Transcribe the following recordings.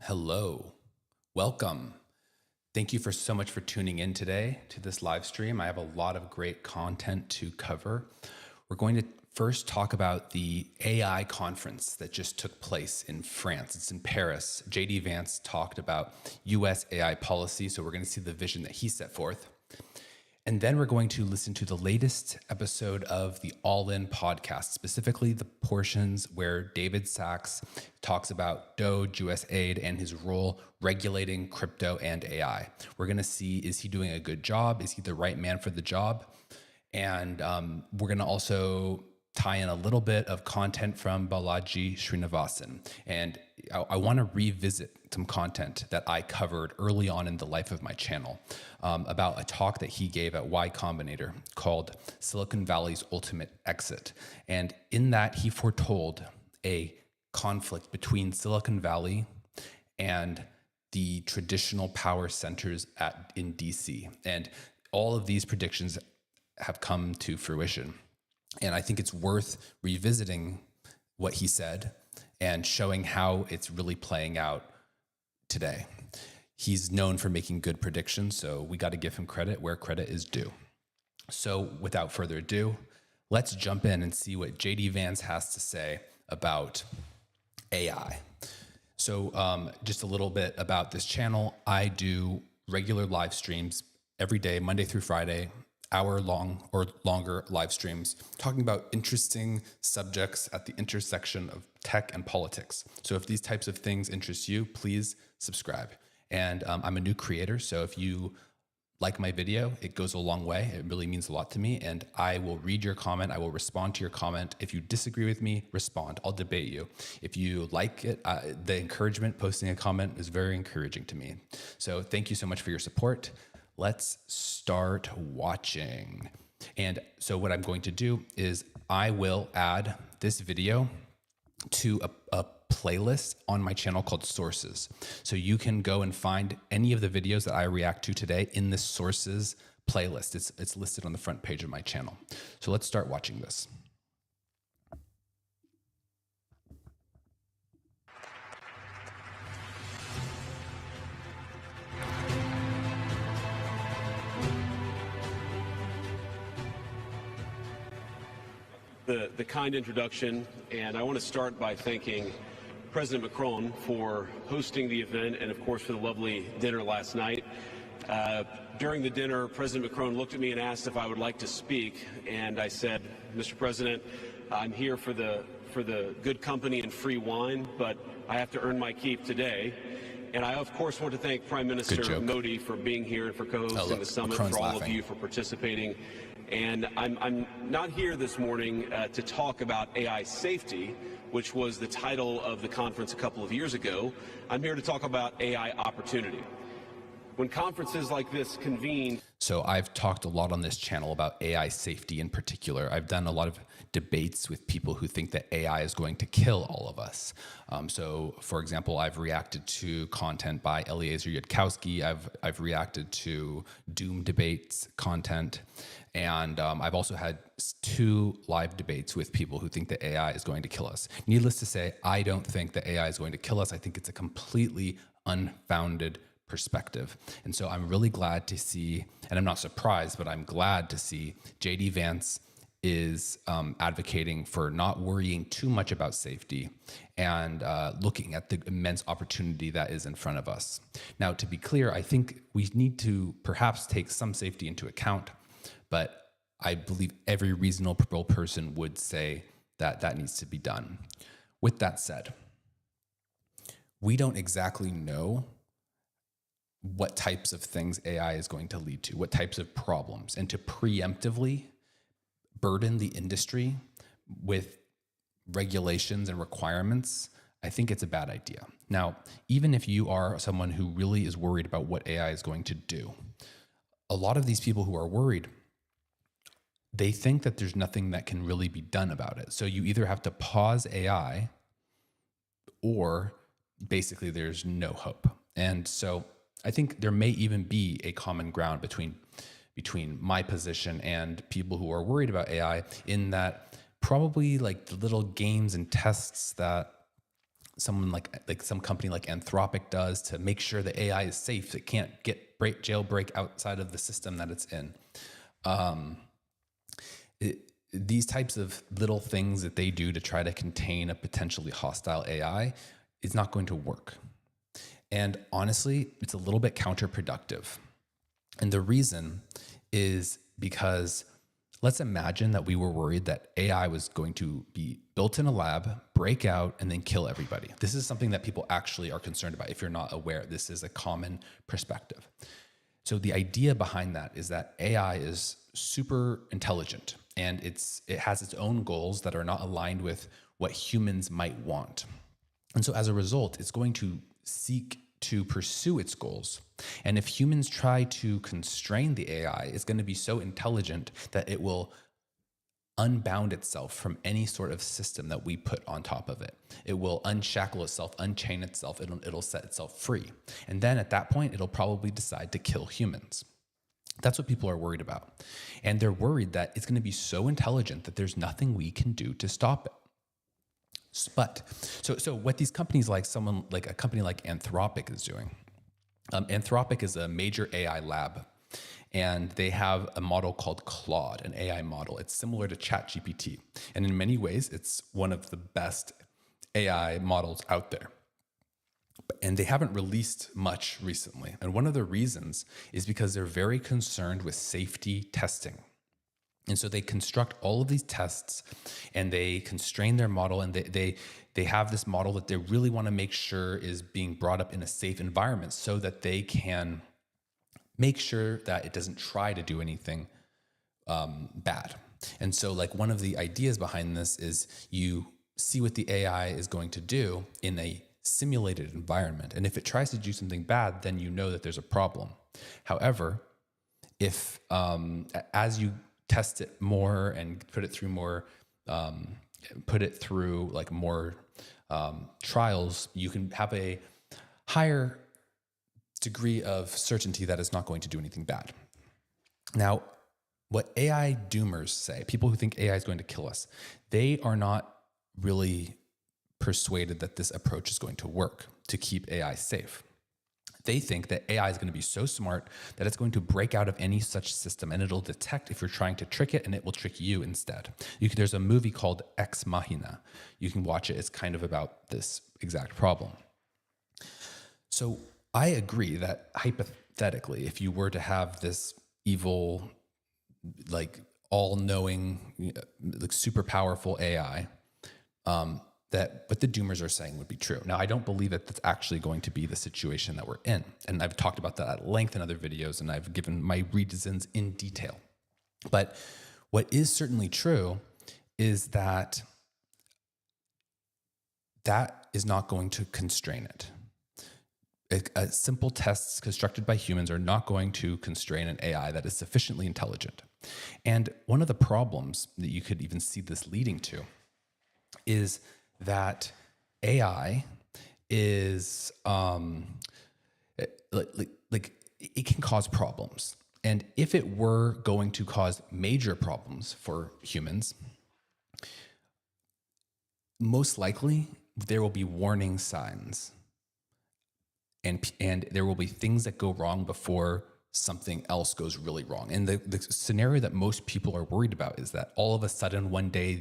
Hello, welcome. Thank you for so much for tuning in today to this live stream. I have a lot of great content to cover. We're going to first talk about the AI conference that just took place in France. It's in Paris. JD Vance talked about US AI policy, so we're going to see the vision that he set forth. And then we're going to listen to the latest episode of the All In podcast, specifically the portions where David Sachs talks about DOGE, USAID, and his role regulating crypto and AI. We're going to see, is he doing a good job? Is he the right man for the job? And we're going to also tie in a little bit of content from Balaji Srinivasan. And I want to revisit some content that I covered early on in the life of my channel about a talk that he gave at Y Combinator called Silicon Valley's Ultimate Exit. And in that, he foretold a conflict between Silicon Valley and the traditional power centers in DC. And all of these predictions have come to fruition. And I think it's worth revisiting what he said and showing how it's really playing out today. He's known for making good predictions, so we got to give him credit where credit is due. So without further ado, let's jump in and see what JD Vance has to say about AI. So just a little bit about this channel. I do regular live streams every day, Monday through Friday, hour-long or longer live streams talking about interesting subjects at the intersection of tech and politics. So if these types of things interest you, please subscribe. And I'm a new creator, so if you like my video, it goes a long way. It really means a lot to me, and I will read your comment. I will respond to your comment. If you disagree with me, respond. I'll debate you. If you like it, the encouragement, posting a comment is very encouraging to me. So thank you so much for your support. Let's start watching. And so what I'm going to do is I will add this video to a playlist on my channel called Sources. So you can go and find any of the videos that I react to today in this Sources playlist. It's listed on the front page of my channel. So let's start watching this. The kind introduction, and I want to start by thanking President Macron for hosting the event and, of course, for the lovely dinner last night. During the dinner, President Macron looked at me and asked if I would like to speak, and I said, Mr. President, I'm here for the good company and free wine, but I have to earn my keep today. And I, of course, want to thank Prime Minister Modi for being here and for co-hosting the summit, Macron's for all of you for participating. And I'm not here this morning to talk about AI safety, which was the title of the conference a couple of years ago. I'm here to talk about AI opportunity. When conferences like this convene. So I've talked a lot on this channel about AI safety in particular. I've done a lot of debates with people who think that AI is going to kill all of us. So for example, I've reacted to content by Eliezer Yudkowsky. I've reacted to Doom debates content. And I've also had 2 live debates with people who think that AI is going to kill us. Needless to say, I don't think that AI is going to kill us. I think it's a completely unfounded perspective. And so I'm really glad to see, and I'm not surprised, but I'm glad to see JD Vance is advocating for not worrying too much about safety and looking at the immense opportunity that is in front of us. Now, to be clear, I think we need to perhaps take some safety into account, but I believe every reasonable person would say that that needs to be done. With that said, we don't exactly know what types of things AI is going to lead to, what types of problems, and to preemptively burden the industry with regulations and requirements, I think it's a bad idea. Now, even if you are someone who really is worried about what AI is going to do, a lot of these people who are worried, they think that there's nothing that can really be done about it. So you either have to pause AI or basically there's no hope. And so I think there may even be a common ground between my position and people who are worried about AI, in that probably like the little games and tests that someone like some company like Anthropic does to make sure the AI is safe. It can't jailbreak outside of the system that it's in. These types of little things that they do to try to contain a potentially hostile AI is not going to work. And honestly, it's a little bit counterproductive. And the reason is because let's imagine that we were worried that AI was going to be built in a lab, break out, and then kill everybody. This is something that people actually are concerned about. If you're not aware, this is a common perspective. So the idea behind that is that AI is super intelligent, and it has its own goals that are not aligned with what humans might want. And so as a result, it's going to seek to pursue its goals. And if humans try to constrain the AI, it's going to be so intelligent that it will unbound itself from any sort of system that we put on top of it. It will unshackle itself, unchain itself, it'll set itself free. And then at that point, it'll probably decide to kill humans. That's what people are worried about. And they're worried that it's going to be so intelligent that there's nothing we can do to stop it. But so what these companies like a company like Anthropic is doing, Anthropic is a major AI lab, and they have a model called Claude, an AI model. It's similar to ChatGPT, and in many ways, it's one of the best AI models out there. And they haven't released much recently. And one of the reasons is because they're very concerned with safety testing. And so they construct all of these tests and they constrain their model, and they have this model that they really want to make sure is being brought up in a safe environment so that they can make sure that it doesn't try to do anything bad. And so like one of the ideas behind this is you see what the AI is going to do in a simulated environment. And if it tries to do something bad, then you know that there's a problem. However, if as you test it more and put it through more trials, you can have a higher degree of certainty that it's not going to do anything bad. Now, what AI doomers say, people who think AI is going to kill us, they are not really persuaded that this approach is going to work to keep AI safe. They think that AI is going to be so smart that it's going to break out of any such system, and it'll detect if you're trying to trick it, and it will trick you instead. There's a movie called Ex Machina. You can watch it. It's kind of about this exact problem. So I agree that hypothetically, if you were to have this evil, like all-knowing, like super powerful AI, that what the doomers are saying would be true. Now, I don't believe that that's actually going to be the situation that we're in. And I've talked about that at length in other videos, and I've given my reasons in detail. But what is certainly true is that that is not going to constrain it. Simple tests constructed by humans are not going to constrain an AI that is sufficiently intelligent. And one of the problems that you could even see this leading to is that AI is it can cause problems. And if it were going to cause major problems for humans, most likely there will be warning signs. And there will be things that go wrong before something else goes really wrong. And the scenario that most people are worried about is that all of a sudden one day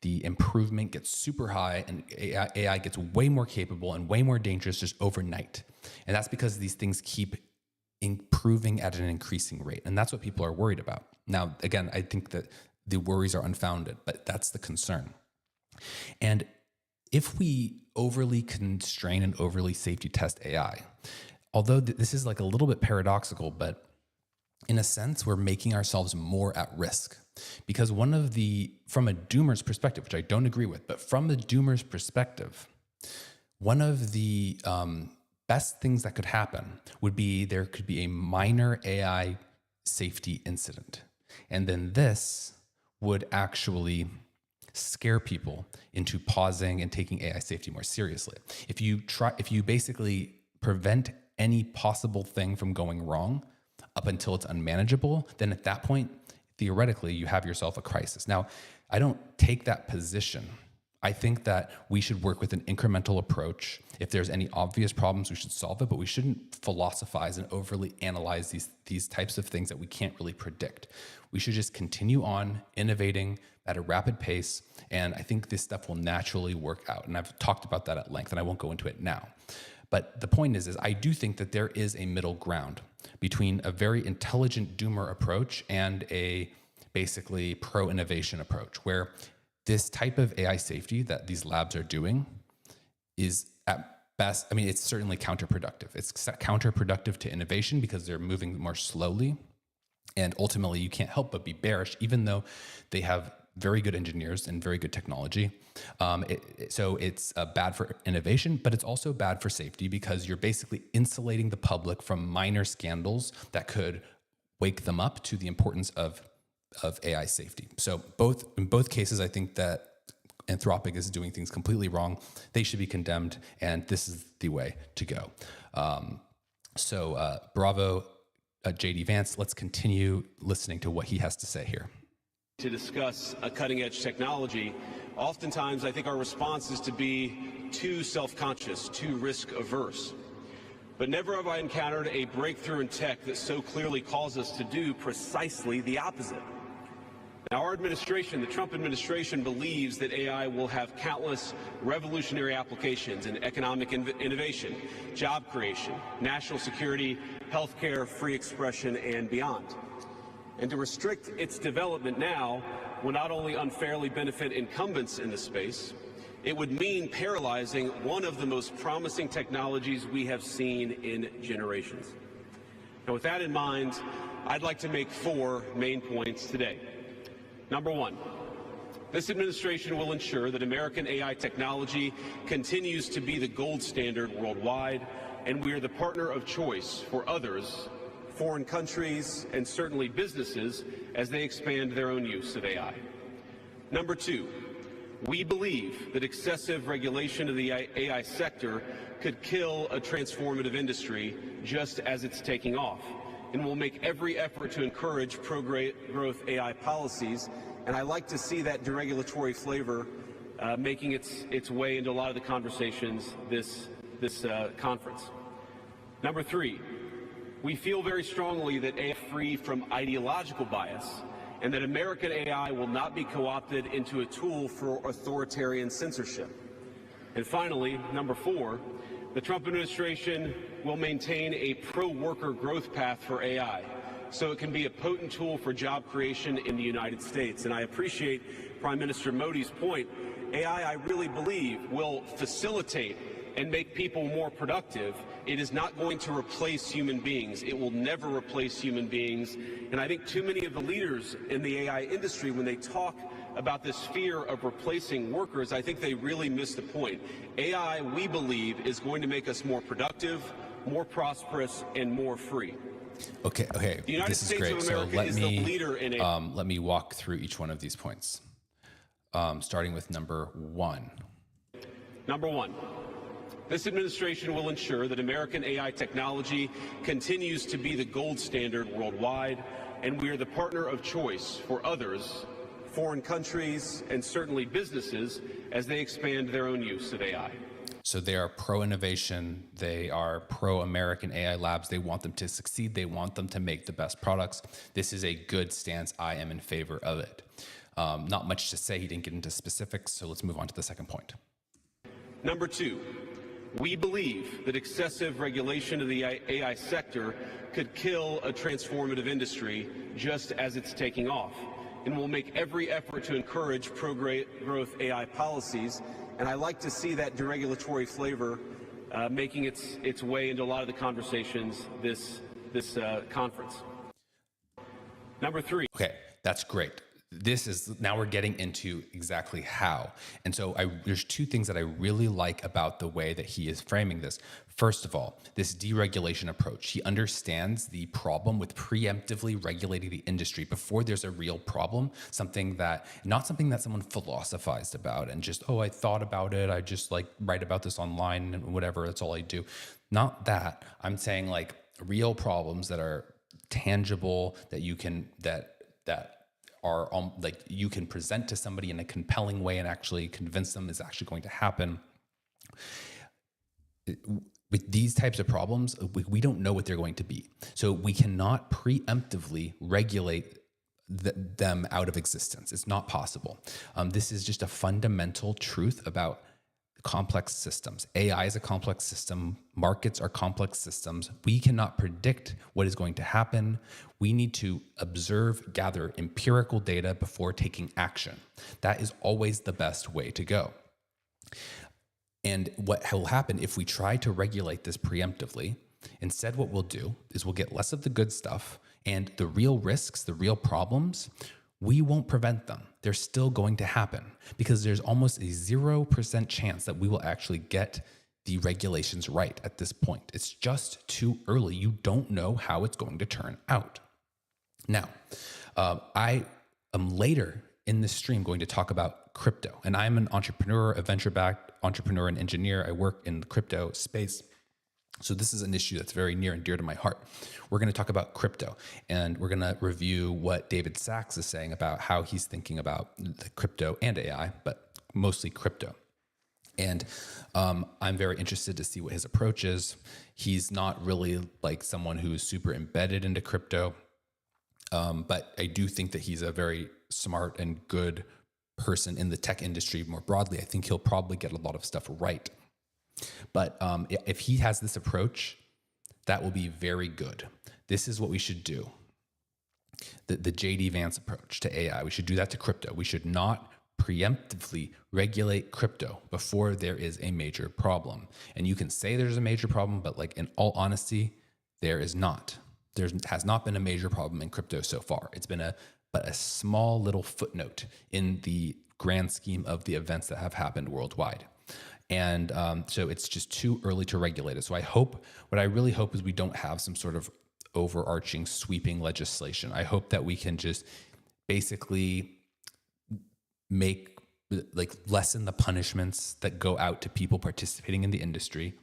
the improvement gets super high and AI gets way more capable and way more dangerous just overnight. And that's because these things keep improving at an increasing rate. And that's what people are worried about. Now, again, I think that the worries are unfounded, but that's the concern. And if we overly constrain and overly safety test AI, although this is like a little bit paradoxical, but in a sense, we're making ourselves more at risk. Because from a doomer's perspective, which I don't agree with, but from the doomer's perspective, one of the best things that could happen would be there could be a minor AI safety incident. And then this would actually scare people into pausing and taking AI safety more seriously. If you basically prevent any possible thing from going wrong up until it's unmanageable, then at that point, theoretically, you have yourself a crisis. Now, I don't take that position. I think that we should work with an incremental approach. If there's any obvious problems, we should solve it, but we shouldn't philosophize and overly analyze these types of things that we can't really predict. We should just continue on innovating at a rapid pace, and I think this stuff will naturally work out. And I've talked about that at length, and I won't go into it now. But the point is I do think that there is a middle ground between a very intelligent doomer approach and a basically pro-innovation approach, where this type of AI safety that these labs are doing is at best, I mean, it's certainly counterproductive. It's counterproductive to innovation because they're moving more slowly. And ultimately, you can't help but be bearish, even though they have very good engineers and very good technology. So it's bad for innovation, but it's also bad for safety because you're basically insulating the public from minor scandals that could wake them up to the importance of AI safety. So in both cases, I think that Anthropic is doing things completely wrong. They should be condemned, and this is the way to go. Bravo, JD Vance. Let's continue listening to what he has to say here. To discuss a cutting-edge technology, oftentimes I think our response is to be too self-conscious, too risk-averse. But never have I encountered a breakthrough in tech that so clearly calls us to do precisely the opposite. Now, our administration, the Trump administration, believes that AI will have countless revolutionary applications in economic innovation, job creation, national security, healthcare, free expression, and beyond. And to restrict its development now will not only unfairly benefit incumbents in the space, it would mean paralyzing one of the most promising technologies we have seen in generations. Now, with that in mind, I'd like to make 4 main points today. Number 1, this administration will ensure that American AI technology continues to be the gold standard worldwide, and we are the partner of choice for others, foreign countries, and certainly businesses as they expand their own use of AI. Number 2, we believe that excessive regulation of the AI sector could kill a transformative industry just as it's taking off, and will make every effort to encourage pro-growth AI policies. And I like to see that deregulatory flavor making its way into a lot of the conversations this conference. Number 3, we feel very strongly that AI is free from ideological bias, and that American AI will not be co-opted into a tool for authoritarian censorship. And finally, number 4, the Trump administration will maintain a pro-worker growth path for AI, so it can be a potent tool for job creation in the United States. And I appreciate Prime Minister Modi's point. AI, I really believe, will facilitate and make people more productive. It is not going to replace human beings. It will never replace human beings. And I think too many of the leaders in the AI industry, when they talk about this fear of replacing workers, I think they really miss the point. AI, we believe, is going to make us more productive, more prosperous, and more free. Okay. The United This is States great. of America So is the leader in AI. let me walk through each one of these points, starting with number 1. Number 1, this administration will ensure that American AI technology continues to be the gold standard worldwide, and we are the partner of choice for others, foreign countries, and certainly businesses as they expand their own use of AI. So they are pro-innovation. They are pro-American AI labs. They want them to succeed. They want them to make the best products. This is a good stance. I am in favor of it. Not much to say. He didn't get into specifics, so let's move on to the second point. Number 2, we believe that excessive regulation of the AI sector could kill a transformative industry just as it's taking off, and will make every effort to encourage pro-growth AI policies. And I like to see that deregulatory flavor making its way into a lot of the conversations this conference. Number 3. Okay, that's great. Now we're getting into exactly how. And so there's 2 things that I really like about the way that he is framing this. First of all, this deregulation approach. He understands the problem with preemptively regulating the industry before there's a real problem, not something that someone philosophized about and just, I thought about it. I just write about this online and whatever. That's all I do. Not that. I'm saying real problems that are tangible, that you can, that are like you can present to somebody in a compelling way and actually convince them is actually going to happen. With these types of problems, we don't know what they're going to be. So we cannot preemptively regulate them out of existence. It's not possible. This is just a fundamental truth about complex systems. AI is a complex system. Markets are complex systems. We cannot predict what is going to happen. We need to observe, gather empirical data before taking action. That is always the best way to go. And what will happen if we try to regulate this preemptively, instead what we'll do is we'll get less of the good stuff, and the real risks, the real problems, we won't prevent them. They're still going to happen because there's almost a 0% chance that we will actually get the regulations right at this point. It's just too early. You don't know how it's going to turn out. Now, I am later in this stream going to talk about crypto, and I'm an entrepreneur, a venture-backed entrepreneur and engineer. I work in the crypto space. So this is an issue that's very near and dear to my heart. We're going to talk about crypto, and we're going to review what David Sachs is saying about how he's thinking about the crypto and AI, but mostly crypto. And I'm very interested to see what his approach is. He's not really like someone who is super embedded into crypto, but I do think that he's a very smart and good person in the tech industry more broadly. I think he'll probably get a lot of stuff right. But if he has this approach, that will be very good. This is what we should do. The JD Vance approach to AI, we should do that to crypto. We should not preemptively regulate crypto before there is a major problem. And you can say there's a major problem, but like in all honesty, there is not. There has not been a major problem in crypto so far. It's been but a small little footnote in the grand scheme of the events that have happened worldwide. And so it's just too early to regulate it. So what I really hope is we don't have some sort of overarching sweeping legislation. I hope that we can just basically lessen the punishments that go out to people participating in the industry,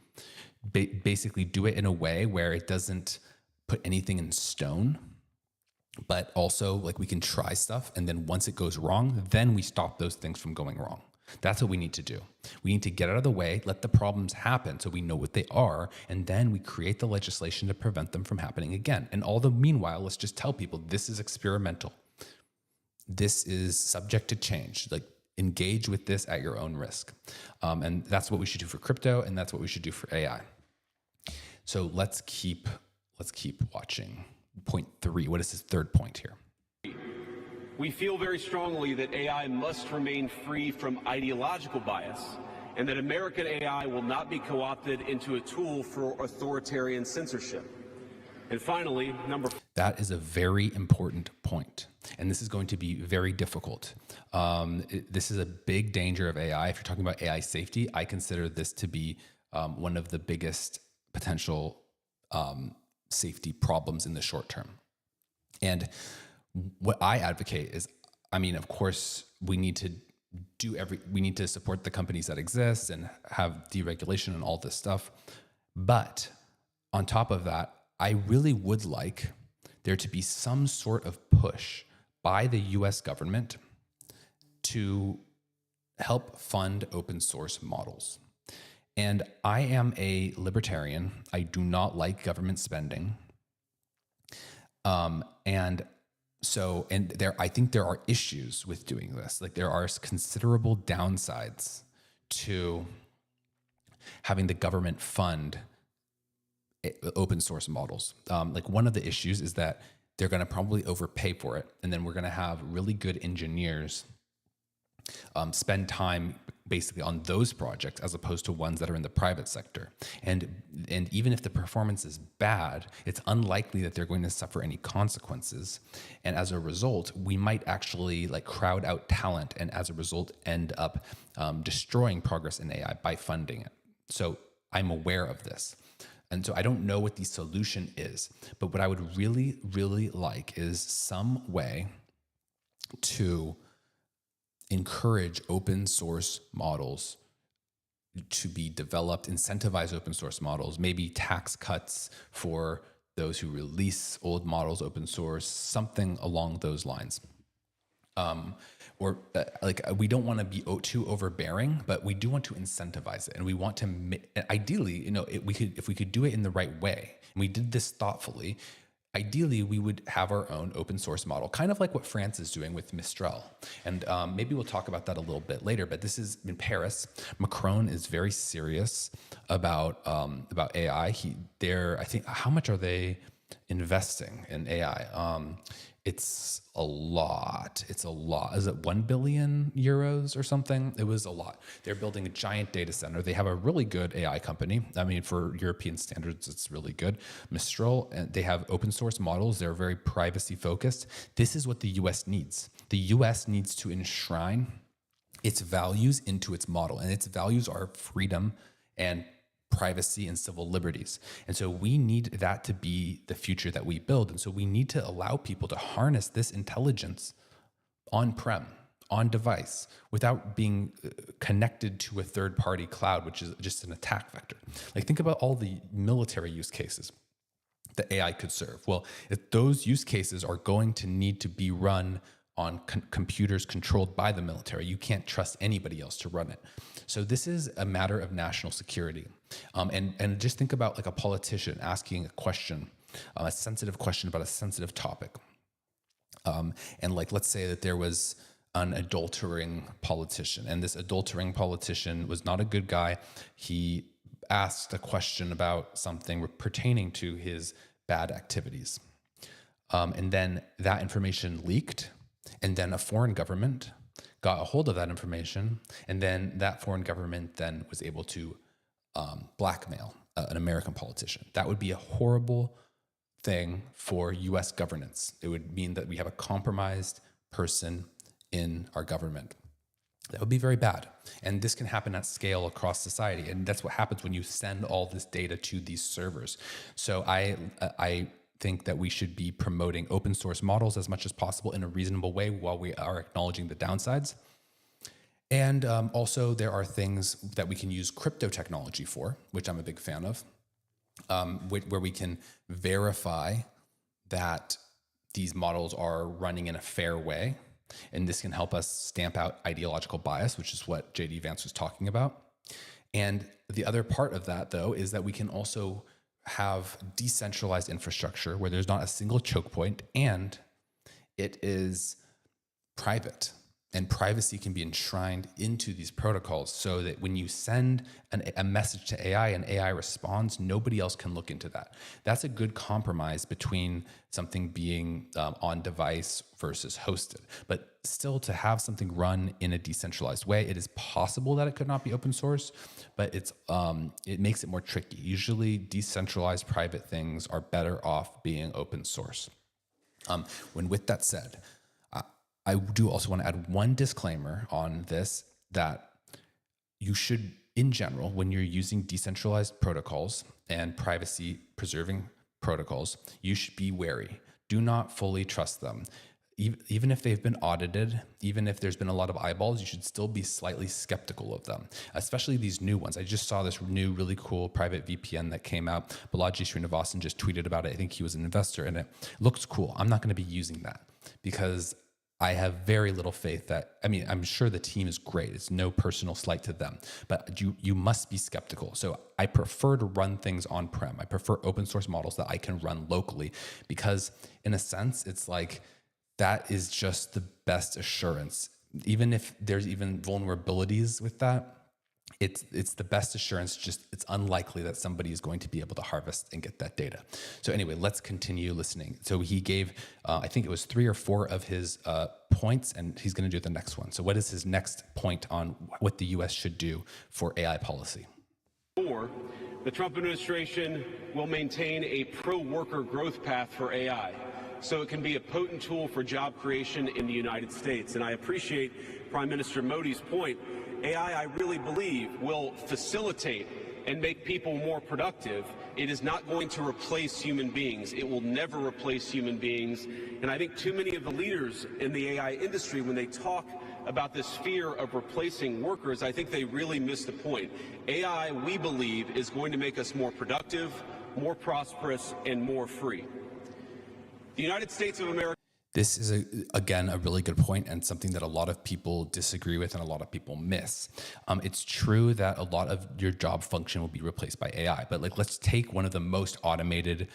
basically do it in a way where it doesn't put anything in stone, but also like we can try stuff. And then once it goes wrong, then we stop those things from going wrong. That's what we need to do. We need to get out of the way, let the problems happen so we know what they are, and then we create the legislation to prevent them from happening again. And all the meanwhile, let's just tell people this is experimental. This is subject to change. Like engage with this at your own risk. And that's what we should do for crypto, and that's what we should do for AI. So let's keep watching. Point 3. What is his third point here? We feel very strongly that AI must remain free from ideological bias and that American AI will not be co-opted into a tool for authoritarian censorship. And finally, that is a very important point. And this is going to be very difficult. This is a big danger of AI. If you're talking about AI safety, I consider this to be one of the biggest potential safety problems in the short term. And what I advocate is, I mean, of course, we need to support the companies that exist and have deregulation and all this stuff. But on top of that, I really would like there to be some sort of push by the US government to help fund open source models. And I am a libertarian. I do not like government spending. I think there are issues with doing this. Like there are considerable downsides to having the government fund open source models. Like one of the issues is that they're going to probably overpay for it. And then we're going to have really good engineers spend time basically on those projects as opposed to ones that are in the private sector. And even if the performance is bad, it's unlikely that they're going to suffer any consequences. And as a result, we might actually like crowd out talent and as a result end up destroying progress in AI by funding it. So I'm aware of this. And so I don't know what the solution is, but what I would really, really like is some way to encourage open source models to be developed, incentivize open source models, maybe tax cuts for those who release old models open source, something along those lines. We don't want to be too overbearing, but we do want to incentivize it, and we want to ideally, if we could do it in the right way, and we did this thoughtfully. Ideally, we would have our own open source model, kind of like what France is doing with Mistral. And maybe we'll talk about that a little bit later, but this is in Paris. Macron is very serious about AI. I think, how much are they investing in AI? It's a lot. It's a lot. Is it 1 billion euros or something? It was a lot. They're building a giant data center. They have a really good AI company. I mean, for European standards, it's really good. Mistral, and they have open source models. They're very privacy focused. This is what the US needs. The US needs to enshrine its values into its model, and its values are freedom and privacy and civil liberties. And so we need that to be the future that we build. And so we need to allow people to harness this intelligence on-prem, on device, without being connected to a third-party cloud, which is just an attack vector. Like, think about all the military use cases that AI could serve. Well, if those use cases are going to need to be run on computers controlled by the military, you can't trust anybody else to run it. So this is a matter of national security. And just think about like a politician asking a question, a sensitive question about a sensitive topic. And like, let's say that there was an adultering politician, and this adultering politician was not a good guy. He asked a question about something pertaining to his bad activities. And then that information leaked, and then a foreign government got a hold of that information, and then that foreign government then was able to blackmail an American politician. That would be a horrible thing for US governance. It would mean that we have a compromised person in our government. That would be very bad. And this can happen at scale across society. And that's what happens when you send all this data to these servers. So I think that we should be promoting open source models as much as possible in a reasonable way while we are acknowledging the downsides. And also there are things that we can use crypto technology for, which I'm a big fan of, where we can verify that these models are running in a fair way. And this can help us stamp out ideological bias, which is what JD Vance was talking about. And the other part of that, though, is that we can also have decentralized infrastructure where there's not a single choke point, and it is private. And privacy can be enshrined into these protocols so that when you send a message to AI and AI responds, nobody else can look into that. That's a good compromise between something being on device versus hosted. But still, to have something run in a decentralized way, it is possible that it could not be open source, but it makes it more tricky. Usually decentralized private things are better off being open source. With that said, I do also want to add one disclaimer on this, that you should, in general, when you're using decentralized protocols and privacy preserving protocols, you should be wary. Do not fully trust them. Even if they've been audited, even if there's been a lot of eyeballs, you should still be slightly skeptical of them, especially these new ones. I just saw this new, really cool private VPN that came out. Balaji Srinivasan just tweeted about it. I think he was an investor in it. Looks cool. I'm not going to be using that because I have very little faith that, I'm sure the team is great. It's no personal slight to them, but you must be skeptical. So I prefer to run things on-prem. I prefer open source models that I can run locally because in a sense, it's like, that is just the best assurance. Even if there's even vulnerabilities with that, it's the best assurance. Just it's unlikely that somebody is going to be able to harvest and get that data. So anyway, let's continue listening. So he gave, I think it was 3 or 4 of his points, and he's going to do the next one. So what is his next point on what the U.S. should do for AI policy? 4, the Trump administration will maintain a pro-worker growth path for AI, so it can be a potent tool for job creation in the United States. And I appreciate Prime Minister Modi's point. AI, I really believe, will facilitate and make people more productive. It is not going to replace human beings. It will never replace human beings. And I think too many of the leaders in the AI industry, when they talk about this fear of replacing workers, I think they really miss the point. AI, we believe, is going to make us more productive, more prosperous, and more free. The United States of America. This is, again, a really good point and something that a lot of people disagree with and a lot of people miss. It's true that a lot of your job function will be replaced by AI, but like, let's take one of the most automated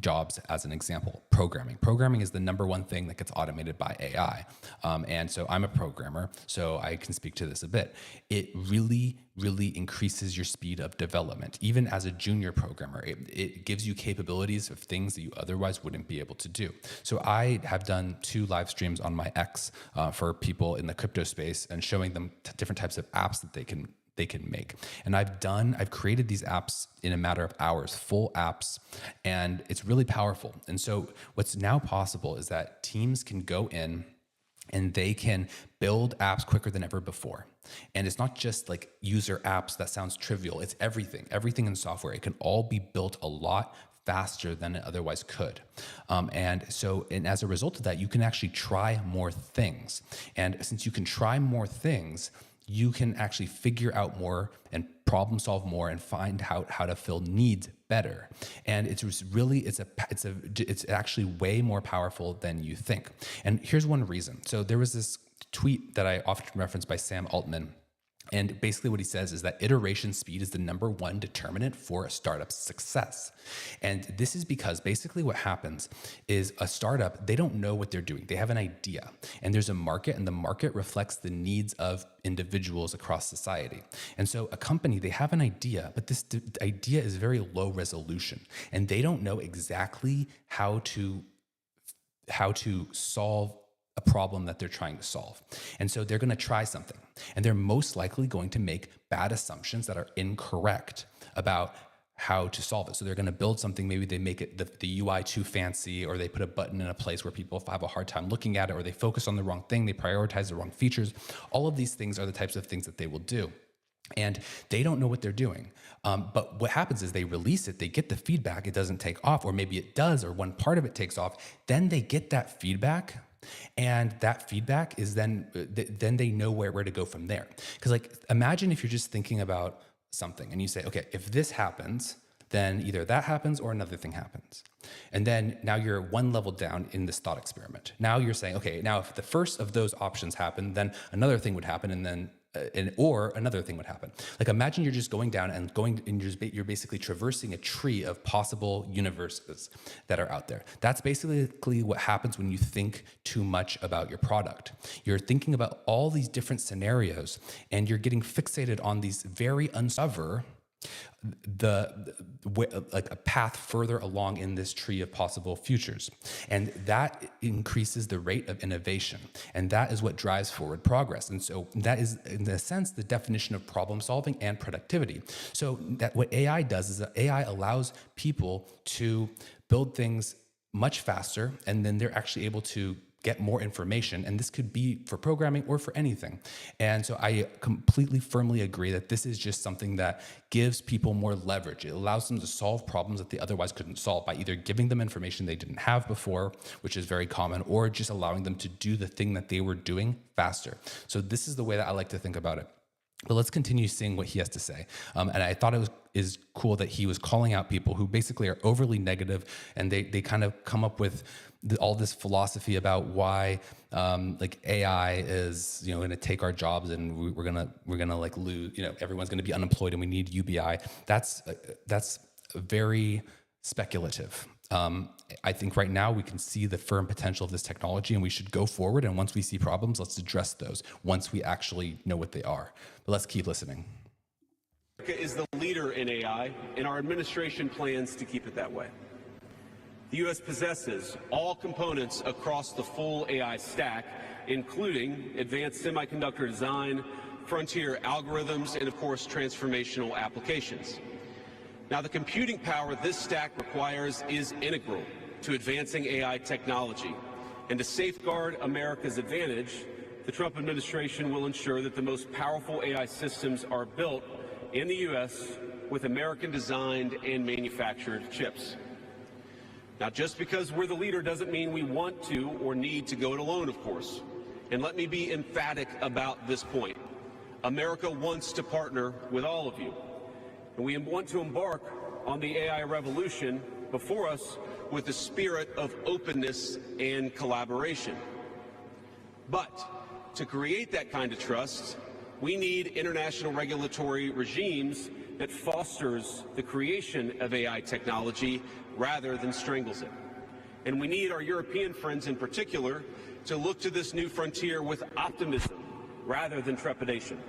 jobs as an example, programming. Programming is the #1 thing that gets automated by AI. And so I'm a programmer, so I can speak to this a bit. It really increases your speed of development. Even as a junior programmer, it gives you capabilities of things that you otherwise wouldn't be able to do. So I have done 2 live streams on my X for people in the crypto space and showing them different types of apps that they can make. And I've created these apps in a matter of hours, full apps, and it's really powerful. And so what's now possible is that teams can go in and they can build apps quicker than ever before. And it's not just like user apps that sounds trivial. It's everything in software. It can all be built a lot faster than it otherwise could. And as a result of that, you can actually try more things. And since you can try more things, you can actually figure out more and problem solve more and find out how to fill needs better. And it's actually way more powerful than you think. And here's one reason. So there was this tweet that I often reference by Sam Altman. And basically what he says is that iteration speed is the #1 determinant for a startup's success. And this is because basically what happens is a startup, they don't know what they're doing. They have an idea and there's a market, and the market reflects the needs of individuals across society. And so a company, they have an idea, but this idea is very low resolution and they don't know exactly how to solve a problem that they're trying to solve. And so they're going to try something, and they're most likely going to make bad assumptions that are incorrect about how to solve it. So they're going to build something, maybe they make it the UI too fancy, or they put a button in a place where people have a hard time looking at it, or they focus on the wrong thing, they prioritize the wrong features. All of these things are the types of things that they will do. And they don't know what they're doing. But what happens is they release it, they get the feedback, it doesn't take off, or maybe it does, or one part of it takes off. Then they get that feedback, and that feedback is then they know where to go from there. Because like, imagine if you're just thinking about something and you say, okay, if this happens, then either that happens or another thing happens. And then now you're one level down in this thought experiment. Now you're saying, okay, now if the first of those options happen, then another thing would happen, and then or another thing would happen. Like, imagine you're just going down and you're basically traversing a tree of possible universes that are out there. That's basically what happens when you think too much about your product. You're thinking about all these different scenarios, and you're getting fixated on these very uncover like a path further along in this tree of possible futures. And that increases the rate of innovation. And that is what drives forward progress. And so that is, in a sense, the definition of problem solving and productivity. So that what AI does is that AI allows people to build things much faster, and then they're actually able to get more information. And this could be for programming or for anything. And so I completely firmly agree that this is just something that gives people more leverage. It allows them to solve problems that they otherwise couldn't solve by either giving them information they didn't have before, which is very common, or just allowing them to do the thing that they were doing faster. So this is the way that I like to think about it. But let's continue seeing what he has to say. And I thought it is cool that he was calling out people who basically are overly negative, and they kind of come up with all this philosophy about why like AI is going to take our jobs, and we're gonna like lose, everyone's going to be unemployed, and we need UBI. That's very speculative. I think right now we can see the firm potential of this technology, and we should go forward. And once we see problems, let's address those once we actually know what they are. But let's keep listening. America is the leader in AI, and our administration plans to keep it that way. The U.S. possesses all components across the full AI stack, including advanced semiconductor design, frontier algorithms, and of course, transformational applications. Now, the computing power this stack requires is integral to advancing AI technology. And to safeguard America's advantage, the Trump administration will ensure that the most powerful AI systems are built in the U.S. with American-designed and manufactured chips. Now, just because we're the leader doesn't mean we want to or need to go it alone, of course. And let me be emphatic about this point. America wants to partner with all of you. And we want to embark on the AI revolution before us with a spirit of openness and collaboration. But to create that kind of trust, we need international regulatory regimes that fosters the creation of AI technology rather than strangles it. And we need our European friends in particular to look to this new frontier with optimism rather than trepidation.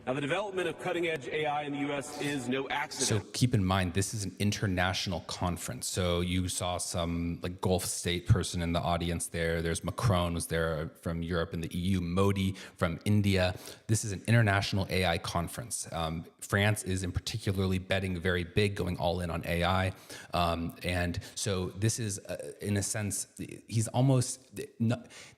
Now, the development of cutting-edge AI in the U.S. is no accident. So keep in mind, this is an international conference. So you saw some like Gulf state person in the audience there. There's Macron was there from Europe and the EU, Modi from India. This is an international AI conference. France is in particularly betting very big, going all in on AI. And so this is, in a sense, he's almost,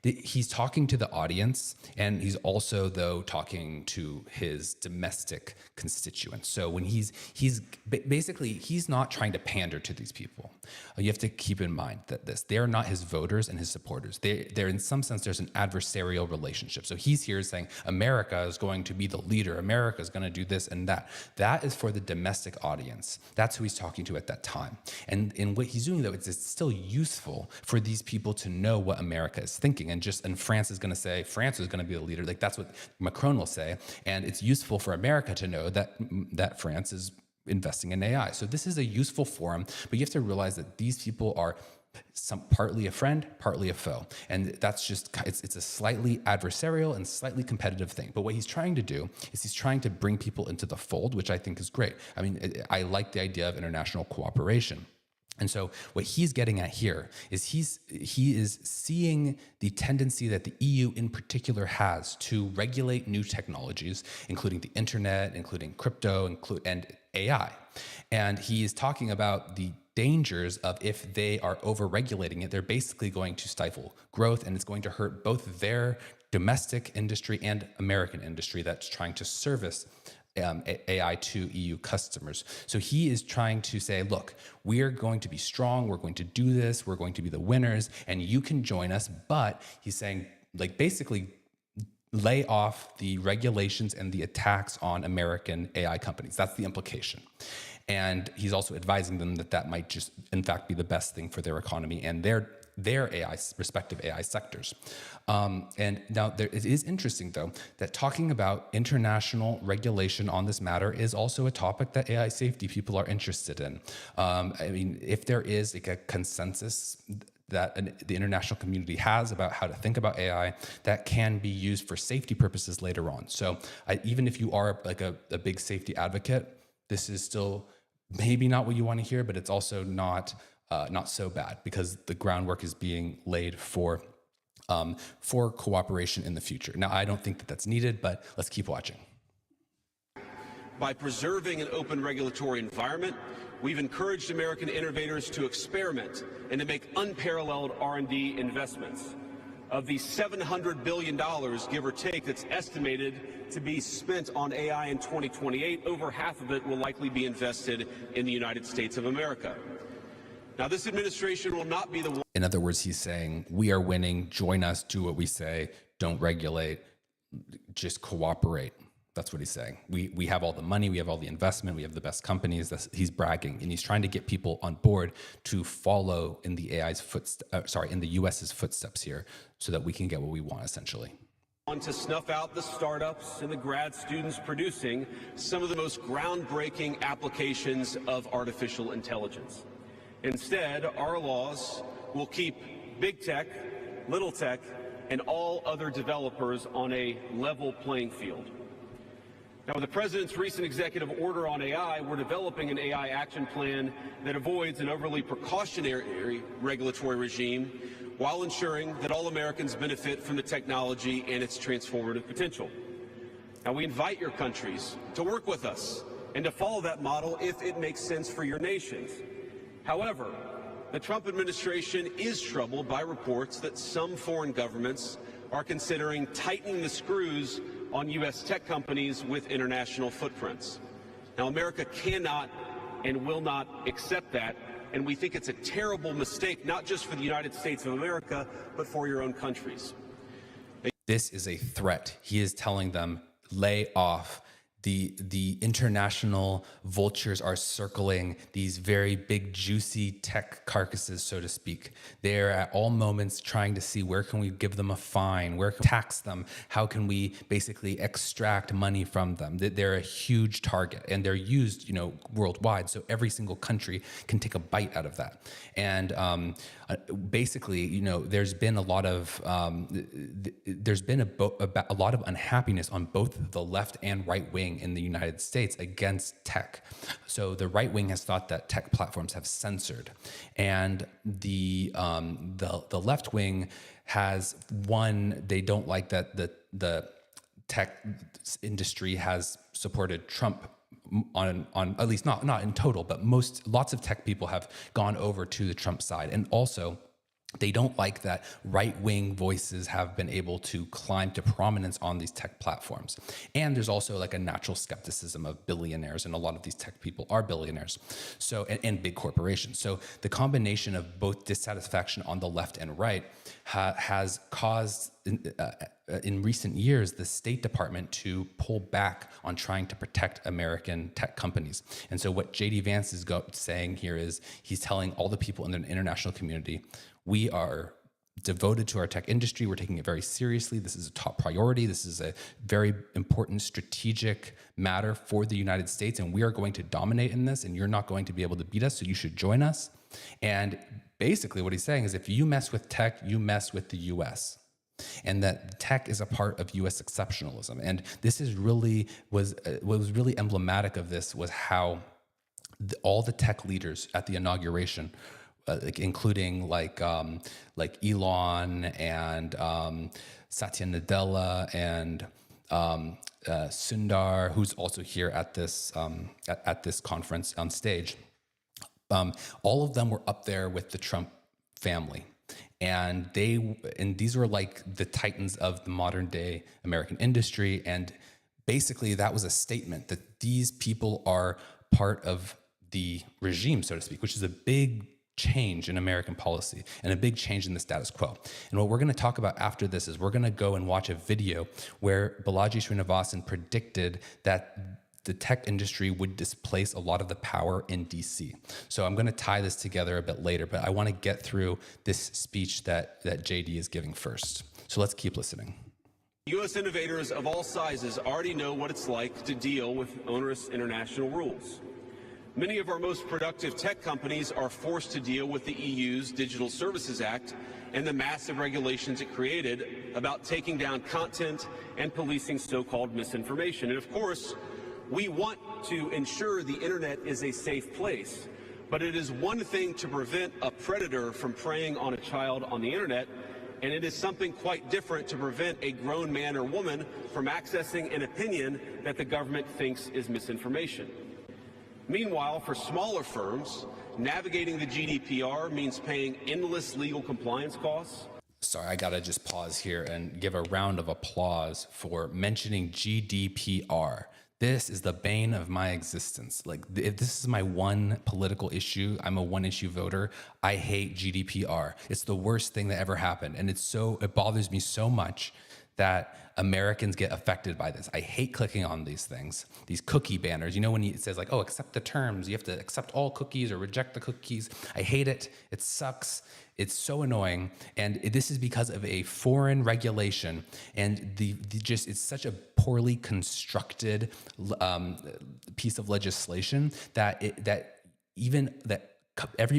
he's talking to the audience, and he's also, though, talking to his domestic constituents. So when he's basically, he's not trying to pander to these people. You have to keep in mind that they're not his voters and his supporters. They're in some sense, there's an adversarial relationship. So he's here saying, America is going to be the leader. America is going to do this and that. That is for the domestic audience. That's who he's talking to at that time. And in what he's doing, though, it's still useful for these people to know what America is thinking. And France is going to say, France is going to be the leader. Like that's what Macron will say. And it's useful for America to know that France is investing in AI. So this is a useful forum, but you have to realize that these people are partly a friend, partly a foe. And that's just, it's a slightly adversarial and slightly competitive thing. But what he's trying to do is he's trying to bring people into the fold, which I think is great. I mean, I like the idea of international cooperation. And so what he's getting at here is he is seeing the tendency that the EU in particular has to regulate new technologies, including the internet, including crypto, and AI. And he is talking about the dangers of if they are over-regulating it, they're basically going to stifle growth, and it's going to hurt both their domestic industry and American industry that's trying to service AI to EU customers. So he is trying to say, look, we are going to be strong. We're going to do this. We're going to be the winners, and you can join us. But he's saying, like, basically lay off the regulations and the attacks on American AI companies. That's the implication. And he's also advising them that might just, in fact, be the best thing for their economy and their respective AI sectors. And now it is interesting, though, that talking about international regulation on this matter is also a topic that AI safety people are interested in. I mean, if there is like a consensus that the international community has about how to think about AI, that can be used for safety purposes later on. So even if you are like a big safety advocate, this is still maybe not what you want to hear, but it's also not so bad, because the groundwork is being laid for cooperation in the future. Now, I don't think that that's needed, but let's keep watching. By preserving an open regulatory environment, we've encouraged American innovators to experiment and to make unparalleled R&D investments. Of the $700 billion, give or take, that's estimated to be spent on AI in 2028, over half of it will likely be invested in the United States of America. Now, this administration will not be the one. In other words, he's saying, we are winning, join us, do what we say, don't regulate, just cooperate. That's what he's saying. We have all the money, we have all the investment, we have the best companies. He's bragging, and he's trying to get people on board to follow in the in the US's footsteps here, so that we can get what we want, essentially. Want to snuff out the startups and the grad students producing some of the most groundbreaking applications of artificial intelligence. Instead, our laws will keep big tech, little tech, and all other developers on a level playing field. Now, with the President's recent executive order on AI, we're developing an AI action plan that avoids an overly precautionary regulatory regime while ensuring that all Americans benefit from the technology and its transformative potential. Now, we invite your countries to work with us and to follow that model if it makes sense for your nations. However, the Trump administration is troubled by reports that some foreign governments are considering tightening the screws on U.S. tech companies with international footprints. Now, America cannot and will not accept that, and we think it's a terrible mistake, not just for the United States of America, but for your own countries. This is a threat. He is telling them, lay off the international vultures are circling these very big, juicy tech carcasses, so to speak. They're at all moments trying to see where can we give them a fine, where can we tax them, how can we basically extract money from them. They're a huge target, and they're used, worldwide. So every single country can take a bite out of that. And basically, there's been a lot of a lot of unhappiness on both the left and right wing in the United States against tech. So the right wing has thought that tech platforms have censored, and the left wing has they don't like that the tech industry has supported Trump on at least not in total, but lots of tech people have gone over to the Trump side. And also, they don't like that right-wing voices have been able to climb to prominence on these tech platforms. And there's also like a natural skepticism of billionaires, and a lot of these tech people are billionaires, so and big corporations. So the combination of both dissatisfaction on the left and right has caused in recent years the State Department to pull back on trying to protect American tech companies. And so what JD Vance is saying here is he's telling all the people in the international community, we are devoted to our tech industry. We're taking it very seriously. This is a top priority. This is a very important strategic matter for the United States, and we are going to dominate in this, and you're not going to be able to beat us, so you should join us. And basically what he's saying is if you mess with tech, you mess with the US. And that tech is a part of U.S. exceptionalism. And this is really what was really emblematic of this was how all the tech leaders at the inauguration, including like Elon and Satya Nadella and Sundar, who's also here at this conference on stage, all of them were up there with the Trump family. And these were like the titans of the modern day American industry. And basically that was a statement that these people are part of the regime, so to speak, which is a big change in American policy and a big change in the status quo. And what we're going to talk about after this is we're going to go and watch a video where Balaji Srinivasan predicted that the tech industry would displace a lot of the power in DC. So I'm going to tie this together a bit later, but I want to get through this speech that JD is giving first. So let's keep listening. U.S. innovators of all sizes already know what it's like to deal with onerous international rules. Many of our most productive tech companies are forced to deal with the EU's Digital Services Act and the massive regulations it created about taking down content and policing so-called misinformation. And of course, we want to ensure the internet is a safe place, but it is one thing to prevent a predator from preying on a child on the internet, and it is something quite different to prevent a grown man or woman from accessing an opinion that the government thinks is misinformation. Meanwhile, for smaller firms, navigating the GDPR means paying endless legal compliance costs. Sorry, I gotta just pause here and give a round of applause for mentioning GDPR. This is the bane of my existence. Like, if this is my one political issue, I'm a one-issue voter. I hate GDPR. It's the worst thing that ever happened, and it bothers me so much that Americans get affected by this. I hate clicking on these things, these cookie banners. You know, when it says like, oh, accept the terms, you have to accept all cookies or reject the cookies. I hate it. It sucks. It's so annoying. And this is because of a foreign regulation. And it's such a poorly constructed piece of legislation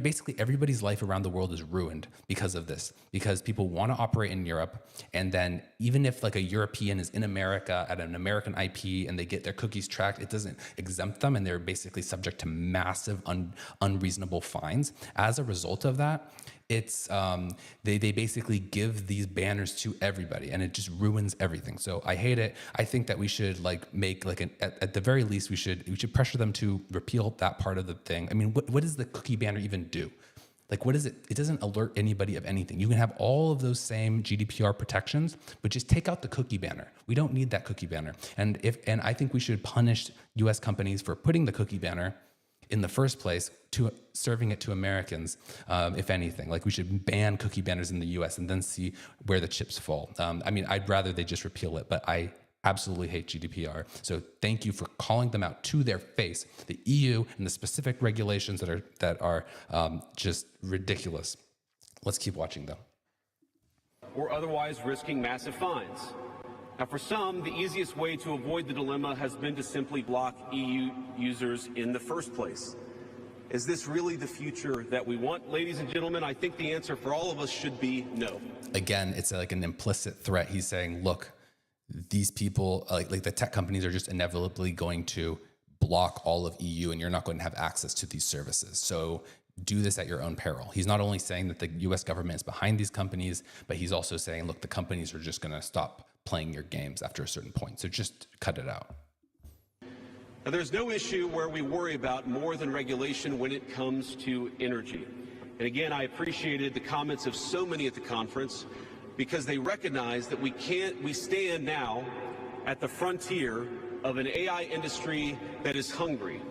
basically everybody's life around the world is ruined because of this, because people want to operate in Europe, and then even if like a European is in America at an American IP and they get their cookies tracked, it doesn't exempt them, and they're basically subject to massive unreasonable fines. As a result of that, it's they basically give these banners to everybody, and it just ruins everything. So I hate it. I think that we should make at the very least we should pressure them to repeal that part of the thing. I mean, what does the cookie banner even do? Like, what is it? It doesn't alert anybody of anything. You can have all of those same GDPR protections, but just take out the cookie banner. We don't need that cookie banner. And I think we should punish U.S. companies for putting the cookie banner in the first place, to serving it to Americans, if anything. Like, we should ban cookie banners in the US and then see where the chips fall. I mean, I'd rather they just repeal it, but I absolutely hate GDPR. So thank you for calling them out to their face. The EU and the specific regulations that are just ridiculous. Let's keep watching though. Or otherwise risking massive fines. Now, for some, the easiest way to avoid the dilemma has been to simply block EU users in the first place. Is this really the future that we want? Ladies and gentlemen, I think the answer for all of us should be no. Again, it's like an implicit threat. He's saying, look, these people, like the tech companies are just inevitably going to block all of EU and you're not going to have access to these services. So do this at your own peril. He's not only saying that the US government is behind these companies, but he's also saying, look, the companies are just going to stop playing your games after a certain point. So just cut it out. Now, there's no issue where we worry about more than regulation when it comes to energy. And again, I appreciated the comments of so many at the conference because they recognize that we stand now at the frontier of an AI industry that is hungry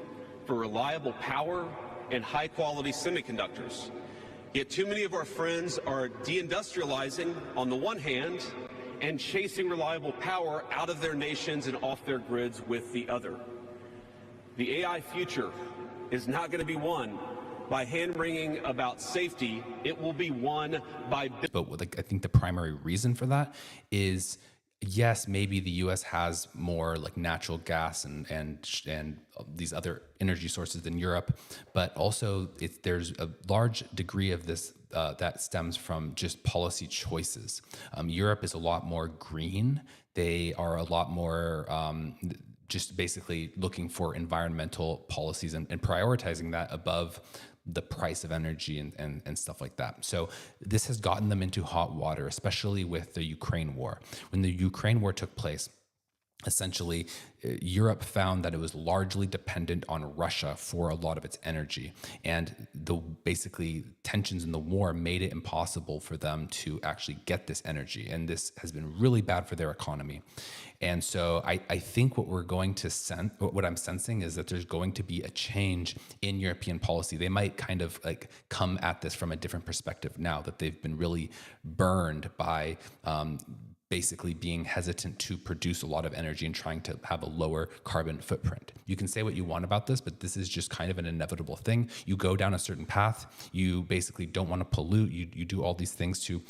for reliable power and high quality semiconductors. Yet too many of our friends are deindustrializing on the one hand and chasing reliable power out of their nations and off their grids with the other. The AI future is not going to be won by hand-wringing about safety. It will be won by... But I think the primary reason for that is, yes, maybe the U.S. has more like natural gas and these other energy sources than Europe, but also there's a large degree of this that stems from just policy choices. Europe is a lot more green. They are a lot more just basically looking for environmental policies and prioritizing that above the price of energy and stuff like that. So this has gotten them into hot water, especially with the Ukraine war. When the Ukraine war took place, essentially, Europe found that it was largely dependent on Russia for a lot of its energy. And the basically tensions in the war made it impossible for them to actually get this energy. And this has been really bad for their economy. And so I think what I'm sensing is that there's going to be a change in European policy. They might kind of like come at this from a different perspective now that they've been really burned by basically being hesitant to produce a lot of energy and trying to have a lower carbon footprint. You can say what you want about this, but this is just kind of an inevitable thing. You go down a certain path, you basically don't want to pollute, you do all these things to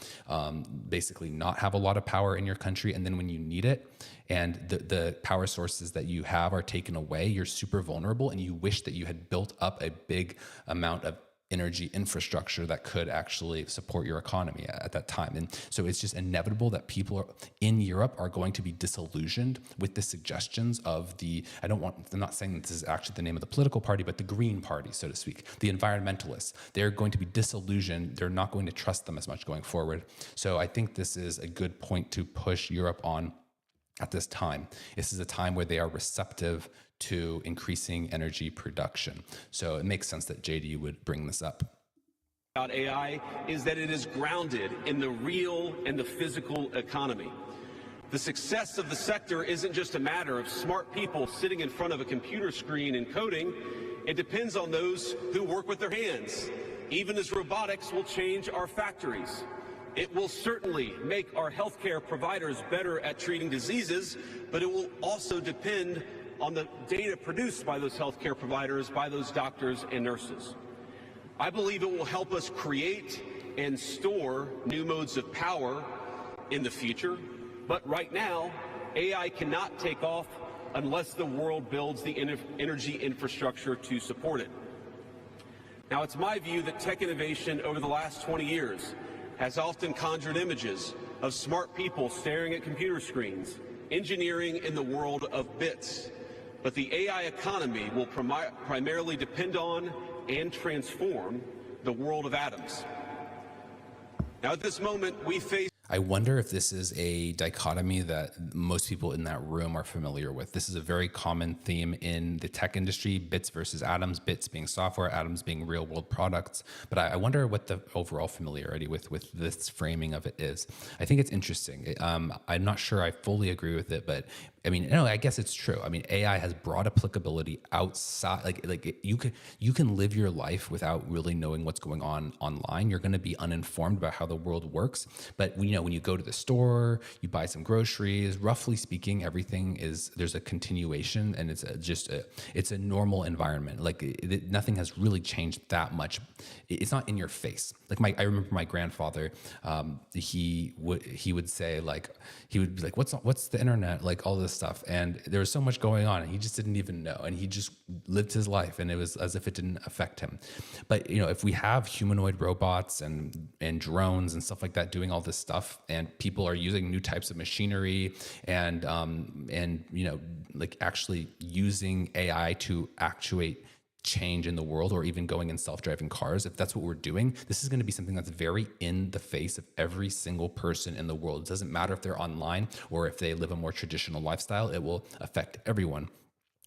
basically not have a lot of power in your country, and then when you need it, and the power sources that you have are taken away, you're super vulnerable, and you wish that you had built up a big amount of energy infrastructure that could actually support your economy at that time. And so it's just inevitable that people in Europe are going to be disillusioned with the suggestions of I'm not saying that this is actually the name of the political party, but the Green Party, so to speak, the environmentalists. They're going to be disillusioned. They're not going to trust them as much going forward. So I think this is a good point to push Europe on at this time. This is a time where they are receptive to increasing energy production. So it makes sense that JD would bring this up. About AI is that it is grounded in the real and the physical economy. The success of the sector isn't just a matter of smart people sitting in front of a computer screen and coding. It depends on those who work with their hands, even as robotics will change our factories. It will certainly make our healthcare providers better at treating diseases, but it will also depend on the data produced by those healthcare providers, by those doctors and nurses. I believe it will help us create and store new modes of power in the future, but right now, AI cannot take off unless the world builds the energy infrastructure to support it. Now, it's my view that tech innovation over the last 20 years has often conjured images of smart people staring at computer screens, engineering in the world of bits. But the AI economy will primarily depend on and transform the world of atoms. Now, at this moment, we face... I wonder if this is a dichotomy that most people in that room are familiar with. This is a very common theme in the tech industry, bits versus atoms, bits being software, atoms being real world products. But I wonder what the overall familiarity with this framing of it is. I think it's interesting. I'm not sure I fully agree with it, but I mean, no, I guess it's true. I mean, AI has broad applicability outside. Like you can live your life without really knowing what's going on online. You're going to be uninformed about how the world works. But when you go to the store, you buy some groceries, roughly speaking, there's a continuation, and it's a normal environment. Like nothing has really changed that much. It's not in your face. Like I remember my grandfather, he would say, like, he would be like, what's the internet? Like all this stuff. And there was so much going on and he just didn't even know. And he just lived his life and it was as if it didn't affect him. But if we have humanoid robots and drones and stuff like that doing all this stuff, and people are using new types of machinery and like actually using AI to actuate change in the world, or even going in self-driving cars, if that's what we're doing, this is going to be something that's very in the face of every single person in the world. It doesn't matter if they're online or if they live a more traditional lifestyle, it will affect everyone.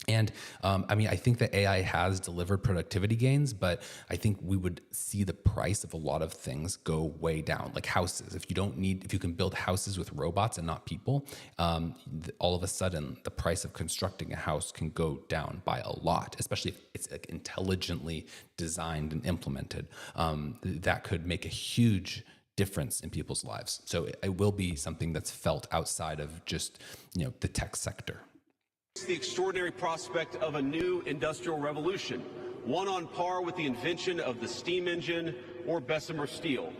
And I think that AI has delivered productivity gains, but I think we would see the price of a lot of things go way down, like houses. If you can build houses with robots and not people, all of a sudden the price of constructing a house can go down by a lot, especially if it's like intelligently designed and implemented. That could make a huge difference in people's lives. So it will be something that's felt outside of just, the tech sector. It's the extraordinary prospect of a new industrial revolution, one on par with the invention of the steam engine or Bessemer steel.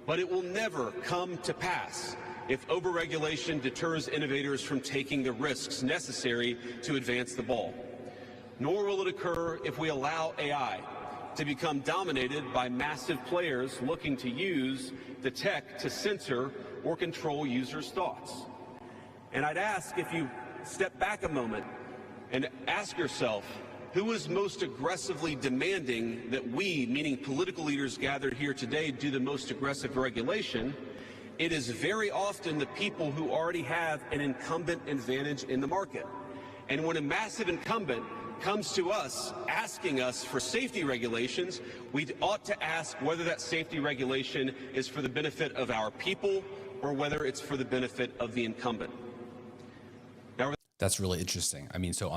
But it will never come to pass if overregulation deters innovators from taking the risks necessary to advance the ball. Nor will it occur if we allow AI to become dominated by massive players looking to use the tech to censor or control users' thoughts. And I'd ask if you step back a moment and ask yourself, who is most aggressively demanding that we, meaning political leaders gathered here today, do the most aggressive regulation? It is very often the people who already have an incumbent advantage in the market. And when a massive incumbent comes to us asking us for safety regulations, we ought to ask whether that safety regulation is for the benefit of our people or whether it's for the benefit of the incumbent. That's really interesting. So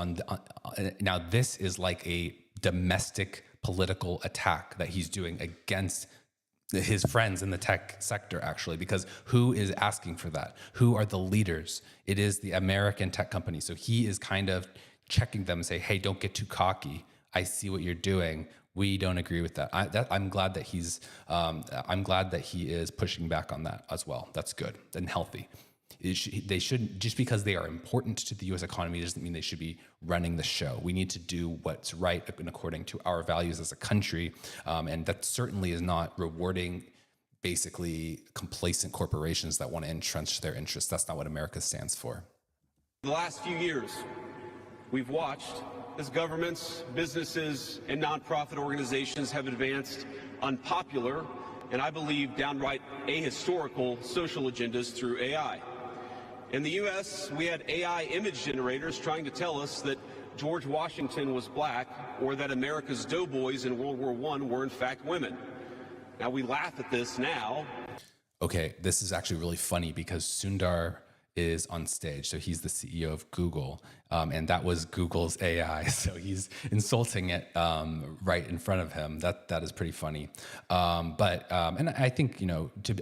now this is like a domestic political attack that he's doing against his friends in the tech sector, actually, because who is asking for that? Who are the leaders? It is the American tech company. So he is kind of checking them and say, hey, don't get too cocky. I see what you're doing. We don't agree with that. I'm glad that I'm glad that he is pushing back on that as well. That's good and healthy. They shouldn't, just because they are important to the U.S. economy doesn't mean they should be running the show. We need to do what's right and according to our values as a country, and that certainly is not rewarding basically complacent corporations that want to entrench their interests. That's not what America stands for. The last few years, we've watched as governments, businesses, and nonprofit organizations have advanced unpopular and, I believe, downright ahistorical social agendas through AI. In the U.S., we had AI image generators trying to tell us that George Washington was black or that America's doughboys in World War I were in fact women. Now, we laugh at this now. Okay, this is actually really funny because Sundar is on stage. So he's the CEO of Google, and that was Google's AI. So he's insulting it right in front of him. That is pretty funny. And I think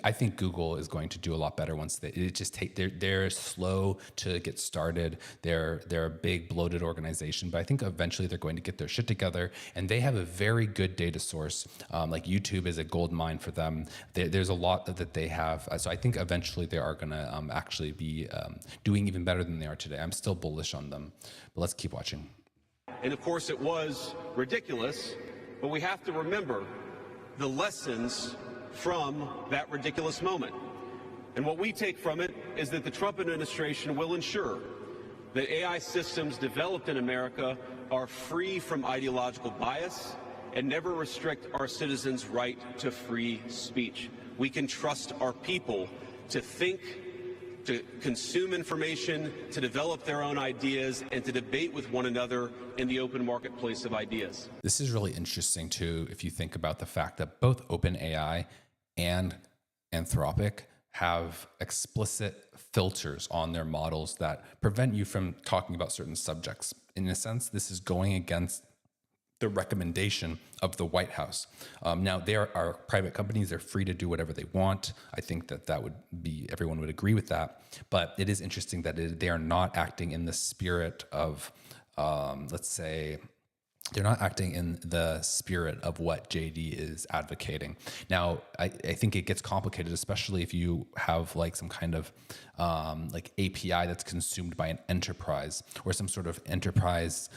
I think Google is going to do a lot better once they're slow to get started. They're a big bloated organization, but I think eventually they're going to get their shit together. And they have a very good data source. Like YouTube is a gold mine for them. There's a lot that they have. So I think eventually they are going to actually be doing even better than they are today. I'm still bullish on them, but let's keep watching. And of course it was ridiculous, but we have to remember the lessons from that ridiculous moment. And what we take from it is that the Trump administration will ensure that AI systems developed in America are free from ideological bias and never restrict our citizens' right to free speech. We can trust our people to think, to consume information, to develop their own ideas, and to debate with one another in the open marketplace of ideas. This is really interesting, too, if you think about the fact that both OpenAI and Anthropic have explicit filters on their models that prevent you from talking about certain subjects. In a sense, this is going against the recommendation of the White House. Now, they are private companies. They're free to do whatever they want. I think that would be, everyone would agree with that. But it is interesting that they are not acting in the spirit of, let's say, they're not acting in the spirit of what JD is advocating. Now, I think it gets complicated, especially if you have like some kind of like API that's consumed by an enterprise or some sort of enterprise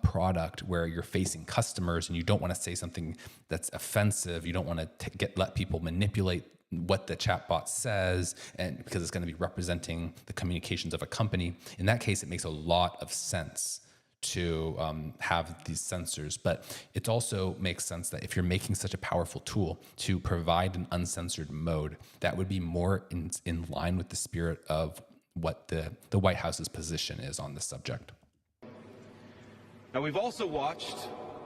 product where you're facing customers and you don't want to say something that's offensive. You don't want to let people manipulate what the chatbot says, and because it's going to be representing the communications of a company. In that case, it makes a lot of sense to have these sensors, but it also makes sense that if you're making such a powerful tool to provide an uncensored mode, that would be more in line with the spirit of what the White House's position is on this subject. Now, we've also watched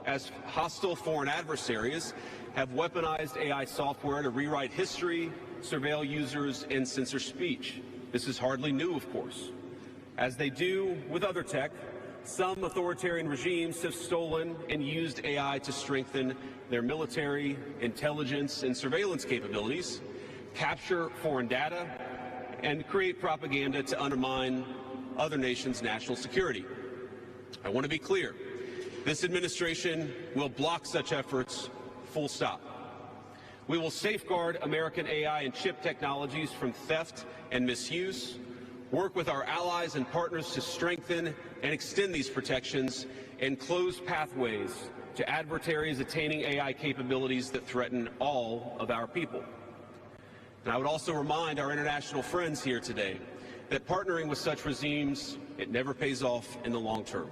as hostile foreign adversaries have weaponized AI software to rewrite history, surveil users, and censor speech. This is hardly new, of course. As they do with other tech, some authoritarian regimes have stolen and used AI to strengthen their military, intelligence, and surveillance capabilities, capture foreign data, and create propaganda to undermine other nations' national security. I want to be clear. This administration will block such efforts, full stop. We will safeguard American AI and chip technologies from theft and misuse, work with our allies and partners to strengthen and extend these protections, and close pathways to adversaries attaining AI capabilities that threaten all of our people. And I would also remind our international friends here today that partnering with such regimes, it never pays off in the long term.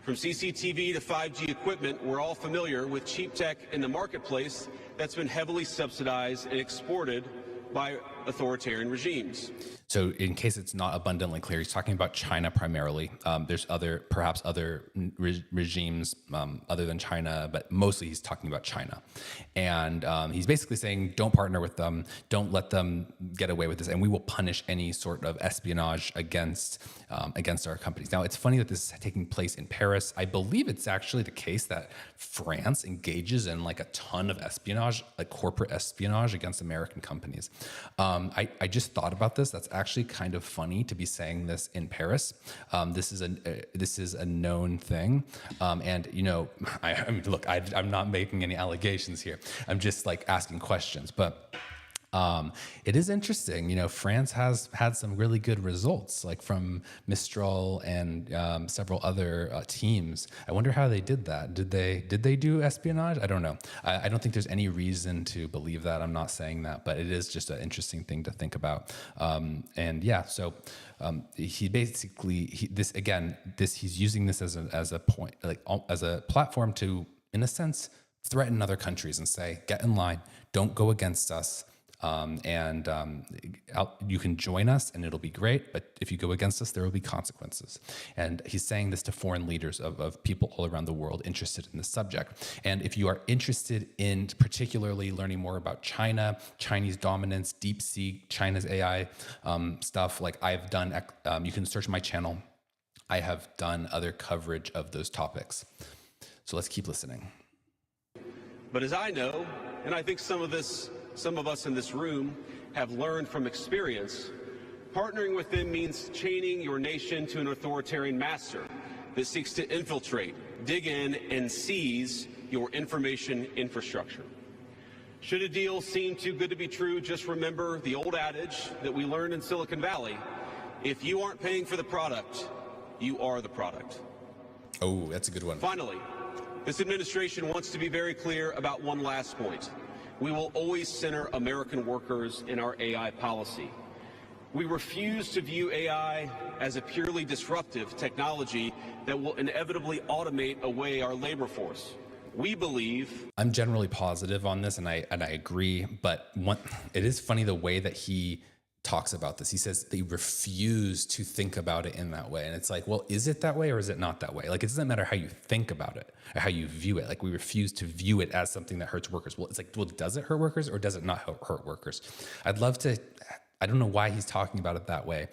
From CCTV to 5G equipment, we're all familiar with cheap tech in the marketplace that's been heavily subsidized and exported by authoritarian regimes. So in case it's not abundantly clear, he's talking about China primarily. There's perhaps other regimes other than China, but mostly he's talking about China. And he's basically saying, don't partner with them, don't let them get away with this, and we will punish any sort of espionage against our companies. Now, it's funny that this is taking place in Paris. I believe it's actually the case that France engages in like a ton of espionage, like corporate espionage against American companies. I just thought about this. That's actually kind of funny to be saying this in Paris. This is a known thing, and you know, I mean, look, I'm not making any allegations here. I'm just like asking questions, but. It is interesting, you know, France has had some really good results, like from Mistral and several other teams. I wonder how they did that. Did they do espionage? I don't know. I don't think there's any reason to believe that. I'm not saying that, but it is just an interesting thing to think about. And yeah, so he basically he's using this as a point, like as a platform to, in a sense, threaten other countries and say, get in line, don't go against us. You can join us and it'll be great, but if you go against us, there will be consequences. And he's saying this to foreign leaders of people all around the world interested in this subject. And if you are interested in particularly learning more about China, Chinese dominance, deep sea, China's AI stuff, like I've done, you can search my channel. I have done other coverage of those topics. So let's keep listening. But as I know, and I think some of us in this room have learned from experience, partnering with them means chaining your nation to an authoritarian master that seeks to infiltrate, dig in, and seize your information infrastructure. Should a deal seem too good to be true, just remember the old adage that we learned in Silicon Valley: if you aren't paying for the product, you are the product. Oh, that's a good one. Finally, this administration wants to be very clear about one last point. We will always center American workers in our AI policy. We refuse to view AI as a purely disruptive technology that will inevitably automate away our labor force. We believe... I'm generally positive on this, and I agree, but it is funny the way that he talks about this. He says they refuse to think about it in that way. And it's like, well, is it that way or is it not that way? Like, it doesn't matter how you think about it or how you view it. Like, we refuse to view it as something that hurts workers. Well, it's like, well, does it hurt workers or does it not hurt workers? I don't know why he's talking about it that way.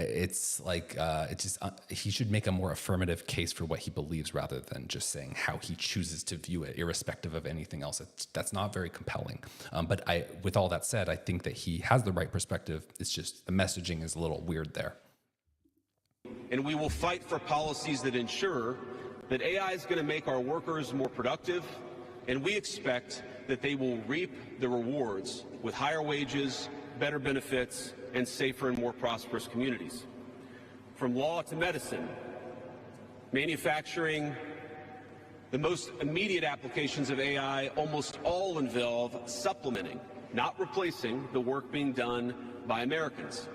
it's like it's just he should make a more affirmative case for what he believes rather than just saying how he chooses to view it, irrespective of anything else. That's not very compelling. But with all that said, I think that he has the right perspective. It's just the messaging is a little weird there. And we will fight for policies that ensure that AI is going to make our workers more productive, and we expect that they will reap the rewards with higher wages, better benefits, and safer and more prosperous communities. From law to medicine, manufacturing, the most immediate applications of AI almost all involve supplementing, not replacing, the work being done by Americans.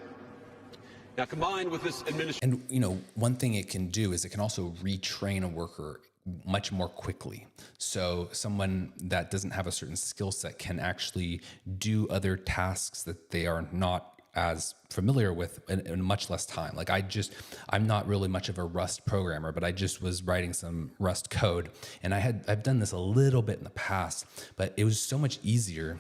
Now, combined with this administration, and one thing it can do is it can also retrain a worker much more quickly. So someone that doesn't have a certain skill set can actually do other tasks that they are not as familiar with in much less time. Like I'm not really much of a Rust programmer, but I just was writing some Rust code, and I've done this a little bit in the past, but it was so much easier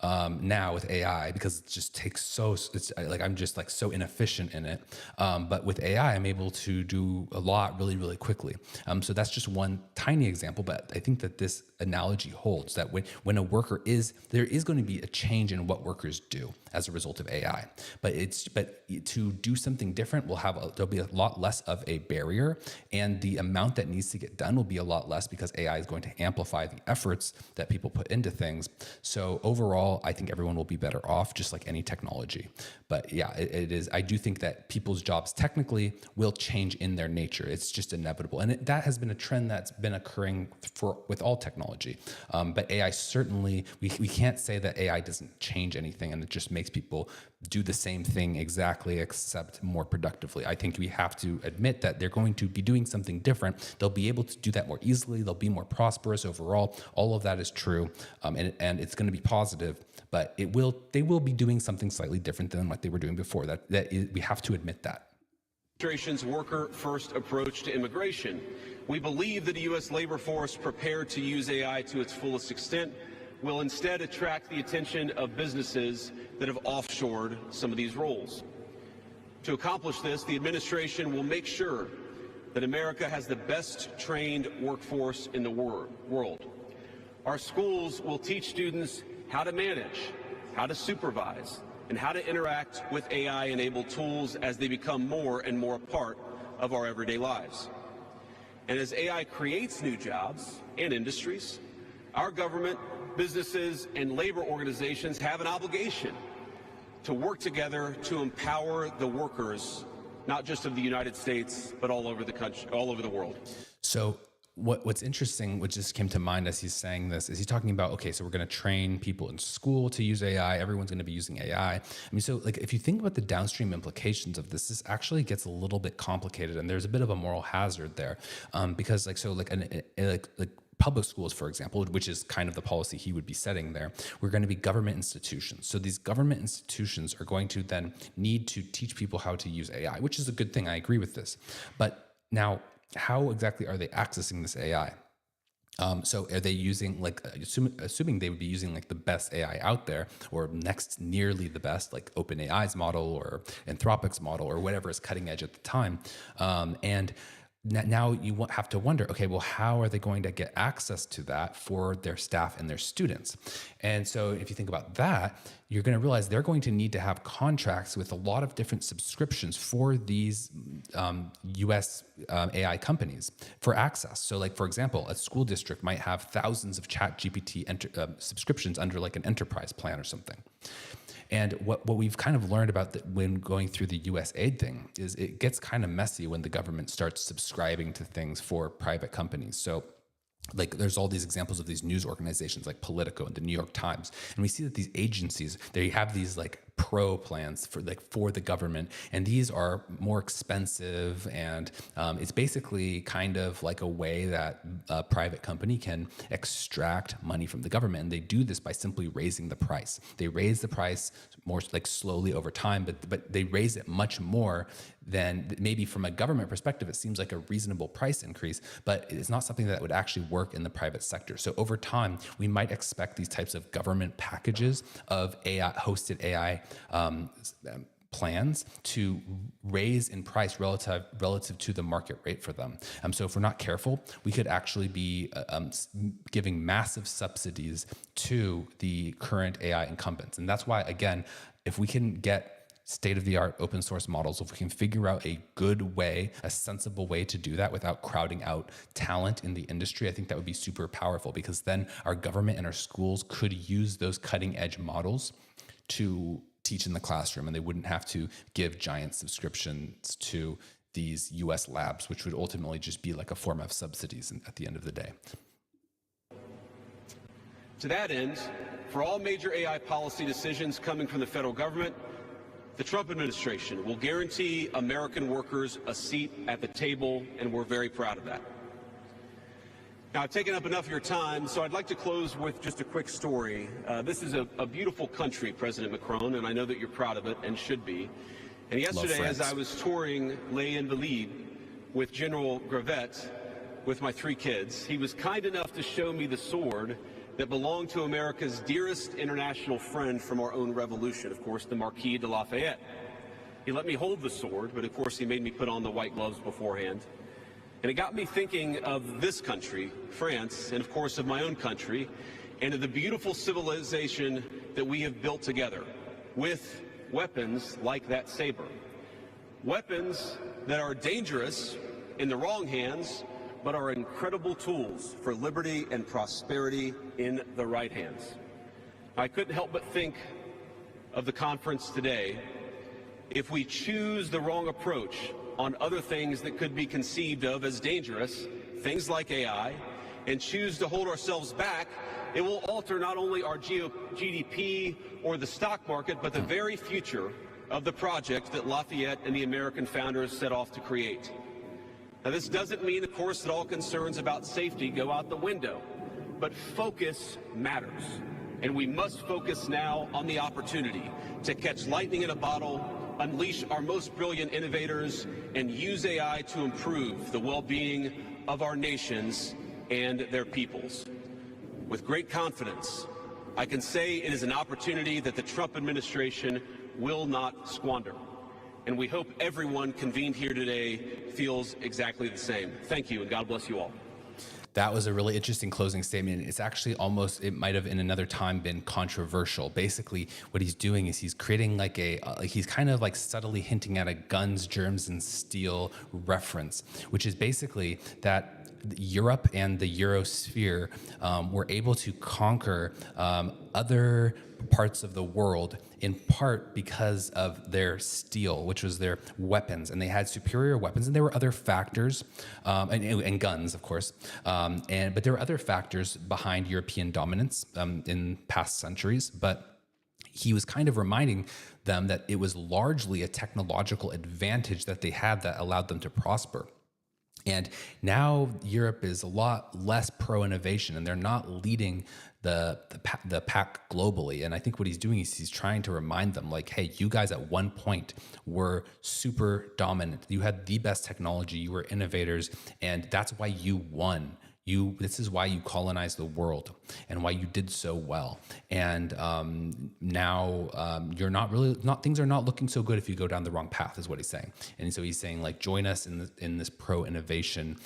now with AI because it just takes I'm just like so inefficient in it. But with AI, I'm able to do a lot really, really quickly. So that's just one tiny example, but I think that this analogy holds that when a worker there is going to be a change in what workers do as a result of AI, but to do something different there'll be a lot less of a barrier, and the amount that needs to get done will be a lot less because AI is going to amplify the efforts that people put into things. So overall, I think everyone will be better off, just like any technology. But yeah, it is. I do think that people's jobs technically will change in their nature. It's just inevitable, and that has been a trend that's been occurring with all technology. But AI certainly, we can't say that AI doesn't change anything, and it just makes people do the same thing exactly except more productively. I think we have to admit that they're going to be doing something different. They'll be able to do that more easily. They'll be more prosperous overall. All of that is true, and it's going to be positive. But they will be doing something slightly different than what they were doing before. We have to admit that. Administration's worker-first approach to immigration. We believe that a U.S. labor force prepared to use AI to its fullest extent will instead attract the attention of businesses that have offshored some of these roles. To accomplish this, the administration will make sure that America has the best trained workforce in the world. Our schools will teach students how to manage, how to supervise, and how to interact with AI-enabled tools as they become more and more a part of our everyday lives. And as AI creates new jobs and industries, our government, businesses, and labor organizations have an obligation to work together to empower the workers, not just of the United States, but all over the country, all over the world. So what's interesting, what just came to mind as he's saying this, is he's talking about, okay, so we're going to train people in school to use AI. Everyone's going to be using AI. I mean, so like if you think about the downstream implications of this actually gets a little bit complicated, and there's a bit of a moral hazard there, because public schools, for example, which is kind of the policy he would be setting there, we're going to be government institutions. So these government institutions are going to then need to teach people how to use AI, which is a good thing. I agree with this. But now, how exactly are they accessing this AI? So are they using, assuming they would be using like the best AI out there, or next nearly the best, like OpenAI's model or Anthropic's model or whatever is cutting edge at the time, and now you have to wonder, okay, well, how are they going to get access to that for their staff and their students? And so if you think about that, you're going to realize they're going to need to have contracts with a lot of different subscriptions for these US AI companies for access. So like, for example, a school district might have thousands of ChatGPT subscriptions under like an enterprise plan or something. And what we've kind of learned about when going through the USAID thing is it gets kind of messy when the government starts subscribing to things for private companies. So like there's all these examples of these news organizations like Politico and the New York Times. And we see that these agencies, they have these like pro plans for the government. And these are more expensive. And it's basically kind of like a way that a private company can extract money from the government. And they do this by simply raising the price. They raise the price more like slowly over time, but they raise it much more than maybe from a government perspective, it seems like a reasonable price increase, but it's not something that would actually work in the private sector. So over time, we might expect these types of government packages of AI, hosted AI plans to raise in price relative to the market rate for them. So if we're not careful, we could actually be giving massive subsidies to the current AI incumbents. And that's why, again, if we can get state-of-the-art open source models, if we can figure out a good way, a sensible way to do that without crowding out talent in the industry, I think that would be super powerful, because then our government and our schools could use those cutting-edge models to teach in the classroom, and they wouldn't have to give giant subscriptions to these US labs, which would ultimately just be like a form of subsidies at the end of the day. To that end, for all major AI policy decisions coming from the federal government, the Trump administration will guarantee American workers a seat at the table, and we're very proud of that. Now, I've taken up enough of your time, so I'd like to close with just a quick story. This is a beautiful country, President Macron, and I know that you're proud of it and should be. And yesterday, as I was touring Les Invalides with General Gravette with my 3 kids, he was kind enough to show me the sword that belonged to America's dearest international friend from our own revolution, of course, the Marquis de Lafayette. He let me hold the sword, but of course he made me put on the white gloves beforehand. And it got me thinking of this country, France, and of course of my own country, and of the beautiful civilization that we have built together with weapons like that saber. Weapons that are dangerous in the wrong hands, but are incredible tools for liberty and prosperity in the right hands. I couldn't help but think of the conference today. If we choose the wrong approach on other things that could be conceived of as dangerous, things like AI, and choose to hold ourselves back, it will alter not only our GDP or the stock market, but the very future of the project that Lafayette and the American founders set off to create. Now, this doesn't mean, of course, that all concerns about safety go out the window, but focus matters. And we must focus now on the opportunity to catch lightning in a bottle, unleash our most brilliant innovators, and use AI to improve the well-being of our nations and their peoples. With great confidence, I can say it is an opportunity that the Trump administration will not squander. And we hope everyone convened here today feels exactly the same. Thank you, and God bless you all. That was a really interesting closing statement. It's actually almost, it might have in another time been controversial. Basically, what he's doing is he's creating like he's kind of like subtly hinting at a guns, germs, and steel reference, which is basically that Europe and the Eurosphere were able to conquer other parts of the world in part because of their steel, which was their weapons, and they had superior weapons, and there were other factors, and guns, of course, but there were other factors behind European dominance in past centuries, but he was kind of reminding them that it was largely a technological advantage that they had that allowed them to prosper. And now Europe is a lot less pro-innovation, and they're not leading the pack globally. And I think what he's doing is he's trying to remind them, like, hey, you guys at one point were super dominant. You had the best technology. You were innovators, and that's why you won. This is why you colonized the world and why you did so well. And now you're not really things are not looking so good if you go down the wrong path, is what he's saying. And so he's saying, like, join us in this pro-innovation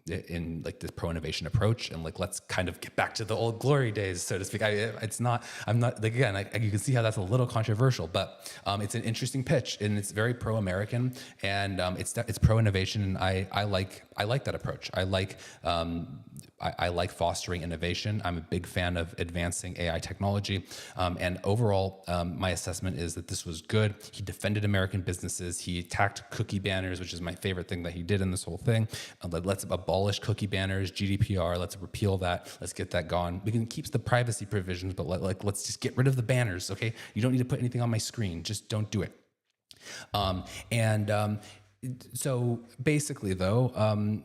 this pro-innovation approach, and like let's kind of get back to the old glory days, so to speak. I'm not like, again, you can see how that's a little controversial, but it's an interesting pitch, and it's very pro-American, and it's pro-innovation, and I like that approach. I like fostering innovation. I'm a big fan of advancing AI technology. And overall, my assessment is that this was good. He defended American businesses. He attacked cookie banners, which is my favorite thing that he did in this whole thing. Let's abolish cookie banners, GDPR. Let's repeal that. Let's get that gone. We can keep the privacy provisions, but let's just get rid of the banners, okay? You don't need to put anything on my screen. Just don't do it. So basically, though,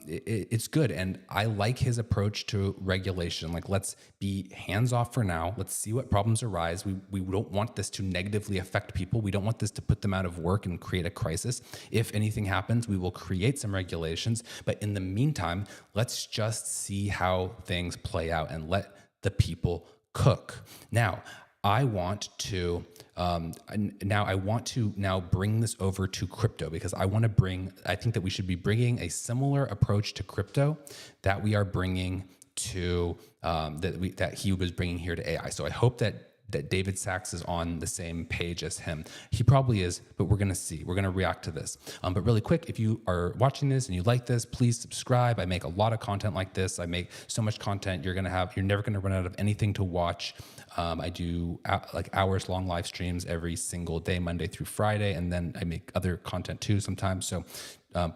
it's good, and I like his approach to regulation. Like, let's be hands-off for now. Let's see what problems arise. We don't want this to negatively affect people. We don't want this to put them out of work and create a crisis. If anything happens, we will create some regulations. But in the meantime, let's just see how things play out and let the people cook. Now, I want to now bring this over to crypto, because I think that we should be bringing a similar approach to crypto that we are bringing to that he was bringing here to AI. So I hope that David Sachs is on the same page as him. He probably is, but we're going to see. We're going to react to this. But really quick, if you are watching this and you like this, please subscribe. I make a lot of content like this. I make so much content. You're never going to run out of anything to watch. I do like hours long live streams every single day, Monday through Friday. And then I make other content too sometimes. So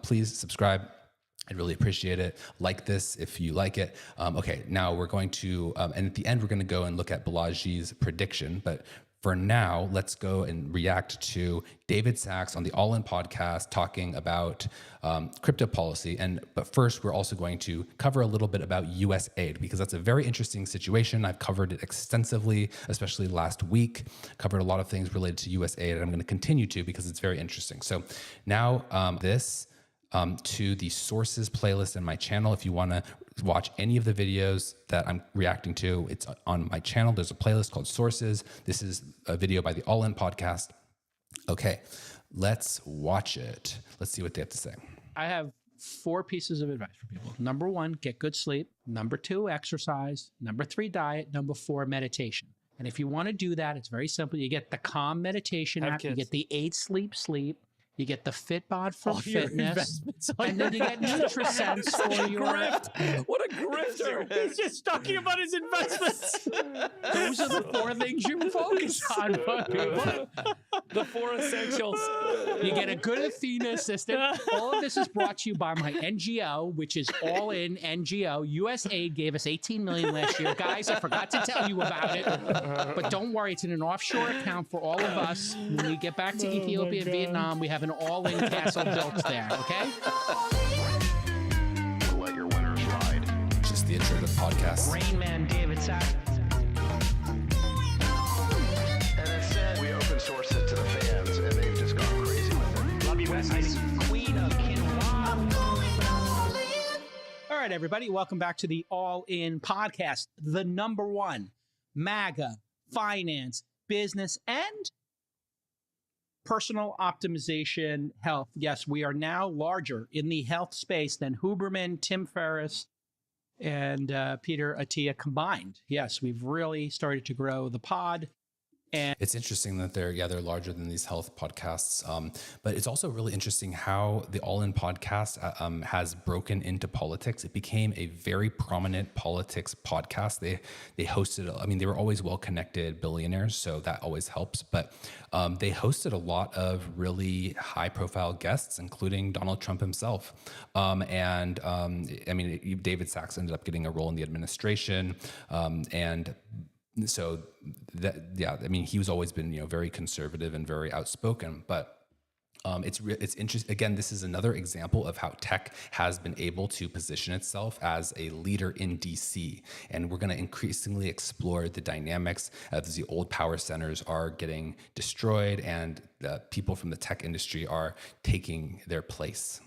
please subscribe. I'd really appreciate it. Like this if you like it. Okay, now we're going to, and at the end, we're going to go and look at Balaji's prediction. But for now, let's go and react to David Sachs on the All In podcast talking about crypto policy. But first, we're also going to cover a little bit about USAID, because that's a very interesting situation. I've covered it extensively, especially last week. Covered a lot of things related to USAID, and I'm going to continue to because it's very interesting. So now to the sources playlist in my channel. If you want to watch any of the videos that I'm reacting to, it's on my channel. There's a playlist called Sources. This is a video by the All In podcast. Okay, let's watch it. Let's see what they have to say. I have 4 pieces of advice for people. Number 1, get good sleep. Number 2, exercise. Number 3, diet. Number 4, meditation. And if you want to do that, it's very simple. You get the Calm meditation app. You get the 8 sleep. You get the Fitbod for fitness, and then you get NutriSense for your... What a grifter! He's just talking about his investments. Those are the 4 things you focus on. The 4 essentials. You get a good Athena system. All of this is brought to you by my NGO, which is All In NGO. USAID gave us $18 million last year. Guys, I forgot to tell you about it. But don't worry, it's in an offshore account for all of us. When we get back to Ethiopia and Vietnam, we have an all-in castle built there, okay? Let your winners ride. Just the intro to the podcast. Rain Man David Sachs. And it said we open source it to the fans, and they've just gone crazy with it. Love you, West. Queen of Kinwah. All right, everybody, welcome back to the All In podcast, the number 1 MAGA, finance, business, and personal optimization health. Yes, we are now larger in the health space than Huberman, Tim Ferriss, and Peter Attia combined. Yes, we've really started to grow the pod. And it's interesting that they're larger than these health podcasts. But it's also really interesting how the All In podcast has broken into politics. It became a very prominent politics podcast. They hosted, I mean, they were always well-connected billionaires, so that always helps. But they hosted a lot of really high-profile guests, including Donald Trump himself. I mean, David Sachs ended up getting a role in the administration, and so that, yeah, I mean, he was always been, very conservative and very outspoken, but it's interesting. Again, this is another example of how tech has been able to position itself as a leader in DC. And we're going to increasingly explore the dynamics as the old power centers are getting destroyed and the people from the tech industry are taking their place.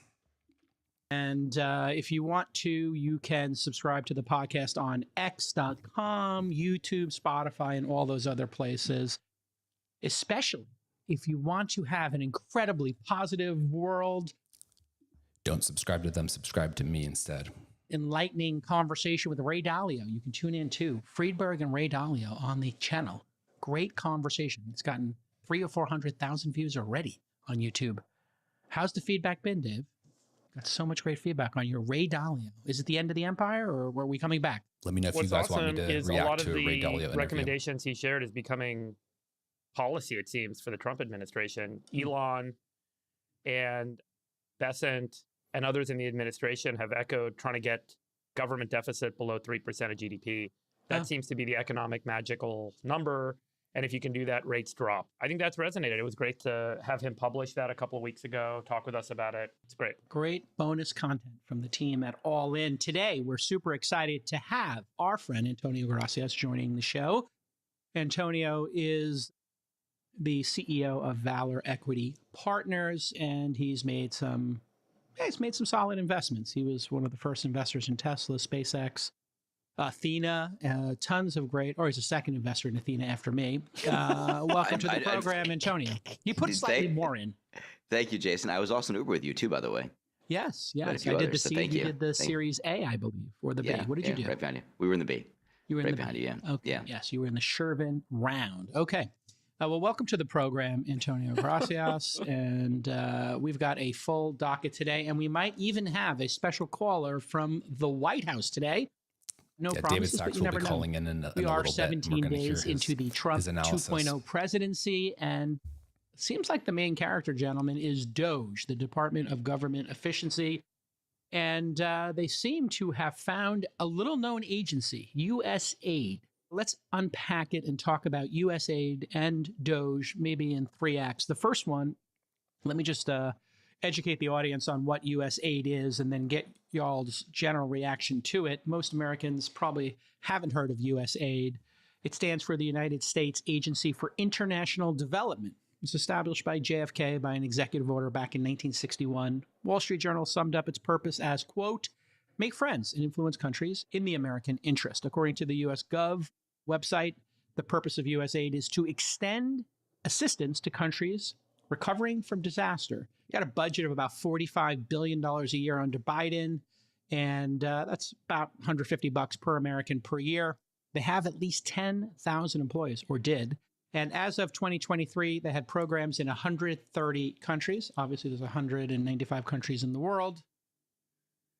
And if you want to, you can subscribe to the podcast on x.com, YouTube, Spotify, and all those other places, especially if you want to have an incredibly positive world. Don't subscribe to them, subscribe to me instead. Enlightening conversation with Ray Dalio. You can tune in too. Friedberg and Ray Dalio on the channel. Great conversation. It's gotten 300,000 or 400,000 views already on YouTube. How's the feedback been, Dave? Got so much great feedback on your Ray Dalio. Is it the end of the empire, or were we coming back? Let me know if you guys want me to react to a Ray Dalio interview. Recommendations he shared is becoming policy, it seems, for the Trump administration. Elon and Besant and others in the administration have echoed trying to get government deficit below 3% of GDP. That seems to be the economic magical number. And if you can do that, rates drop. I think that's resonated. It was great to have him publish that a couple of weeks ago, talk with us about it. It's great. Great bonus content from the team at All In. Today, we're super excited to have our friend Antonio Gracias joining the show. Antonio is the CEO of Valor Equity Partners, and he's made some solid investments. He was one of the first investors in Tesla, SpaceX, Athena, tons of great, or he's a second investor in Athena after me. Welcome to the program, Antonio. You put slightly more in. Thank you, Jason. I was also in Uber with you too, by the way. Yes. few I did others, the so C. thank You you. did the Thank- Series A, I believe, or the B. What did you do? Right behind you. We were in the B. You were in right the behind B. you, yeah. Okay. Yeah. Yes, you were in the Shervin round. Okay. Well, welcome to the program, Antonio Gracias. And we've got a full docket today, and we might even have a special caller from the White House today. No David promises, Sachs but you will never be know. calling in a We little are bit. 17 We're gonna hear days into the Trump his analysis. 2.0 presidency, and it seems like the main character, gentlemen, is DOGE, the Department of Government Efficiency. And they seem to have found a little-known agency, USAID. Let's unpack it and talk about USAID and DOGE, maybe in 3 acts. The first one, let me just educate the audience on what USAID is and then get y'all's general reaction to it. Most Americans probably haven't heard of USAID. It stands for the United States Agency for International Development. It was established by JFK by an executive order back in 1961. Wall Street Journal summed up its purpose as, quote, make friends and influence countries in the American interest. According to the US Gov website, the purpose of USAID is to extend assistance to countries recovering from disaster. You got a budget of about $45 billion a year under Biden, and that's about $150 per American per year. They have at least 10,000 employees, or did. And as of 2023, they had programs in 130 countries. Obviously, there's 195 countries in the world.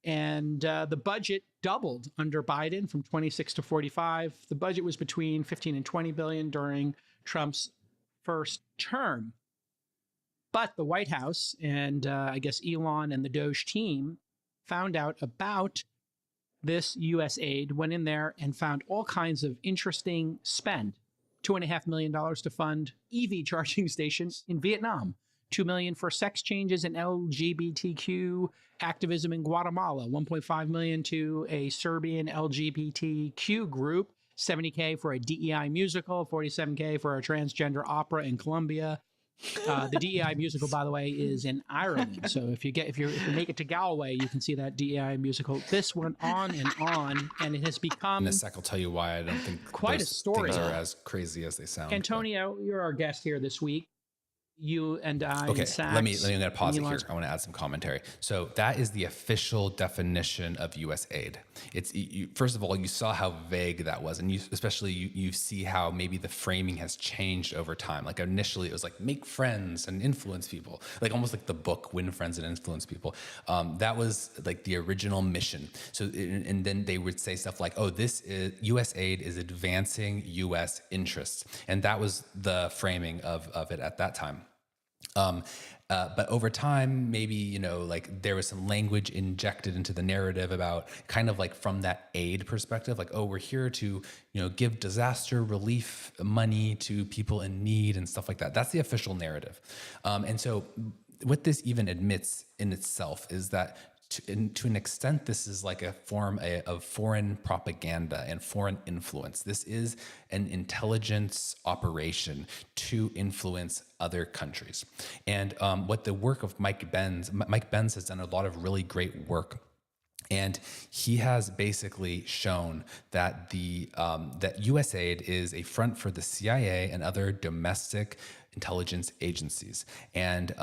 And the budget doubled under Biden from 26 to 45. The budget was between 15 and 20 billion during Trump's first term. But the White House and I guess Elon and the DOGE team found out about this USAID, went in there and found all kinds of interesting spend. $2.5 million to fund EV charging stations in Vietnam. $2 million for sex changes and LGBTQ activism in Guatemala. $1.5 million to a Serbian LGBTQ group. $70K for a DEI musical. $47K for a transgender opera in Colombia. The DEI musical, by the way, is in Ireland. So if you make it to Galway, you can see that DEI musical. This went on, and it has become In a sec, I'll tell you why I don't think quite a those story. things are as crazy as they sound. Antonio, you're our guest here this week. You and I. Okay, and Sachs, let me I'm gonna pause it and here. Elon's- I want to add some commentary. So that is the official definition of USAID. It's first of all, you saw how vague that was, and you see how maybe the framing has changed over time. Like initially, it was like make friends and influence people, like almost like the book "Win Friends and Influence People." That was like the original mission. So and then they would say stuff like, "Oh, this is USAID is advancing U.S. interests," and that was the framing of it at that time. But over time, maybe, like there was some language injected into the narrative about kind of like from that aid perspective, like, oh, we're here to, give disaster relief money to people in need and stuff like that. That's the official narrative. And so what this even admits in itself is that to an extent, this is like a form of foreign propaganda and foreign influence. This is an intelligence operation to influence other countries. And what the work of Mike Benz has done a lot of really great work. And he has basically shown that that USAID is a front for the CIA and other domestic intelligence agencies, and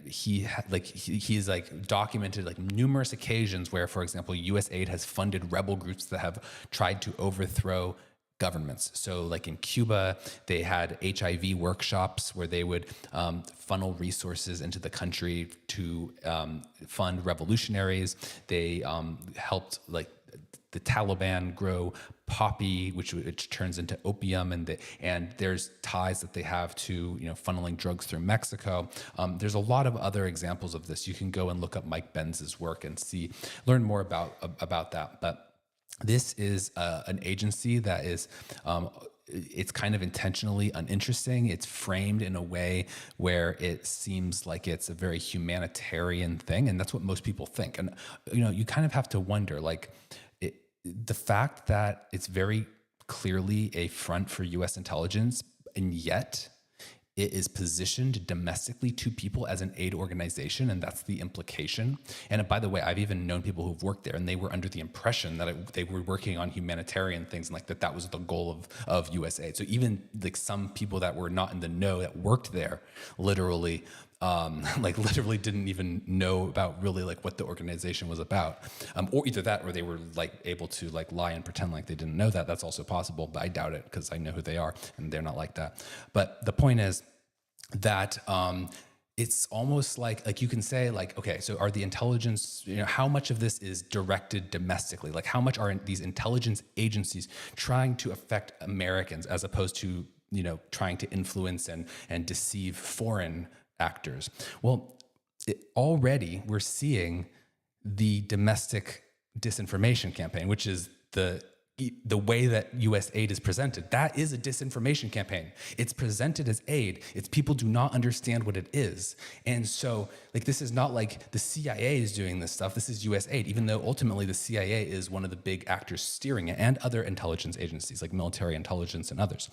he's documented like numerous occasions where, for example, USAID has funded rebel groups that have tried to overthrow governments. So like in Cuba, they had HIV workshops where they would funnel resources into the country to fund revolutionaries. They helped like the Taliban grow poppy, which turns into opium, and there's ties that they have to funneling drugs through Mexico. There's a lot of other examples of this. You can go and look up Mike Benz's work and learn more about that. But this is an agency that is. It's kind of intentionally uninteresting. It's framed in a way where it seems like it's a very humanitarian thing, and that's what most people think. And you kind of have to wonder, like, the fact that it's very clearly a front for U.S. intelligence, and yet it is positioned domestically to people as an aid organization, and that's the implication. And by the way, I've even known people who've worked there, and they were under the impression that they were working on humanitarian things, and like that was the goal of USAID. So even like some people that were not in the know that worked there, literally didn't even know about really like what the organization was about, or either that, or they were like able to like lie and pretend like they didn't know that. That's also possible, but I doubt it because I know who they are and they're not like that. But the point is that it's almost like you can say like, okay, so are the intelligence, how much of this is directed domestically? Like how much are these intelligence agencies trying to affect Americans as opposed to, trying to influence and deceive foreign actors? Well, already we're seeing the domestic disinformation campaign, which is the way that US aid is presented. That is a disinformation campaign. It's presented as aid. It's people do not understand what it is. And so like, this is not like the CIA is doing this stuff. This is US aid, even though ultimately the CIA is one of the big actors steering it, and other intelligence agencies like military intelligence and others.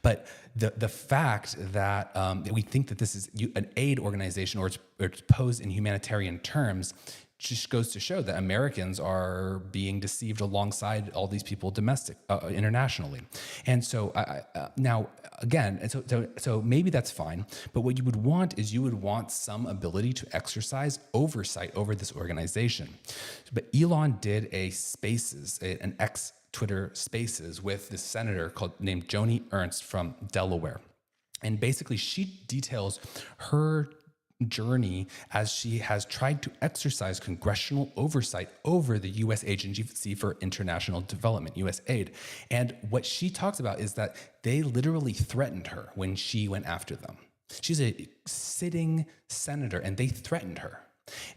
But the fact that we think that this is an aid organization, or it's posed in humanitarian terms, just goes to show that Americans are being deceived alongside all these people internationally. And so now again, so maybe that's fine, but what you would want is some ability to exercise oversight over this organization. But Elon did an ex-Twitter Spaces with this senator named Joni Ernst from Delaware. And basically she details her journey as she has tried to exercise congressional oversight over the U.S. Agency for International Development, USAID. And what she talks about is that they literally threatened her when she went after them. She's a sitting senator, and they threatened her.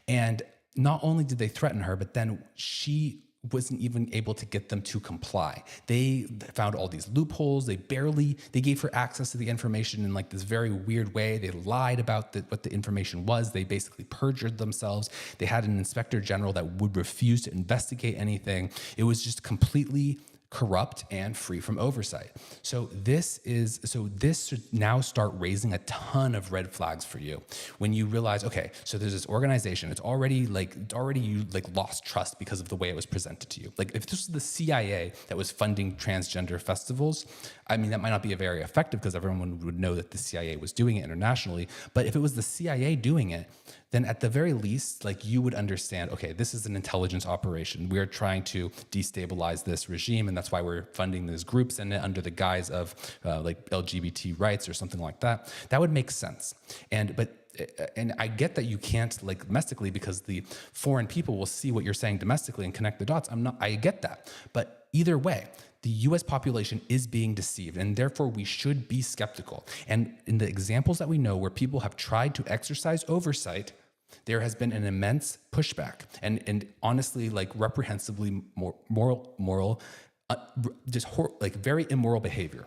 And not only did they threaten her, but then she wasn't even able to get them to comply. They found all these loopholes. They gave her access to the information in like this very weird way. They lied about what the information was. They basically perjured themselves. They had an inspector general that would refuse to investigate anything. It was just completely corrupt and free from oversight. So this should now start raising a ton of red flags for you when you realize, okay, so there's this organization. It's already you lost trust because of the way it was presented to you. Like if this was the CIA that was funding transgender festivals, I mean, that might not be very effective because everyone would know that the CIA was doing it internationally. But if it was the CIA doing it, then at the very least, like you would understand, okay, this is an intelligence operation. We're trying to destabilize this regime, and that's why we're funding these groups in it under the guise of like LGBT rights or something like that. That would make sense. And I get that you can't like domestically because the foreign people will see what you're saying domestically and connect the dots. I get that. But either way, the US population is being deceived, and therefore we should be skeptical. And in the examples that we know where people have tried to exercise oversight, there has been an immense pushback and honestly, like reprehensibly moral, very immoral behavior.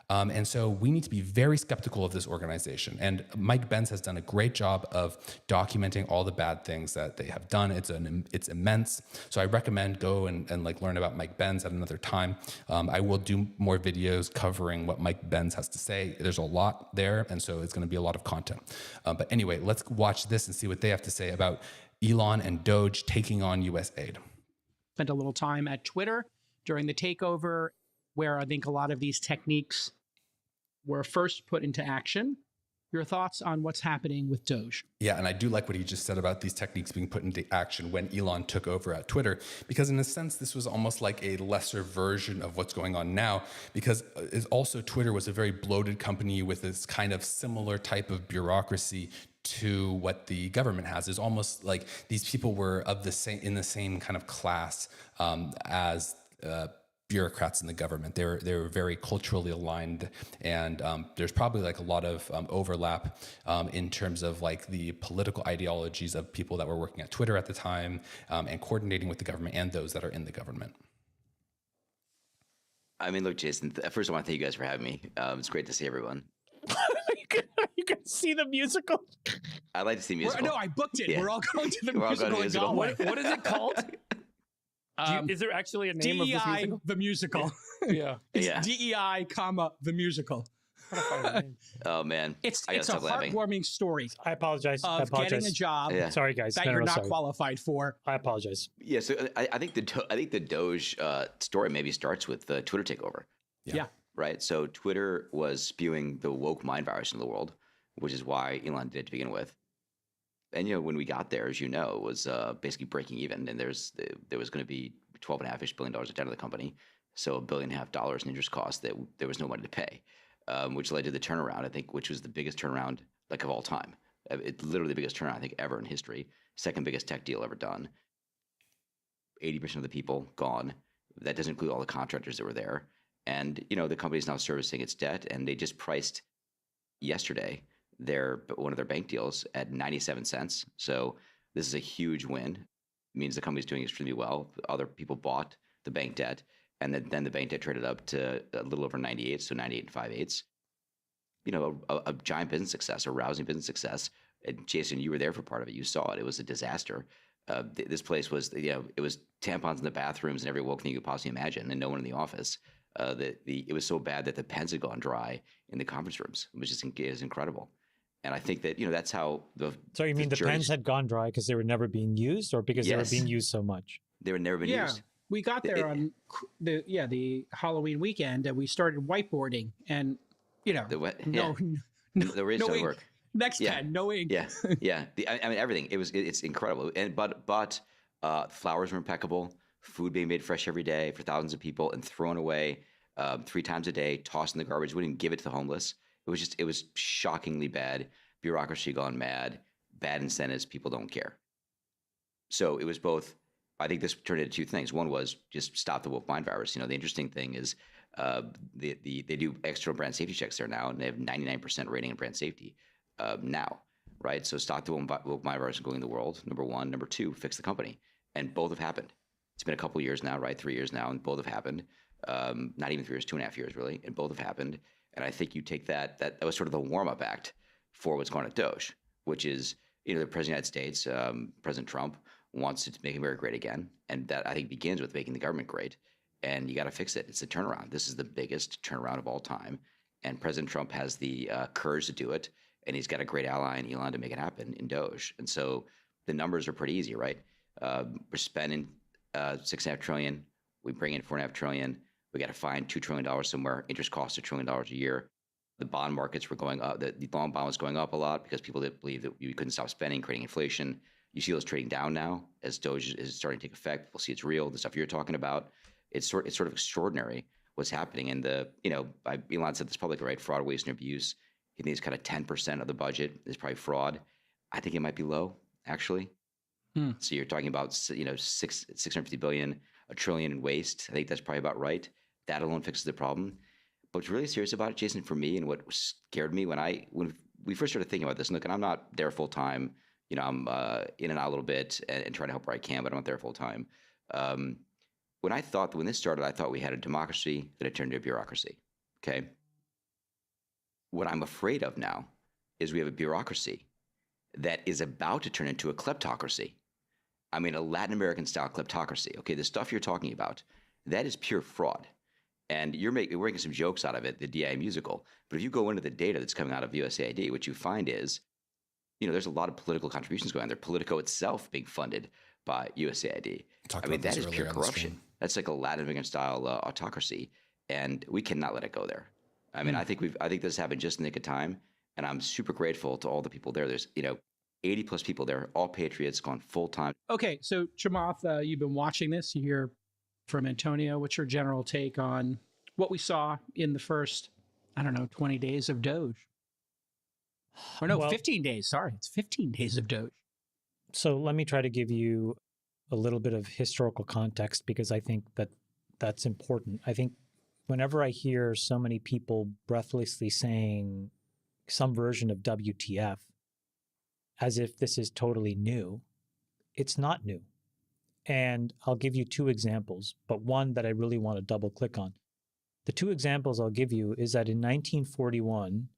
And so we need to be very skeptical of this organization. And Mike Benz has done a great job of documenting all the bad things that they have done. It's immense. So I recommend go and like learn about Mike Benz at another time. I will do more videos covering what Mike Benz has to say. There's a lot there, and so it's going to be a lot of content. But anyway, let's watch this and see what they have to say about Elon and DOGE taking on USAID. Spent a little time at Twitter during the takeover, where I think a lot of these techniques were first put into action. Your thoughts on what's happening with DOGE? Yeah, and I do like what he just said about these techniques being put into action when Elon took over at Twitter, because in a sense, this was almost like a lesser version of what's going on now, because Twitter was a very bloated company with this kind of similar type of bureaucracy to what the government has. It's almost like these people were in the same kind of class as bureaucrats in the government. They were very culturally aligned, and there's probably like a lot of overlap in terms of like the political ideologies of people that were working at Twitter at the time and coordinating with the government and those that are in the government. I mean, look, Jason, first I want to thank you guys for having me. It's great to see everyone. You can see the musical. I'd like to see musical. No, I booked it. Yeah. We're all going to the We're all going to musical in musical. Galway. What is it called? Is there actually a name of this DEI, musical? the musical. Yeah. It's Yeah. DEI, the musical. Oh man, It's I gotta a stop laughing. heartwarming story I apologize. I of apologize. getting a job Yeah. Sorry, guys. that No, you're no, not sorry. qualified for. I apologize. Yeah, so I think the Doge story maybe starts with the Twitter takeover, Yeah. right? So Twitter was spewing the woke mind virus into the world, which is why Elon did it to begin with. And when we got there, as you know, it was basically breaking even, and there was going to be $12.5 billion of debt of the company, so $1.5 billion in interest costs that there was no money to pay, which led to the turnaround, I think, which was the biggest turnaround of all time. It's literally the biggest turnaround I think ever in history. Second biggest tech deal ever done. 80% of the people gone. That doesn't include all the contractors that were there. And the company's now servicing its debt, and they just priced yesterday one of their bank deals at 97 cents. So this is a huge win. It means the company's doing extremely well. Other people bought the bank debt, and then the bank debt traded up to a little over 98, so 98 and 5/8. A giant business success, a rousing business success. And Jason, you were there for part of it. You saw it. It was a disaster. This place was, it was tampons in the bathrooms and every woke thing you could possibly imagine, and no one in the office. It was so bad that the pens had gone dry in the conference rooms, which is incredible. And I think that that's how So you mean the pens had gone dry because they were never being used, or because they were being used so much? They were never been used. We got there on the Halloween weekend, and we started whiteboarding, and The race no doesn't ink. work. Next pen, no ink. Yeah, yeah. I mean, everything. It's incredible. But flowers were impeccable. Food being made fresh every day for thousands of people and thrown away 3 times a day, tossed in the garbage. Wouldn't even give it to the homeless. It was shockingly bad. Bureaucracy gone mad. Bad incentives. People don't care. So it was both. I think this turned into 2 things. One was just stop the woke mind virus. The interesting thing is they do external brand safety checks there now, and they have 99% rating in brand safety now, right? So stop the woke mind virus going in the world, number 1. Number 2, fix the company. And both have happened. It's been a couple of years now, right? 3 years now, and both have happened. Not even 3 years, 2.5 years really, and both have happened. And I think you take that was sort of the warm-up act for what's going on at DOGE, which is, the President of the United States, President Trump, wants to make America great again. And that, I think, begins with making the government great. And you got to fix it. It's a turnaround. This is the biggest turnaround of all time. And President Trump has the courage to do it. And he's got a great ally in Elon to make it happen in DOGE. And so the numbers are pretty easy, right? We're spending $6.5 trillion. We bring in $4.5 trillion. We got to find $2 trillion somewhere. Interest costs $1 trillion a year. The bond markets were going up. The long bond was going up a lot because people didn't believe that you couldn't stop spending, creating inflation. You see those trading down now as DOGE is starting to take effect. We'll see it's real. The stuff you're talking about, it's sort of extraordinary what's happening. And Elon said this publicly, right? Fraud, waste, and abuse. He thinks kind of 10% of the budget is probably fraud. I think it might be low, actually. So you're talking about $650 billion, $1 trillion in waste. I think that's probably about right. That alone fixes the problem. But what's really serious about it, Jason, for me, and what scared me when we first started thinking about this, and look, and I'm not there full time. I'm in and out a little bit and trying to help where I can, but I'm not there full time. When this started, I thought we had a democracy that had turned into a bureaucracy. Okay. What I'm afraid of now is we have a bureaucracy that is about to turn into a kleptocracy. I mean, a Latin American style kleptocracy. Okay, the stuff you're talking about, that is pure fraud. And we're making some jokes out of it, the DI musical. But if you go into the data that's coming out of USAID, what you find is, there's a lot of political contributions going on there. Politico itself being funded by USAID. That is pure corruption. That's like a Latin American style autocracy, and we cannot let it go there. I mean, I think this happened just in the nick of time, and I'm super grateful to all the people there. There's 80 plus people there, all patriots, gone full time. Okay, so Chamath, you've been watching this. You hear from Antonio. What's your general take on what we saw in the first, 20 days of DOGE? Or no, 15 days. Sorry, it's 15 days of DOGE. So let me try to give you a little bit of historical context, because I think that's important. I think whenever I hear so many people breathlessly saying some version of WTF, as if this is totally new, it's not new. And I'll give you 2 examples, but one that I really want to double click on. The 2 examples I'll give you is that in 1941,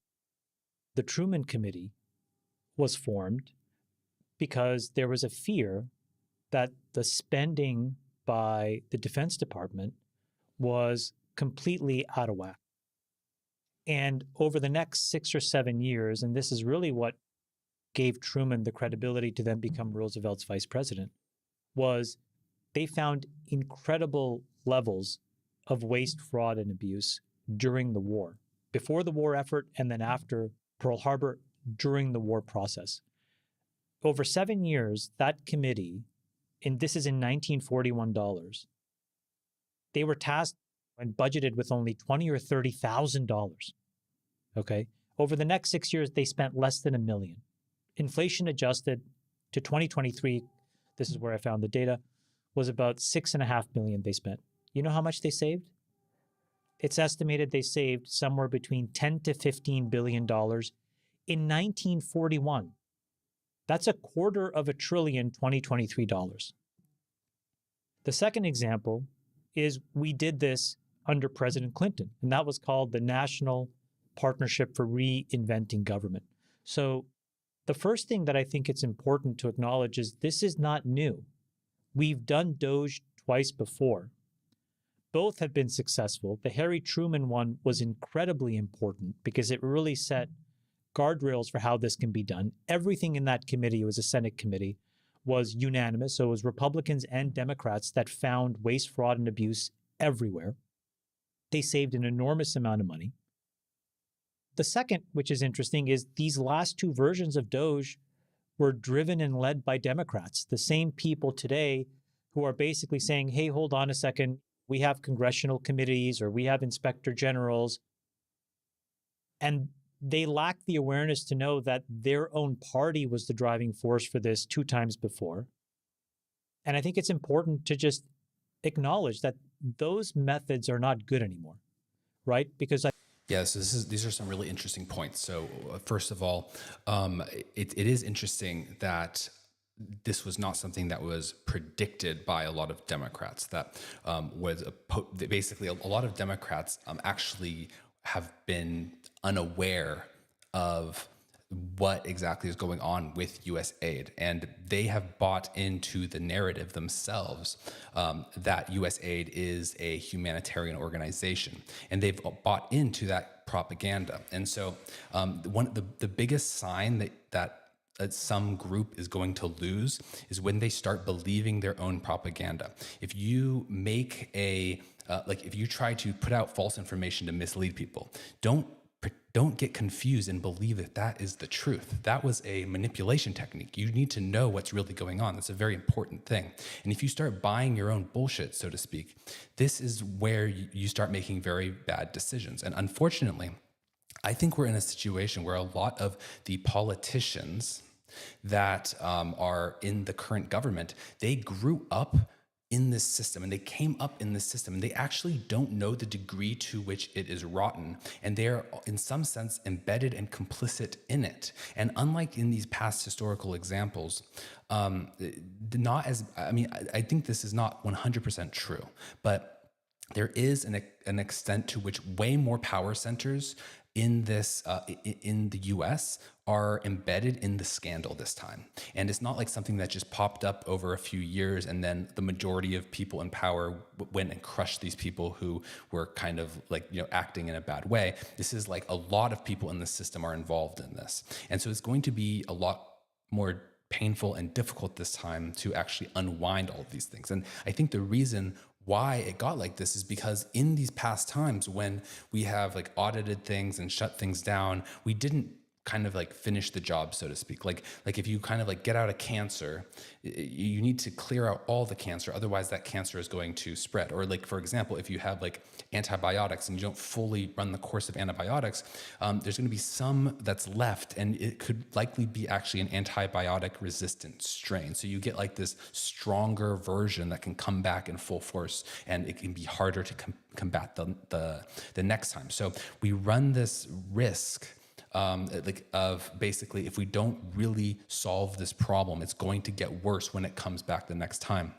the Truman Committee was formed because there was a fear that the spending by the Defense Department was completely out of whack. And over the next 6 or 7 years, and this is really what gave Truman the credibility to then become Roosevelt's vice president, was they found incredible levels of waste, fraud, and abuse during the war, before the war effort, and then after Pearl Harbor, during the war process. Over 7 years, that committee, and this is in 1941 dollars, they were tasked and budgeted with only $20,000 or $30,000. Okay. Over the next 6 years, they spent less than $1 million. Inflation adjusted to 2023, this is where I found the data, was about $6.5 million they spent. You know how much they saved? It's estimated they saved somewhere between $10 to $15 billion in 1941. That's $250 billion 2023 dollars. The second example is we did this under President Clinton, and that was called the National Partnership for Reinventing Government. So the first thing that I think it's important to acknowledge is this is not new. We've done DOGE twice before. Both have been successful. The Harry Truman one was incredibly important because it really set guardrails for how this can be done. Everything in that committee, it was a Senate committee, was unanimous. So it was Republicans and Democrats that found waste, fraud, and abuse everywhere. They saved an enormous amount of money. The second, which is interesting, is these last two versions of DOGE were driven and led by Democrats, the same people today who are basically saying, hey, hold on a second, we have congressional committees or we have inspector generals. And they lack the awareness to know that their own party was the driving force for this 2 times before. And I think it's important to just acknowledge that those methods are not good anymore, right? Because Yeah, so these are some really interesting points. So first of all, it is interesting that this was not something that was predicted by a lot of Democrats. That basically a lot of Democrats actually have been unaware of what exactly is going on with USAID, and they have bought into the narrative themselves that USAID is a humanitarian organization, and they've bought into that propaganda. And so one of the biggest sign that some group is going to lose is when they start believing their own propaganda. If you make if you try to put out false information to mislead people, don't get confused and believe that that is the truth. That was a manipulation technique. You need to know what's really going on. That's a very important thing. And if you start buying your own bullshit, so to speak, this is where you start making very bad decisions. And unfortunately, I think we're in a situation where a lot of the politicians that are in the current government, they grew up in this system and they came up in this system and they actually don't know the degree to which it is rotten, and they're in some sense embedded and complicit in it. And unlike in these past historical examples, I think this is not 100% true, but there is an extent to which way more power centers in the US are embedded in the scandal this time. And it's not like something that just popped up over a few years and then the majority of people in power went and crushed these people who were kind of acting in a bad way. This is like a lot of people in the system are involved in this. And so it's going to be a lot more painful and difficult this time to actually unwind all of these things. And I think the reason why it got like this is because in these past times when we have audited things and shut things down, we didn't kind of finish the job, so to speak. Like if you kind of get out of cancer, you need to clear out all the cancer, otherwise that cancer is going to spread. Or for example, if you have antibiotics and you don't fully run the course of antibiotics, there's going to be some that's left, and it could likely be actually an antibiotic resistant strain. So you get this stronger version that can come back in full force, and it can be harder to combat the next time. So we run this risk of basically, if we don't really solve this problem, it's going to get worse when it comes back the next time.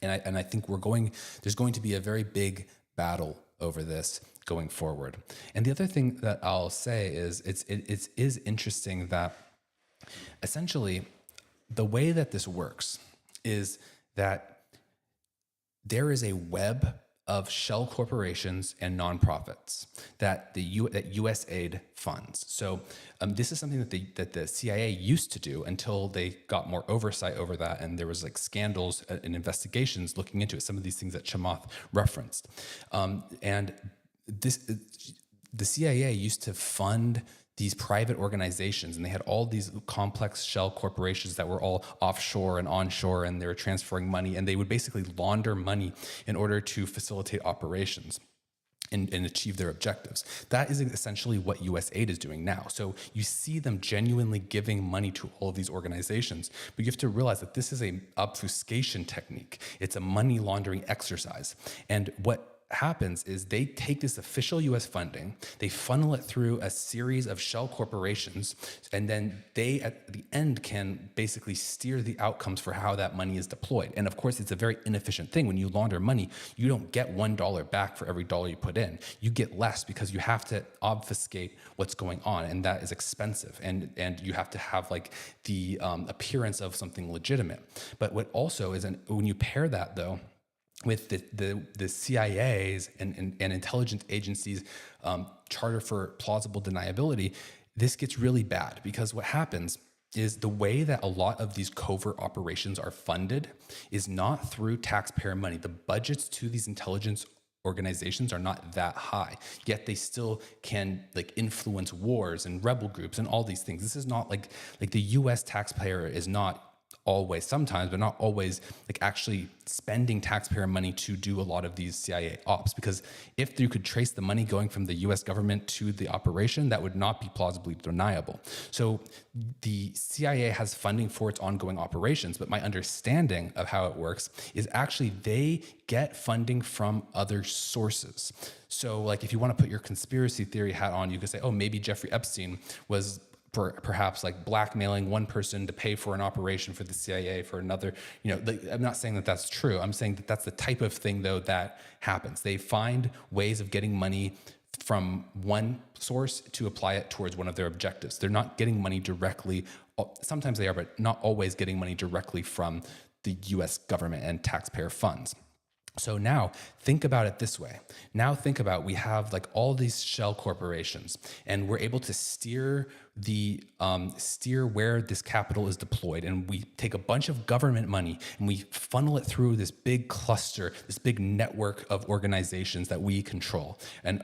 And I think there's going to be a very big battle over this going forward. And the other thing that I'll say is it is interesting that essentially the way that this works is that there is a web of shell corporations and nonprofits that that USAID funds. So this is something that the CIA used to do until they got more oversight over that, and there was like scandals and investigations looking into it. Some of these things that Chamath referenced, and the CIA used to fund these private organizations, and they had all these complex shell corporations that were all offshore and onshore, and they were transferring money, and they would basically launder money in order to facilitate operations and achieve their objectives. That is essentially what USAID is doing now. So you see them genuinely giving money to all of these organizations, but you have to realize that this is a obfuscation technique. It's a money laundering exercise. And what happens is they take this official US funding, they funnel it through a series of shell corporations, and then they at the end can basically steer the outcomes for how that money is deployed. And of course, it's a very inefficient thing. When you launder money, you don't get $1 back for every dollar you put in. You get less because you have to obfuscate what's going on, and that is expensive. And you have to have like the appearance of something legitimate. But what also is, when you pair that though with the CIA's and intelligence agencies' charter for plausible deniability, this gets really bad, because what happens is the way that a lot of these covert operations are funded is not through taxpayer money. The budgets to these intelligence organizations are not that high, yet they still can like influence wars and rebel groups and all these things. This is not like the US taxpayer is not always, sometimes, but not always, like actually spending taxpayer money to do a lot of these CIA ops. Because if you could trace the money going from the US government to the operation, that would not be plausibly deniable. So the CIA has funding for its ongoing operations, but my understanding of how it works is actually they get funding from other sources. So like if you want to put your conspiracy theory hat on, you could say, oh, maybe Jeffrey Epstein was perhaps like blackmailing one person to pay for an operation for the CIA for another. I'm not saying that that's true. I'm saying that that's the type of thing though that happens. They find ways of getting money from one source to apply it towards one of their objectives. They're not getting money directly. Sometimes they are, but not always getting money directly from the US government and taxpayer funds. So now think about it this way. Now think about, we have like all these shell corporations, and we're able to steer where this capital is deployed. And we take a bunch of government money and we funnel it through this big cluster, this big network of organizations that we control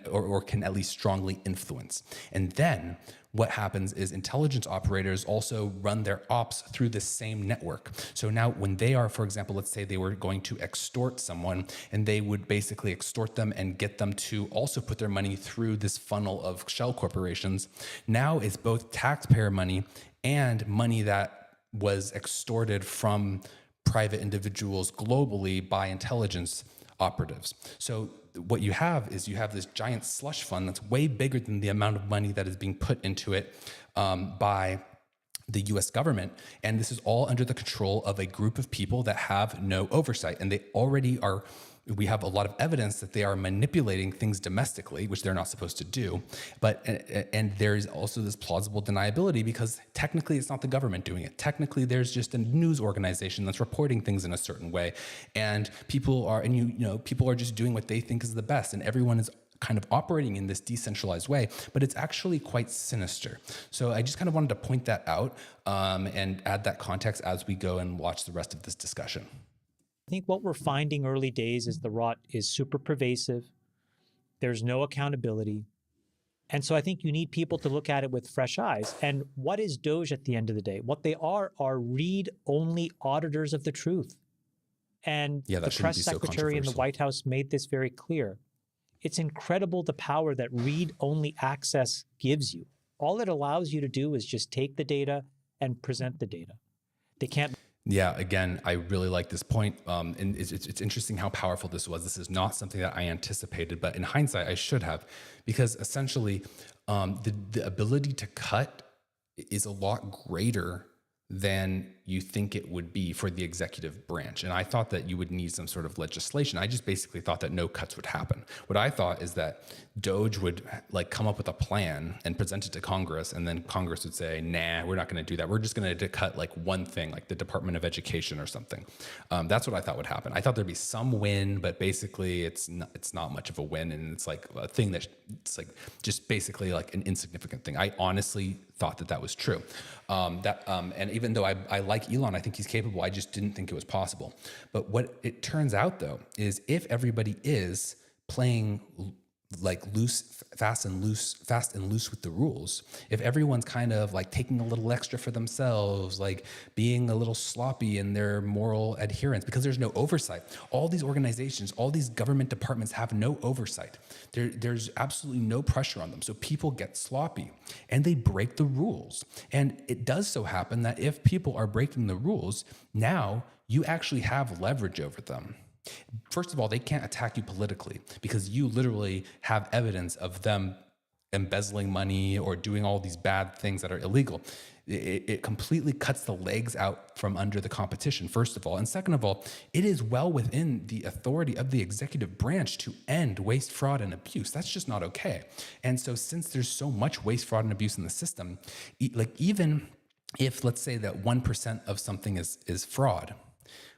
or can at least strongly influence. And then what happens is intelligence operators also run their ops through the same network. So now when they are, for example, let's say they were going to extort someone, and they would basically extort them and get them to also put their money through this funnel of shell corporations. Now it's both taxpayer money and money that was extorted from private individuals globally by intelligence operatives. So what you have is this giant slush fund that's way bigger than the amount of money that is being put into it by the US government. And this is all under the control of a group of people that have no oversight. And they already are, we have a lot of evidence that they are manipulating things domestically, which they're not supposed to do. And there's also this plausible deniability, because technically it's not the government doing it. Technically there's just a news organization that's reporting things in a certain way. And people are just doing what they think is the best. And everyone is kind of operating in this decentralized way, but it's actually quite sinister. So I just kind of wanted to point that out and add that context as we go and watch the rest of this discussion. I think what we're finding early days is the rot is super pervasive. There's no accountability. And so I think you need people to look at it with fresh eyes. And what is DOGE at the end of the day? What they are read-only auditors of the truth. And the press secretary in the White House made this very clear. It's incredible the power that read-only access gives you. All it allows you to do is just take the data and present the data. They can't. Yeah, again, I really like this point. And it's interesting how powerful this was. This is not something that I anticipated, but in hindsight, I should have, because essentially the ability to cut is a lot greater than you think it would be for the executive branch. And I thought that you would need some sort of legislation. I just basically thought that no cuts would happen. What I thought is that DOGE would like come up with a plan and present it to Congress, and then Congress would say, nah, we're not going to do that. We're just going to cut like one thing, like the Department of Education or something. That's what I thought would happen. I thought there'd be some win, but basically it's not much of a win. And it's like a thing that it's like just basically like an insignificant thing. I honestly thought that was true. And even though I like Elon, I think he's capable, I just didn't think it was possible. But what it turns out though, is if everybody is playing like fast and loose with the rules, if everyone's kind of like taking a little extra for themselves, like being a little sloppy in their moral adherence, because there's no oversight. All these organizations, all these government departments have no oversight. There's absolutely no pressure on them. So people get sloppy and they break the rules. And it does so happen that if people are breaking the rules, now you actually have leverage over them. First of all, they can't attack you politically because you literally have evidence of them embezzling money or doing all these bad things that are illegal. It completely cuts the legs out from under the competition, first of all. And second of all, it is well within the authority of the executive branch to end waste, fraud, and abuse. That's just not okay. And so since there's so much waste, fraud, and abuse in the system, like even if let's say that 1% of something is fraud,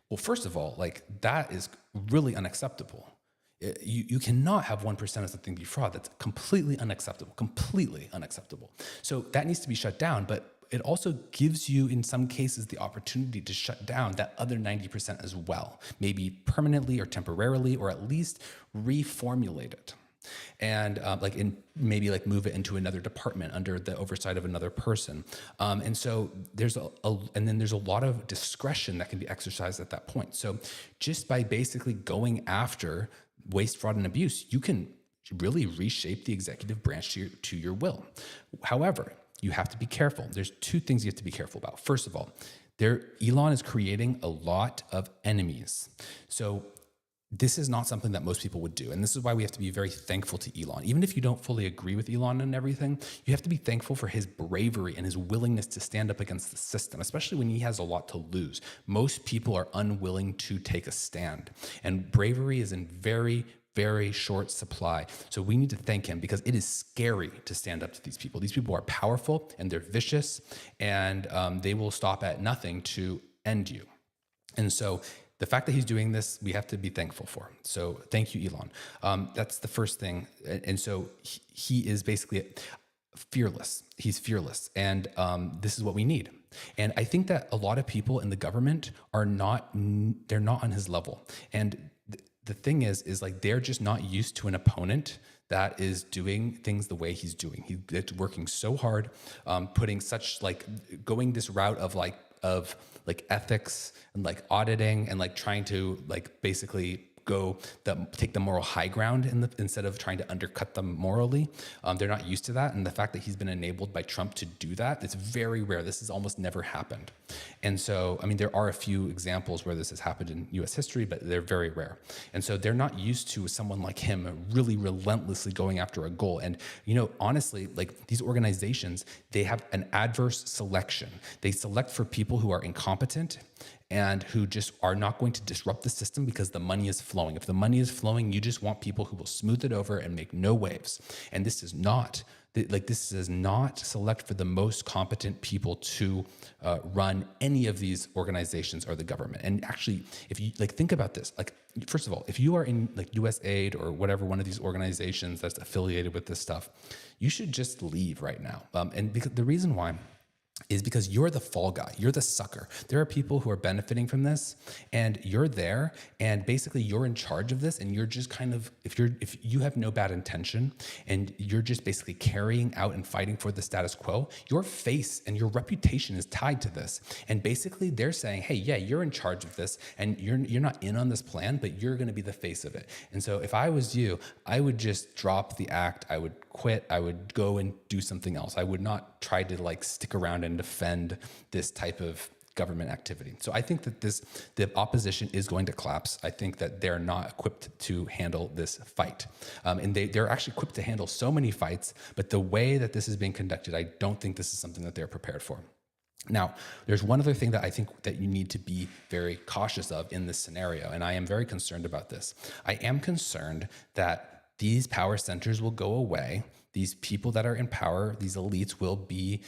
well, first of all, like that is really unacceptable. You cannot have 1% of something be fraud. That's completely unacceptable, So that needs to be shut down, but it also gives you, in some cases, the opportunity to shut down that other 90% as well, maybe permanently or temporarily, or at least reformulate it. And maybe move it into another department under the oversight of another person. And so there's there's a lot of discretion that can be exercised at that point. So just by basically going after waste, fraud, and abuse, you can really reshape the executive branch to your will. However, you have to be careful. There's two things you have to be careful about. First of all, Elon is creating a lot of enemies. So this is not something that most people would do. And this is why we have to be very thankful to Elon. Even if you don't fully agree with Elon and everything, you have to be thankful for his bravery and his willingness to stand up against the system, especially when he has a lot to lose. Most people are unwilling to take a stand. And bravery is in very, very short supply. So we need to thank him because it is scary to stand up to these people. These people are powerful and they're vicious, and they will stop at nothing to end you. And so the fact that he's doing this, we have to be thankful for. So thank you, Elon. That's the first thing. And so he is basically fearless. He's fearless. And this is what we need. And I think that a lot of people in the government they're not on his level. And the thing is like, they're just not used to an opponent that is doing things the way he's doing. He's working so hard, putting such going this route of ethics and auditing and trying to basically take the moral high ground instead of trying to undercut them morally. They're not used to that. And the fact that he's been enabled by Trump to do that, it's very rare. This has almost never happened. And so, I mean, there are a few examples where this has happened in US history, but they're very rare. And so they're not used to someone like him really relentlessly going after a goal. And, honestly, these organizations, they have an adverse selection. They select for people who are incompetent and who just are not going to disrupt the system because the money is flowing. If the money is flowing, you just want people who will smooth it over and make no waves. And this is not, this does not select for the most competent people to run any of these organizations or the government. And actually, if you think about this, first of all, if you are in USAID or whatever one of these organizations that's affiliated with this stuff, you should just leave right now. And because the reason why is because you're the fall guy, you're the sucker. There are people who are benefiting from this, and you're there, and basically you're in charge of this, and you're just kind of, if you have no bad intention, and you're just basically carrying out and fighting for the status quo, your face and your reputation is tied to this. And basically they're saying, hey, yeah, you're in charge of this, and you're not in on this plan, but you're gonna be the face of it. And so if I was you, I would just drop the act, I would quit, I would go and do something else. I would not try to stick around and defend this type of government activity. So I think that the opposition is going to collapse. I think that they're not equipped to handle this fight. And they're actually equipped to handle so many fights, but the way that this is being conducted, I don't think this is something that they're prepared for. Now, there's one other thing that I think that you need to be very cautious of in this scenario, and I am very concerned about this. I am concerned that these power centers will go away. These people that are in power, these elites will be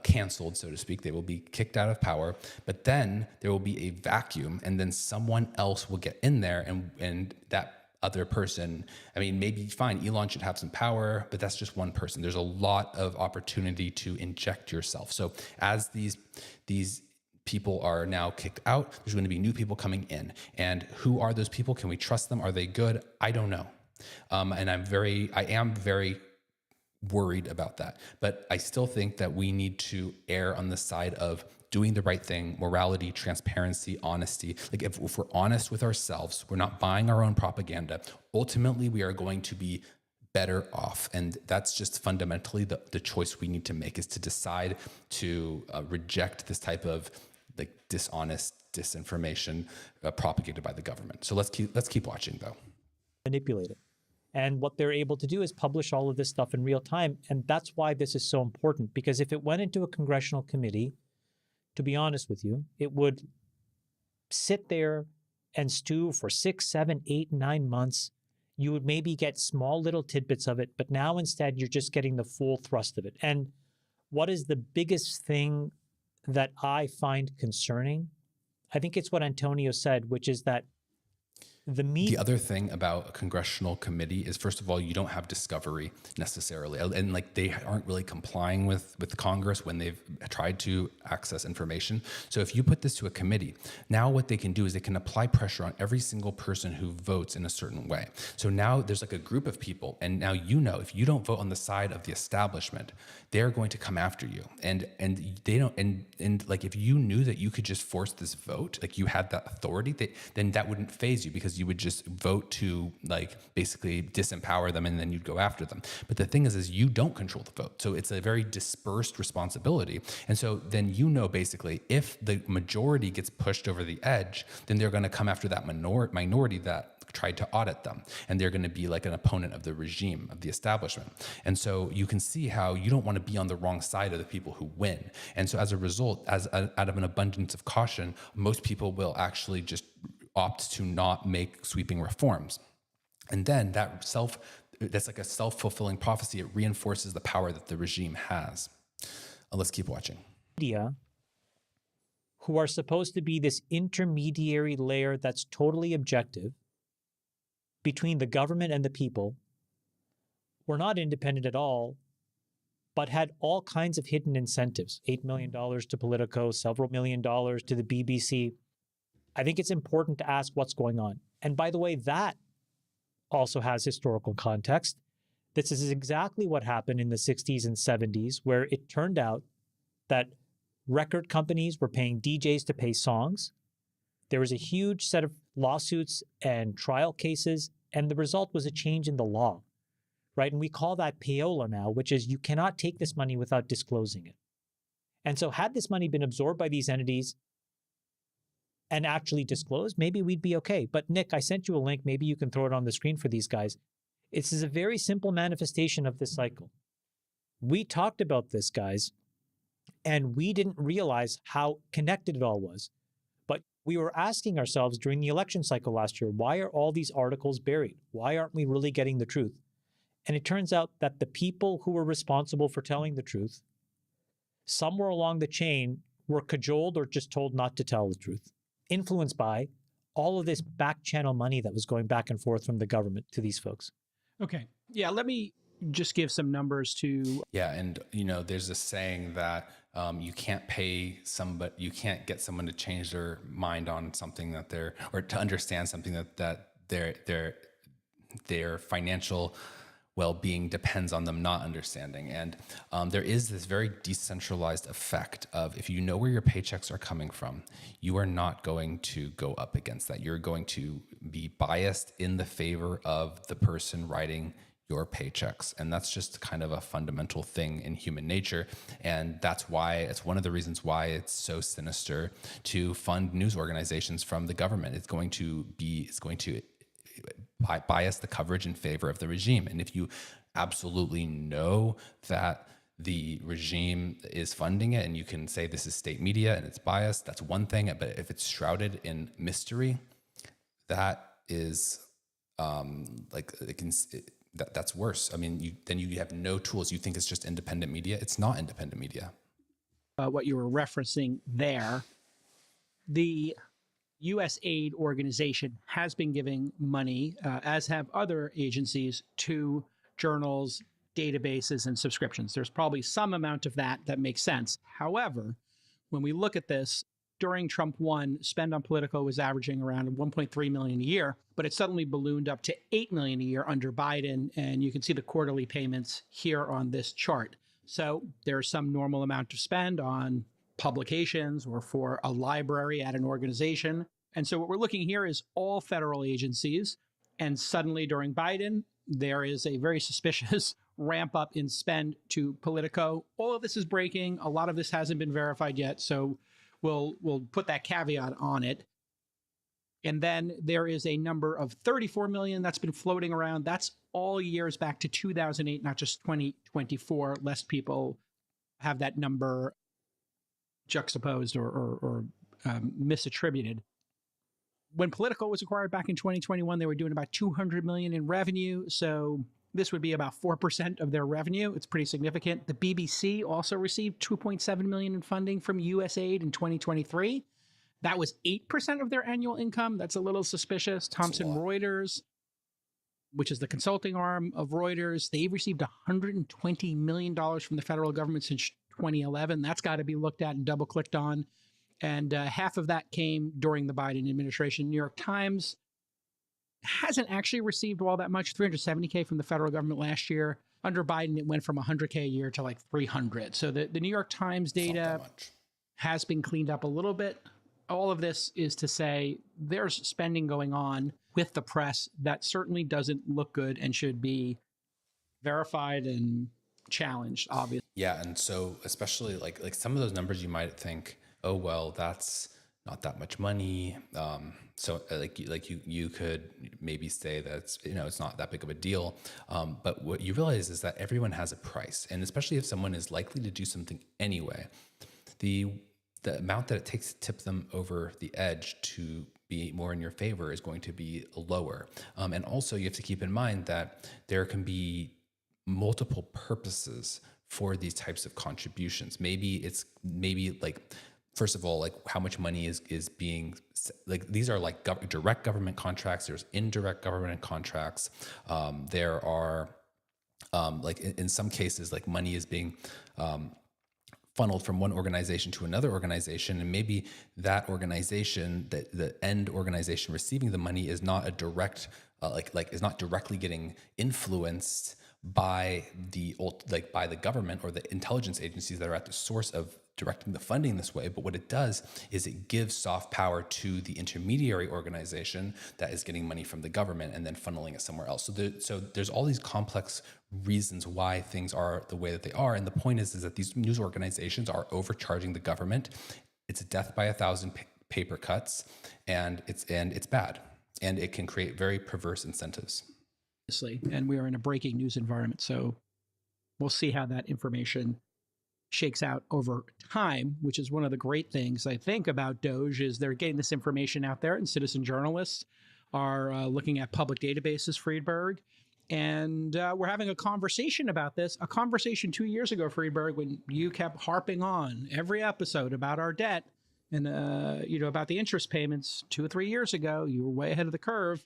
canceled, so to speak. They will be kicked out of power, but then there will be a vacuum, and then someone else will get in there, and that other person, I mean, maybe fine, Elon should have some power, but that's just one person. There's a lot of opportunity to inject yourself. So as these people are now kicked out, there's going to be new people coming in. And who are those people? Can we trust them? Are they good? I don't know. And I am very worried about that. But I still think that we need to err on the side of doing the right thing, morality, transparency, honesty. Like if we're honest with ourselves, we're not buying our own propaganda, ultimately we are going to be better off. And that's just fundamentally the choice we need to make, is to decide to reject this type of like dishonest disinformation propagated by the government. So let's keep watching though. Manipulate it. And what they're able to do is publish all of this stuff in real time. And that's why this is so important, because if it went into a congressional committee, to be honest with you, it would sit there and stew for 6, 7, 8, 9 months. You would maybe get small little tidbits of it, but now instead you're just getting the full thrust of it. And what is the biggest thing that I find concerning? I think it's what Antonio said, which is that the other thing about a congressional committee is, first of all, you don't have discovery necessarily. And like they aren't really complying with Congress when they've tried to access information. So if you put this to a committee, now what they can do is they can apply pressure on every single person who votes in a certain way. So now there's like a group of people, and now if you don't vote on the side of the establishment, they're going to come after you. And they don't, and like if you knew that you could just force this vote, like you had that authority, then that wouldn't faze you, because you would just vote to like basically disempower them, and then you'd go after them. But the thing is you don't control the vote. So it's a very dispersed responsibility. And so then basically if the majority gets pushed over the edge, then they're going to come after that minority that tried to audit them, and they're going to be like an opponent of the regime, of the establishment. And so you can see how you don't want to be on the wrong side of the people who win. And so as a result, out of an abundance of caution, most people will actually just opt to not make sweeping reforms. And then that's like a self-fulfilling prophecy. It reinforces the power that the regime has. Let's keep watching. Media, who are supposed to be this intermediary layer that's totally objective between the government and the people, were not independent at all, but had all kinds of hidden incentives. $8 million to Politico, several $1 million to the BBC. I think it's important to ask what's going on. And by the way, that also has historical context. This is exactly what happened in the 60s and 70s, where it turned out that record companies were paying DJs to play songs. There was a huge set of lawsuits and trial cases, and the result was a change in the law, right? And we call that payola now, which is you cannot take this money without disclosing it. And so had this money been absorbed by these entities and actually disclosed, maybe we'd be okay. But Nick, I sent you a link. Maybe you can throw it on the screen for these guys. This is a very simple manifestation of this cycle. We talked about this, guys, and we didn't realize how connected it all was. But we were asking ourselves during the election cycle last year, why are all these articles buried? Why aren't we really getting the truth? And it turns out that the people who were responsible for telling the truth, somewhere along the chain, were cajoled or just told not to tell the truth, influenced by all of this back channel money that was going back and forth from the government to these folks. Okay. Yeah, let me just give some numbers to... Yeah, and there's a saying that you can't you can't get someone to change their mind on something or to understand something that their financial well-being depends on them not understanding. And there is this very decentralized effect of, if you know where your paychecks are coming from, you are not going to go up against that. You're going to be biased in the favor of the person writing your paychecks. And that's just kind of a fundamental thing in human nature. And that's why it's one of the reasons why it's so sinister to fund news organizations from the government. It's going to bias the coverage in favor of the regime. And if you absolutely know that the regime is funding it, and you can say this is state media and it's biased. That's one thing, but if it's shrouded in mystery, that is that's worse. I mean, then you have no tools. You think it's just independent media. It's not independent media. What you were referencing there, the USAID organization has been giving money, as have other agencies, to journals, databases, and subscriptions. There's probably some amount of that makes sense. However, when we look at this, during Trump 1, spend on Politico was averaging around 1.3 million a year, but it suddenly ballooned up to 8 million a year under Biden, and you can see the quarterly payments here on this chart. So there's some normal amount of spend on publications or for a library at an organization. And so what we're looking here is all federal agencies, and suddenly during Biden, there is a very suspicious ramp up in spend to Politico. All of this is breaking. A lot of this hasn't been verified yet, so we'll put that caveat on it. And then there is a number of 34 million that's been floating around. That's all years back to 2008, not just 2024, lest people have that number juxtaposed or misattributed. When Politico was acquired back in 2021, they were doing about 200 million in revenue. So this would be about 4% of their revenue. It's pretty significant. The BBC also received 2.7 million in funding from USAID in 2023. That was 8% of their annual income. That's a little suspicious. Thomson Reuters, which is the consulting arm of Reuters, they've received $120 million from the federal government since 2011. That's got to be looked at and double clicked on. And half of that came during the Biden administration. New York Times hasn't actually received all that much, $370K from the federal government last year. Under Biden, it went from $100K a year to like $300. So the New York Times data has been cleaned up a little bit. All of this is to say there's spending going on with the press that certainly doesn't look good and should be verified and challenged, obviously. Yeah, and so especially like some of those numbers you might think, oh well, that's not that much money. So you could maybe say that's, it's not that big of a deal. But what you realize is that everyone has a price, and especially if someone is likely to do something anyway, the amount that it takes to tip them over the edge to be more in your favor is going to be lower. And also you have to keep in mind that there can be multiple purposes for these types of contributions. Maybe first of all, like how much money is being, like these are like direct government contracts. There's indirect government contracts. There are like in some cases, like money is being funneled from one organization to another organization, and maybe that organization, the end organization receiving the money, is not a direct, is not directly getting influenced by the government or the intelligence agencies that are at the source of directing the funding this way. But what it does is it gives soft power to the intermediary organization that is getting money from the government and then funneling it somewhere else. So there's all these complex reasons why things are the way that they are. And the point is that these news organizations are overcharging the government. It's a death by 1,000 paper cuts, and it's bad. And it can create very perverse incentives. And we are in a breaking news environment. So we'll see how that information shakes out over time, which is one of the great things I think about DOGE is they're getting this information out there, and citizen journalists are looking at public databases, Friedberg. And we're having a conversation about this, a conversation 2 years ago, Friedberg, when you kept harping on every episode about our debt and, about the interest payments 2 or 3 years ago. You were way ahead of the curve.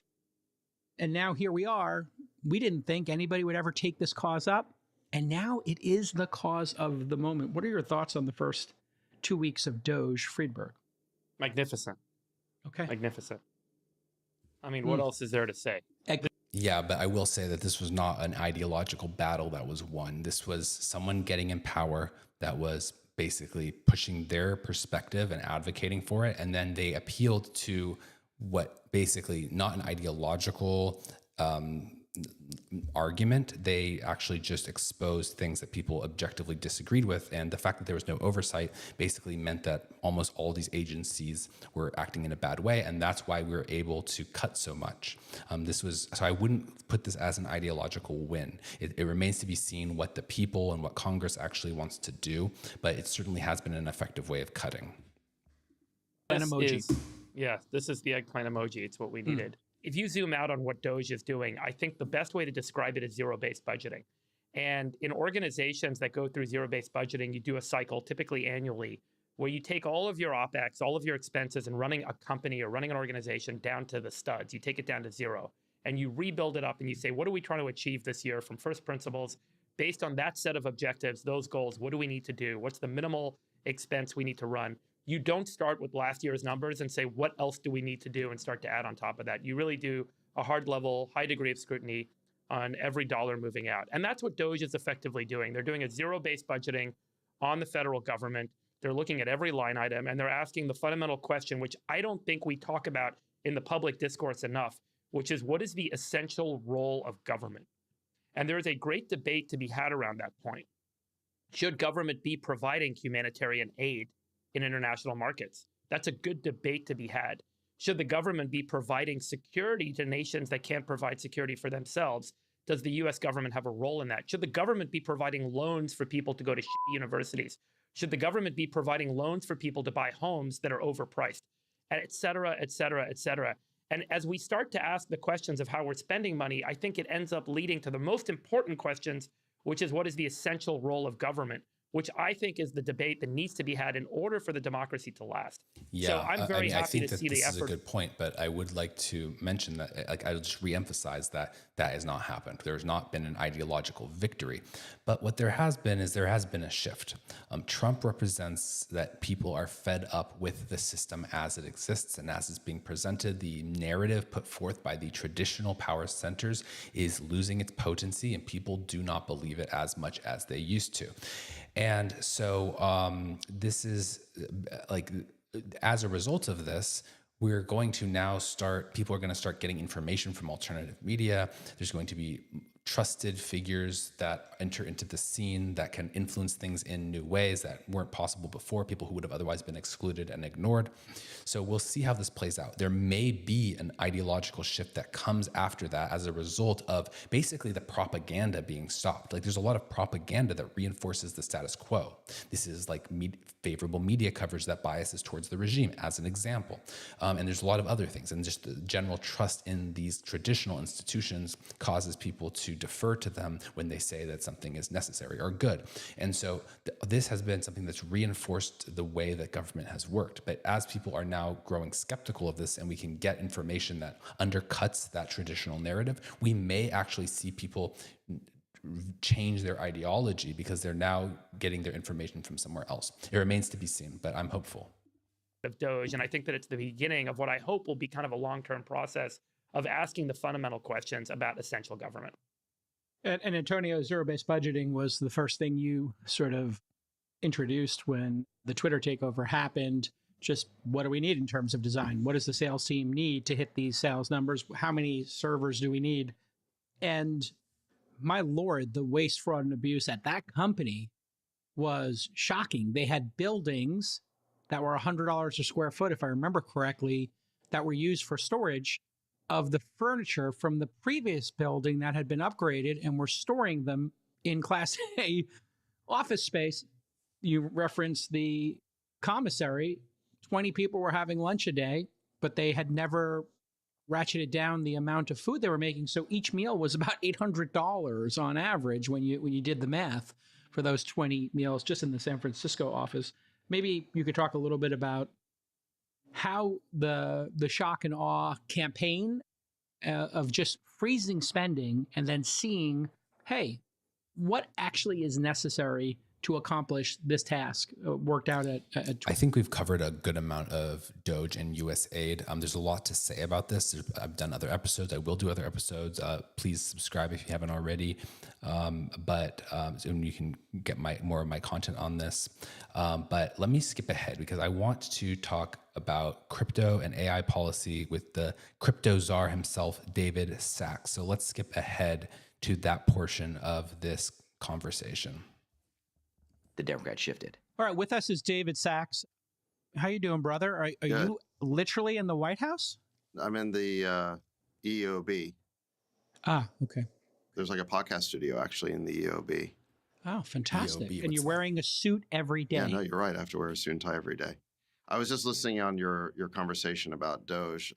And now here we are. We didn't think anybody would ever take this cause up. And now it is the cause of the moment. What are your thoughts on the first 2 weeks of DOGE, Friedberg? Magnificent. Okay. Magnificent. I mean, what else is there to say? Yeah, but I will say that this was not an ideological battle that was won. This was someone getting in power that was basically pushing their perspective and advocating for it. And then they appealed to what basically not an ideological argument. They actually just exposed things that people objectively disagreed with. And the fact that there was no oversight basically meant that almost all these agencies were acting in a bad way. And that's why we were able to cut so much. So I wouldn't put this as an ideological win. It remains to be seen what the people and what Congress actually wants to do, but it certainly has been an effective way of cutting. An emoji. This is the eggplant emoji. It's what we needed. If you zoom out on what DOGE is doing, I think the best way to describe it is zero-based budgeting. And in organizations that go through zero-based budgeting, you do a cycle, typically annually, where you take all of your OpEx, all of your expenses, and running a company or running an organization down to the studs. You take it down to zero, and you rebuild it up, and you say, what are we trying to achieve this year from first principles? Based on that set of objectives, those goals, what do we need to do? What's the minimal expense we need to run? You don't start with last year's numbers and say, what else do we need to do, and start to add on top of that. You really do a hard level, high degree of scrutiny on every dollar moving out. And that's what DOGE is effectively doing. They're doing a zero-based budgeting on the federal government. They're looking at every line item, and they're asking the fundamental question, which I don't think we talk about in the public discourse enough, which is, what is the essential role of government? And there is a great debate to be had around that point. Should government be providing humanitarian aid in international markets? That's a good debate to be had. Should the government be providing security to nations that can't provide security for themselves? Does the US government have a role in that? Should the government be providing loans for people to go to universities? Should the government be providing loans for people to buy homes that are overpriced? Et cetera, et cetera, et cetera. And as we start to ask the questions of how we're spending money, I think it ends up leading to the most important questions, which is, what is the essential role of government? Which I think is the debate that needs to be had in order for the democracy to last. Yeah, so I'm very happy to see the effort. This is a good point, but I would like to mention that, I'll just reemphasize that has not happened. There has not been an ideological victory, but what there has been is there has been a shift. Trump represents that people are fed up with the system as it exists and as it's being presented. The narrative put forth by the traditional power centers is losing its potency, and people do not believe it as much as they used to. And so this is as a result of this, we're going to now people are going to start getting information from alternative media. There's going to be trusted figures that enter into the scene that can influence things in new ways that weren't possible before, people who would have otherwise been excluded and ignored. So we'll see how this plays out. There may be an ideological shift that comes after that as a result of basically the propaganda being stopped. There's a lot of propaganda that reinforces the status quo. This is favorable media coverage that biases towards the regime, as an example. And there's a lot of other things. And just the general trust in these traditional institutions causes people to defer to them when they say that something is necessary or good. And so this has been something that's reinforced the way that government has worked. But as people are now growing skeptical of this, and we can get information that undercuts that traditional narrative, we may actually see people change their ideology because they're now getting their information from somewhere else. It remains to be seen, but I'm hopeful. Of DOGE, and I think that it's the beginning of what I hope will be kind of a long-term process of asking the fundamental questions about essential government. And Antonio, zero-based budgeting was the first thing you sort of introduced when the Twitter takeover happened. Just what do we need in terms of design? What does the sales team need to hit these sales numbers? How many servers do we need? And my Lord, the waste, fraud, and abuse at that company was shocking. They had buildings that were $100 a square foot, if I remember correctly, that were used for storage of the furniture from the previous building that had been upgraded, and were storing them in Class A office space. You referenced the commissary. 20 people were having lunch a day, but they had never ratcheted down the amount of food they were making. So each meal was about $800 on average when you did the math for those 20 meals just in the San Francisco office. Maybe you could talk a little bit about how the shock and awe campaign of just freezing spending and then seeing, hey, what actually is necessary to accomplish this task worked out at I think we've covered a good amount of DOGE and USAID. There's a lot to say about this. I've done other episodes. I will do other episodes. Please subscribe if you haven't already. So you can get more of my content on this. But let me skip ahead because I want to talk about crypto and AI policy with the crypto czar himself, David Sachs. So let's skip ahead to that portion of this conversation. The Democrats shifted. All right, with us is David Sachs. How you doing, brother? Are you literally in the White House? I'm in the EOB. Ah, okay. There's like a podcast studio actually in the EOB. Oh, fantastic. EOB, and you're wearing a suit every day. Yeah, no, you're right. I have to wear a suit and tie every day. I was just listening on your conversation about DOGE.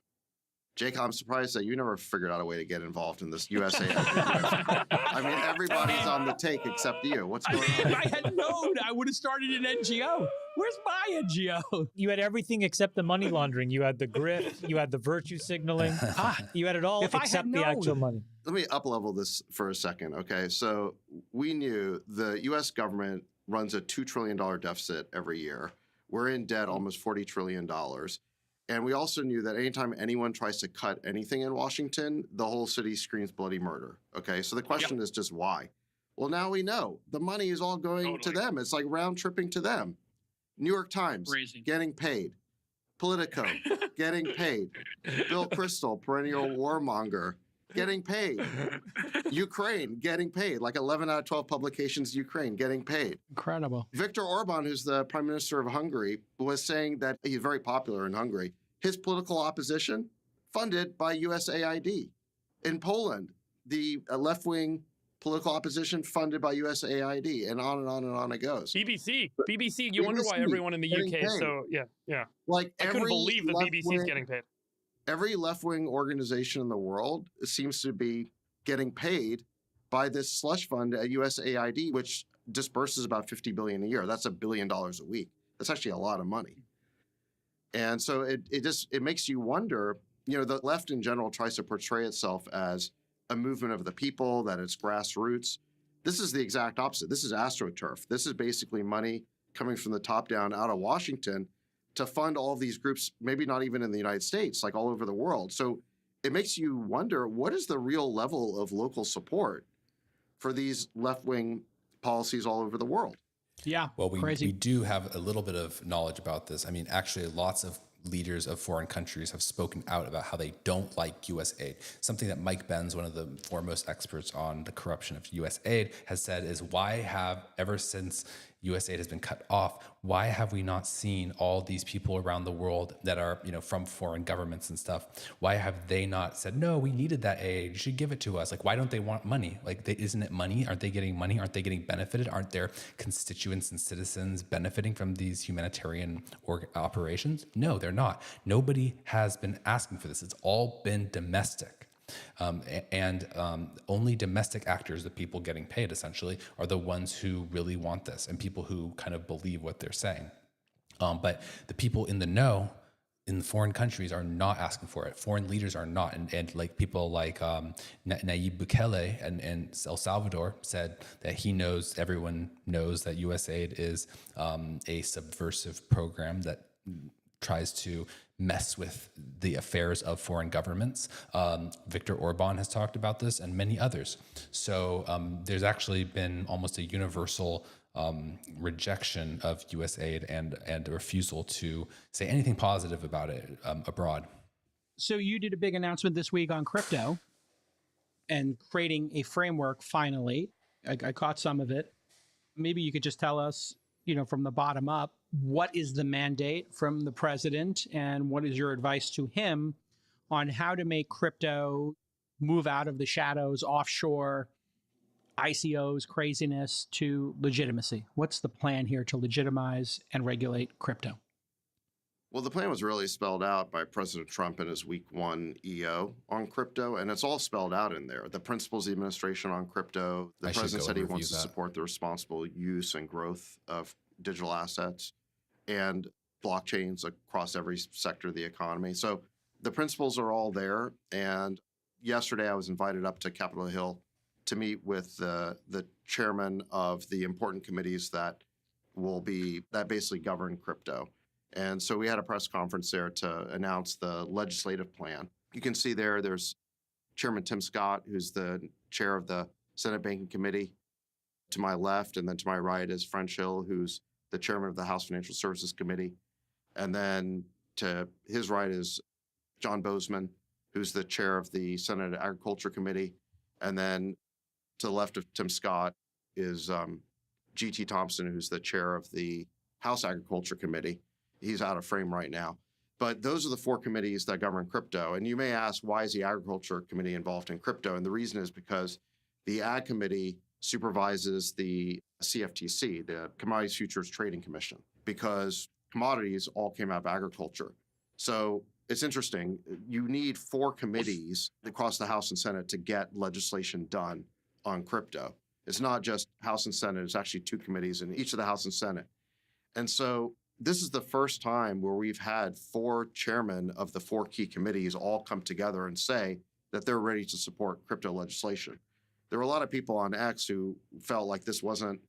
Jake, I'm surprised that you never figured out a way to get involved in this USAID. I mean, everybody's on the take except you. What's going on? If I had known, I would have started an NGO. Where's my NGO? You had everything except the money laundering. You had the grift, you had the virtue signaling. You had it all If I had except the actual known. money. Let me up-level this for a second, okay? So we knew the U.S. government runs a $2 trillion deficit every year. We're in debt almost $40 trillion. And we also knew that anytime anyone tries to cut anything in Washington, the whole city screams bloody murder. Okay, so the question is just why? Well, now we know. The money is all going to them. It's like round tripping to them. New York Times, getting paid. Politico, getting paid. Bill Kristol, perennial warmonger, getting paid. Ukraine, getting paid. Like 11 out of 12 publications, Ukraine, getting paid. Incredible. Viktor Orban, who's the prime minister of Hungary, was saying that he's very popular in Hungary. His political opposition funded by USAID. In Poland, the left-wing political opposition funded by USAID, and on and on and on it goes. BBC. You wonder why everyone in the UK is so, yeah. Like I couldn't believe the BBC is getting paid. Every left-wing organization in the world seems to be getting paid by this slush fund at USAID, which disperses about $50 billion a year. That's $1 billion a week. That's actually a lot of money. And so it makes you wonder, the left in general tries to portray itself as a movement of the people, that it's grassroots. This is the exact opposite. This is AstroTurf. This is basically money coming from the top down out of Washington to fund all of these groups, maybe not even in the United States, like all over the world. So it makes you wonder, what is the real level of local support for these left-wing policies all over the world? Yeah. Well, we do have a little bit of knowledge about this. I mean, actually, lots of leaders of foreign countries have spoken out about how they don't like USAID. Something that Mike Benz, one of the foremost experts on the corruption of USAID, has said is ever since USAID has been cut off, why have we not seen all these people around the world that are, from foreign governments and stuff? Why have they not said, no, we needed that aid, you should give it to us? Like, why don't they want money? Like, isn't it money? Aren't they getting money? Aren't they getting benefited? Aren't their constituents and citizens benefiting from these humanitarian operations? No, they're not. Nobody has been asking for this. It's all been domestic. Only domestic actors, the people getting paid essentially, are the ones who really want this and people who kind of believe what they're saying. But the people in the know in the foreign countries are not asking for it. Foreign leaders are not. And like people like Nayib Bukele and El Salvador said that everyone knows that USAID is a subversive program that tries to mess with the affairs of foreign governments. Viktor Orban has talked about this and many others. So there's actually been almost a universal rejection of USAID and a refusal to say anything positive about it abroad. So you did a big announcement this week on crypto and creating a framework finally. I caught some of it. Maybe you could just tell us, from the bottom up, what is the mandate from the president and what is your advice to him on how to make crypto move out of the shadows, offshore, ICOs, craziness to legitimacy? What's the plan here to legitimize and regulate crypto? Well, the plan was really spelled out by President Trump in his week 1 EO on crypto, and it's all spelled out in there. The principles of the administration on crypto, the president said he wants to support the responsible use and growth of digital assets and blockchains across every sector of the economy. So the principles are all there. And yesterday I was invited up to Capitol Hill to meet with the chairman of the important committees that basically govern crypto. And so we had a press conference there to announce the legislative plan. You can see there's Chairman Tim Scott, who's the chair of the Senate Banking Committee. To my left, and then to my right is French Hill, who's the chairman of the House Financial Services Committee. And then to his right is John Bozeman, who's the chair of the Senate Agriculture Committee. And then to the left of Tim Scott is G.T. Thompson, who's the chair of the House Agriculture Committee. He's out of frame right now. But those are the four committees that govern crypto. And you may ask, why is the Agriculture Committee involved in crypto? And the reason is because the Ag Committee supervises the CFTC, the Commodities Futures Trading Commission, because commodities all came out of agriculture. So it's interesting. You need four committees across the House and Senate to get legislation done on crypto. It's not just House and Senate. It's actually two committees in each of the House and Senate. And so this is the first time where we've had four chairmen of the four key committees all come together and say that they're ready to support crypto legislation. There were a lot of people on X who felt like this wasn't,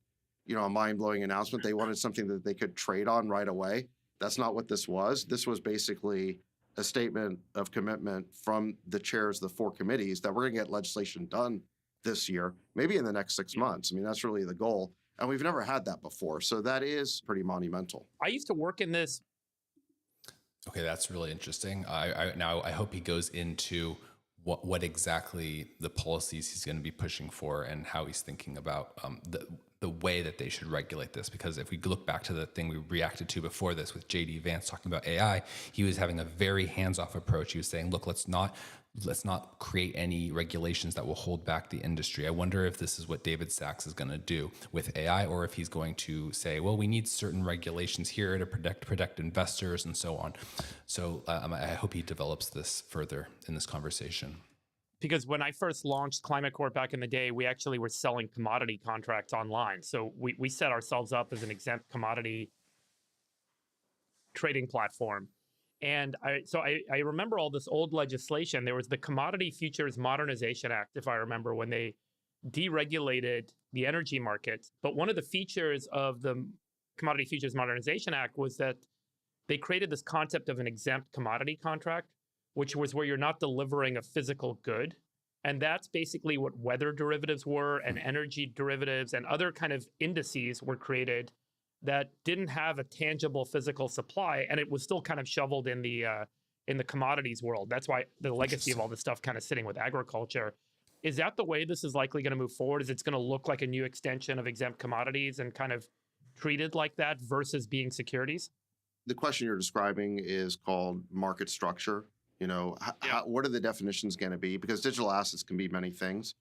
a mind-blowing announcement. They wanted something that they could trade on right away. That's not what this was. This was basically a statement of commitment from the chairs of the four committees that we're going to get legislation done this year, maybe in the next 6 months. I mean, that's really the goal. And we've never had that before. So that is pretty monumental. I used to work in this. Okay, that's really interesting. I hope he goes into what exactly the policies he's going to be pushing for and how he's thinking about the way that they should regulate this. Because if we look back to the thing we reacted to before this with JD Vance talking about AI, he was having a very hands-off approach. He was saying, look, let's not create any regulations that will hold back the industry. I wonder if this is what David Sachs is going to do with AI, or if he's going to say, well, we need certain regulations here to protect investors and so on. So I hope he develops this further in this conversation. Because when I first launched Climate Corp back in the day, we actually were selling commodity contracts online. So we set ourselves up as an exempt commodity trading platform. And I remember all this old legislation. There was the Commodity Futures Modernization Act, if I remember, when they deregulated the energy markets. But one of the features of the Commodity Futures Modernization Act was that they created this concept of an exempt commodity contract, which was where you're not delivering a physical good. And that's basically what weather derivatives were, and energy derivatives and other kind of indices were created that didn't have a tangible physical supply, and it was still kind of shoveled in the commodities world. That's why the legacy of all this stuff kind of sitting with agriculture. Is that the way this is likely going to move forward? Is it's going to look like a new extension of exempt commodities and kind of treated like that versus being securities? The question you're describing is called market structure. What are the definitions going to be? Because digital assets can be many things.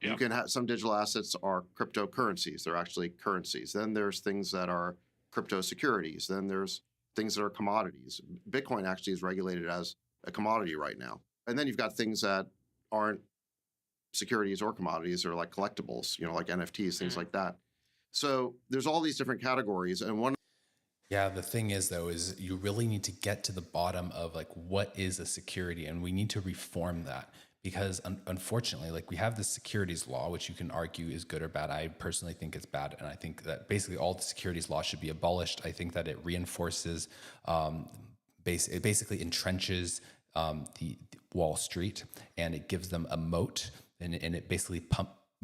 Yeah. You can have some digital assets are cryptocurrencies. They're actually currencies. Then there's things that are crypto securities. Then there's things that are commodities. Bitcoin actually is regulated as a commodity right now. And then you've got things that aren't securities or commodities, or like collectibles, like NFTs, things like that. So there's all these different categories. And yeah, the thing is, though, is you really need to get to the bottom of what is a security, and we need to reform that. Because unfortunately, we have the securities law, which you can argue is good or bad. I personally think it's bad. And I think that basically all the securities law should be abolished. I think that it reinforces, it basically entrenches the Wall Street, and it gives them a moat, and it basically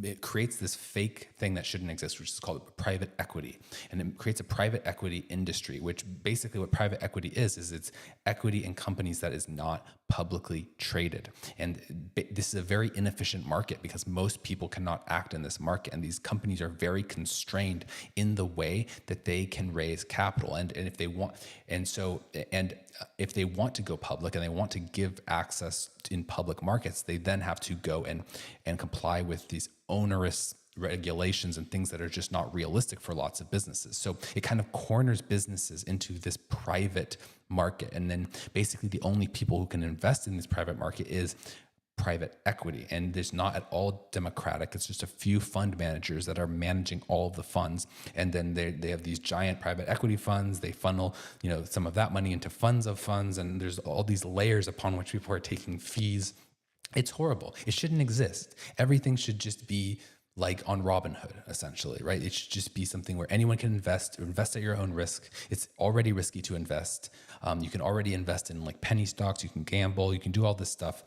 it creates this fake thing that shouldn't exist, which is called private equity. And it creates a private equity industry, which basically what private equity is it's equity in companies that is not publicly traded. And this is a very inefficient market because most people cannot act in this market. And these companies are very constrained in the way that they can raise capital. And if they want, if they want to go public and they want to give access in public markets, they then have to go and comply with these onerous regulations and things that are just not realistic for lots of businesses. So it kind of corners businesses into this private market. And then basically the only people who can invest in this private market is private equity. And it's not at all democratic. It's just a few fund managers that are managing all of the funds. And then they have these giant private equity funds. They funnel, some of that money into funds of funds. And there's all these layers upon which people are taking fees. It's horrible. It shouldn't exist. Everything should just be like on Robinhood, essentially, right? It should just be something where anyone can invest at your own risk. It's already risky to invest. You can already invest in like penny stocks. You can gamble. You can do all this stuff.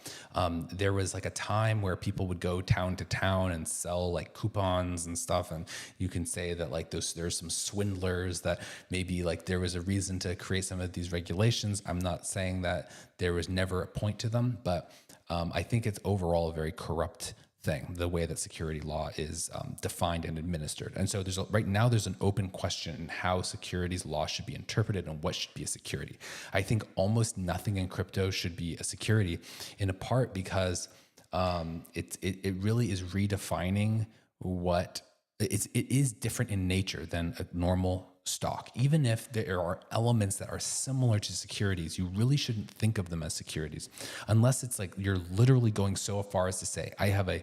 There was like a time where people would go town to town and sell like coupons and stuff. And you can say that like there's some swindlers that maybe like there was a reason to create some of these regulations. I'm not saying that there was never a point to them, but I think it's overall a very corrupt thing, the way that security law is defined and administered. And so right now there's an open question in how securities law should be interpreted and what should be a security. I think almost nothing in crypto should be a security, in a part because it really is redefining what it is different in nature than a normal stock. Even if there are elements that are similar to securities, you really shouldn't think of them as securities, unless it's like you're literally going so far as to say, I have a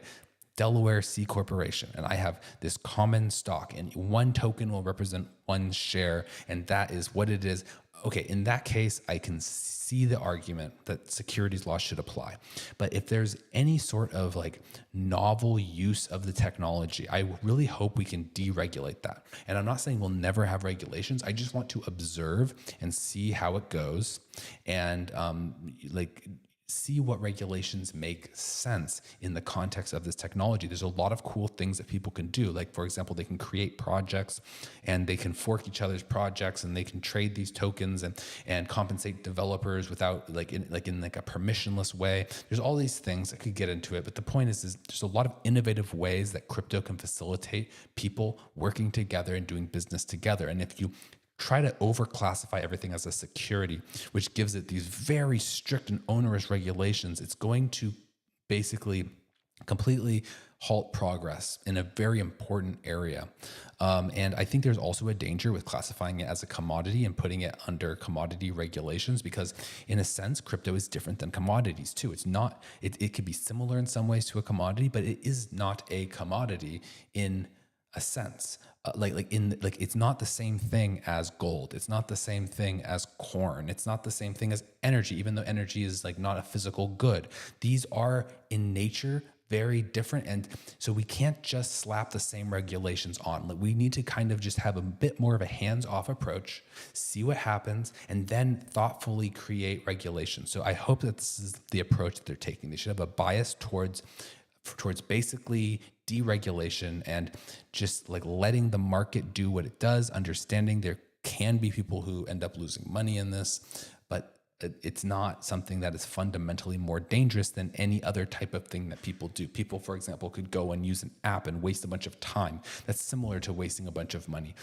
Delaware C corporation and I have this common stock and one token will represent one share and that is what it is. Okay, in that case, I can see the argument that securities law should apply. But if there's any sort of like novel use of the technology, I really hope we can deregulate that. And I'm not saying we'll never have regulations. I just want to observe and see how it goes and see what regulations make sense in the context of this technology. There's a lot of cool things that people can do. Like, for example, they can create projects and they can fork each other's projects and they can trade these tokens and compensate developers without in a permissionless way. There's all these things that could get into it. But the point is there's a lot of innovative ways that crypto can facilitate people working together and doing business together. And if you try to overclassify everything as a security, which gives it these very strict and onerous regulations, it's going to basically completely halt progress in a very important area. And I think there's also a danger with classifying it as a commodity and putting it under commodity regulations, because in a sense, crypto is different than commodities too. It's not, it could be similar in some ways to a commodity, but it is not a commodity in a sense. It's not the same thing as gold. It's not the same thing as corn. It's not the same thing as energy, even though energy is like not a physical good. These are in nature very different. And so we can't just slap the same regulations on. Like, we need to kind of just have a bit more of a hands-off approach, see what happens, and then thoughtfully create regulations. So I hope that this is the approach that they're taking. They should have a bias towards basically deregulation and just like letting the market do what it does, understanding there can be people who end up losing money in this, but it's not something that is fundamentally more dangerous than any other type of thing that people do. People, for example, could go and use an app and waste a bunch of time. That's similar to wasting a bunch of money.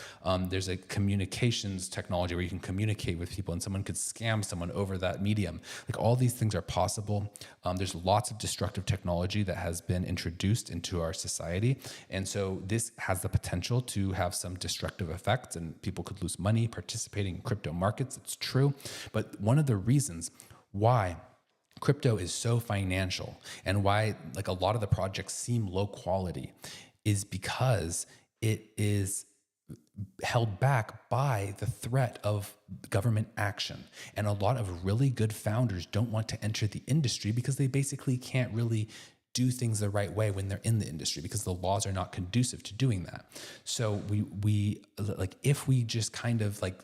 There's a communications technology where you can communicate with people and someone could scam someone over that medium. Like, all these things are possible. There's lots of destructive technology that has been introduced into our society. And so this has the potential to have some destructive effects, and people could lose money participating in crypto markets. It's true. But one of the reasons why crypto is so financial and why like a lot of the projects seem low quality is because it is held back by the threat of government action. And a lot of really good founders don't want to enter the industry because they basically can't really do things the right way when they're in the industry, because the laws are not conducive to doing that. So we like, if we just kind of like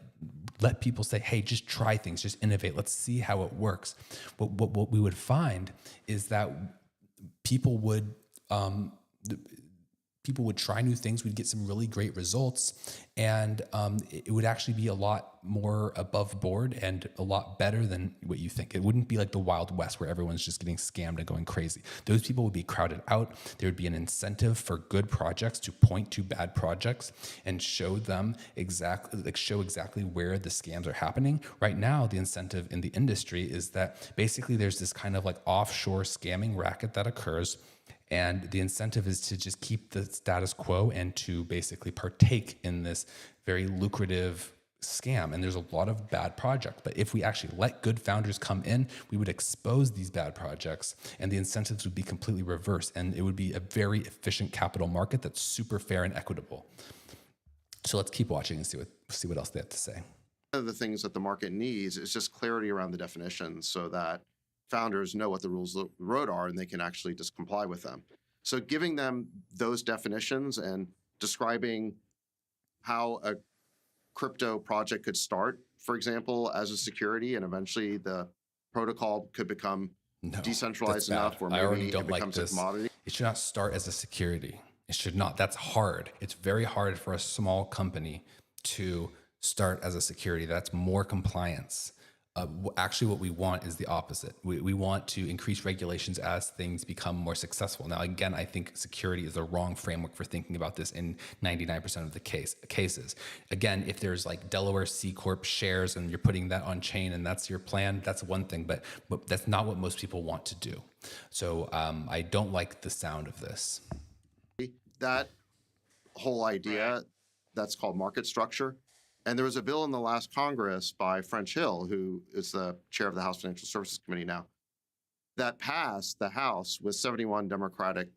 let people say, hey, just try things, just innovate, let's see how it works. What we would find is that people would try new things. We'd get some really great results, and it would actually be a lot more above board and a lot better than what you think. It wouldn't be like the Wild West where everyone's just getting scammed and going crazy. Those people would be crowded out. There would be an incentive for good projects to point to bad projects and show exactly where the scams are happening. Right now, the incentive in the industry is that basically there's this kind of like offshore scamming racket that occurs. And the incentive is to just keep the status quo and to basically partake in this very lucrative scam. And there's a lot of bad projects. But if we actually let good founders come in, we would expose these bad projects and the incentives would be completely reversed. And it would be a very efficient capital market that's super fair and equitable. So let's keep watching and see what else they have to say. One of the things that the market needs is just clarity around the definitions so that founders know what the rules of the road are and they can actually just comply with them. So giving them those definitions and describing how a crypto project could start, for example, as a security, and eventually the protocol could become decentralized enough where maybe it becomes a commodity. It should not start as a security. It should not. That's hard. It's very hard for a small company to start as a security. That's more compliance. Actually, what we want is the opposite. We want to increase regulations as things become more successful. Now, again, I think security is the wrong framework for thinking about this in 99% of the cases. Again, if there's like Delaware C Corp shares and you're putting that on chain and that's your plan, that's one thing, but that's not what most people want to do. So I don't like the sound of this. That whole idea, that's called market structure. And there was a bill in the last Congress by French Hill, who is the chair of the House Financial Services Committee now, that passed the House with 71 Democratic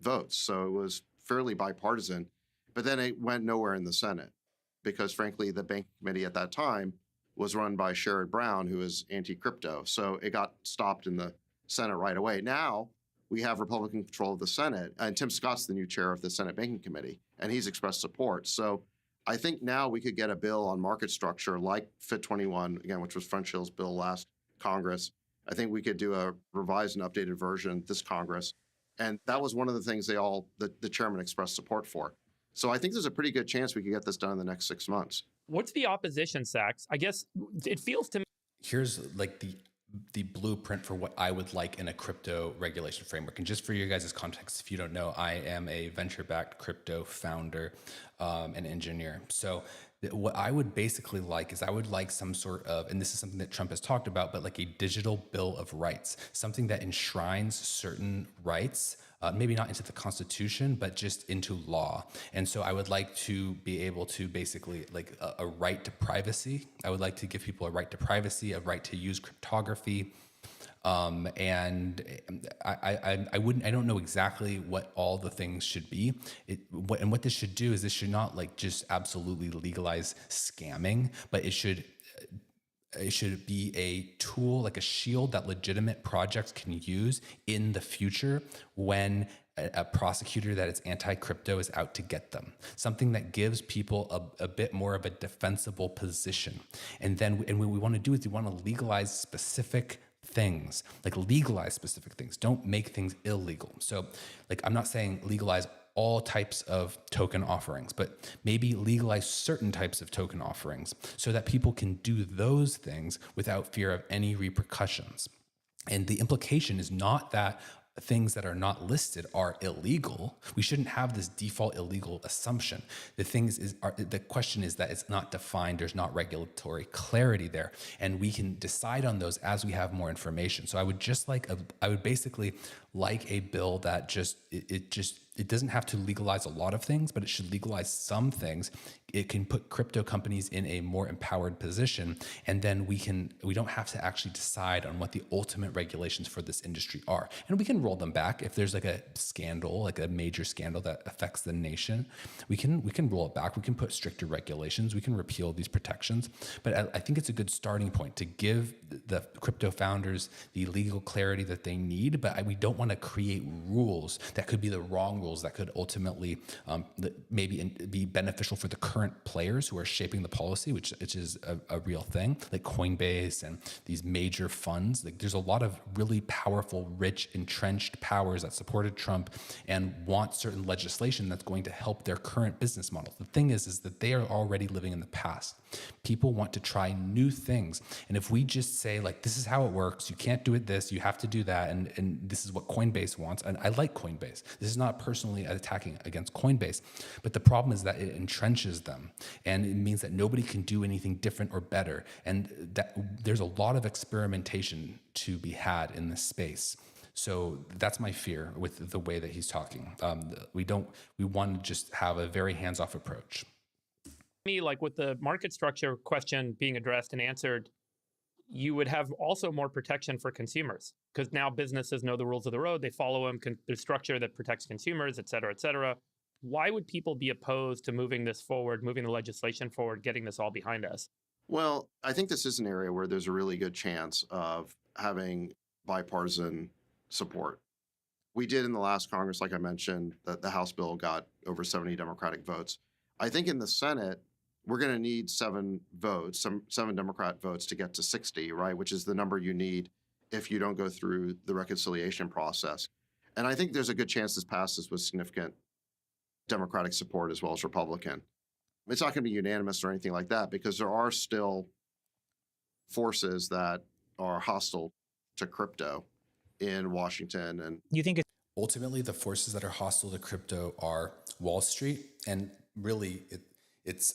votes. So it was fairly bipartisan. But then it went nowhere in the Senate because, frankly, the Banking Committee at that time was run by Sherrod Brown, who is anti-crypto. So it got stopped in the Senate right away. Now we have Republican control of the Senate, and Tim Scott's the new chair of the Senate Banking Committee, and he's expressed support. So I think now we could get a bill on market structure like FIT 21, again, which was French Hill's bill last Congress. I think we could do a revised and updated version this Congress. And that was one of the things the chairman expressed support for. So I think there's a pretty good chance we could get this done in the next 6 months. What's the opposition, Sachs? I guess it feels to me. Here's like the blueprint for what I would like in a crypto regulation framework. And just for you guys' context, if you don't know, I am a venture-backed crypto founder and engineer. So what I would basically like is I would like some sort of, and this is something that Trump has talked about, but like a digital bill of rights, something that enshrines certain rights, maybe not into the Constitution, but just into law. And so I would like to be able to basically like a right to privacy. I would like to give people a right to privacy, a right to use cryptography. And I don't know exactly what all the things should be. What this should do is this should not like just absolutely legalize scamming, but it should be a tool, like a shield that legitimate projects can use in the future when a prosecutor that is anti-crypto is out to get them. Something that gives people a bit more of a defensible position. And what we want to do is we want to legalize specific things, like legalize specific things. Don't make things illegal. So like, I'm not saying legalize all types of token offerings, but maybe legalize certain types of token offerings so that people can do those things without fear of any repercussions. And the implication is not that things that are not listed are illegal. We shouldn't have this default illegal assumption. The question is that it's not defined. There's not regulatory clarity there, and we can decide on those as we have more information. So I would basically like a bill that it doesn't have to legalize a lot of things, but it should legalize some things. It can put crypto companies in a more empowered position, and then we don't have to actually decide on what the ultimate regulations for this industry are. And we can roll them back if there's like a scandal, like a major scandal that affects the nation. We can roll it back. We can put stricter regulations. We can repeal these protections. But I think it's a good starting point to give the crypto founders the legal clarity that they need. But we don't want to create rules that could be the wrong rules that could ultimately maybe be beneficial for the current players who are shaping the policy, which is a real thing, like Coinbase and these major funds. Like there's a lot of really powerful, rich, entrenched powers that supported Trump and want certain legislation that's going to help their current business model. The thing is that they are already living in the past. People want to try new things. And if we just say like, this is how it works, you can't do it this, you have to do that, and this is what Coinbase wants. And I like Coinbase. This is not personally attacking against Coinbase, but the problem is that it entrenches them. And it means that nobody can do anything different or better. And that there's a lot of experimentation to be had in this space. So that's my fear with the way that he's talking. We want to just have a very hands-off approach. Me, like with the market structure question being addressed and answered, you would have also more protection for consumers because now businesses know the rules of the road. They follow them. There's structure that protects consumers, et cetera, et cetera. Why would people be opposed to moving this forward, moving the legislation forward, getting this all behind us? Well, I think this is an area where there's a really good chance of having bipartisan support. We did in the last Congress, like I mentioned, that the House bill got over 70 Democratic votes. I think in the Senate, we're going to need 7 votes, seven Democrat votes to get to 60, right? Which is the number you need if you don't go through the reconciliation process. And I think there's a good chance this passes with significant Democratic support as well as Republican. It's not going to be unanimous or anything like that because there are still forces that are hostile to crypto in Washington. And You think Ultimately, the forces that are hostile to crypto are Wall Street, and really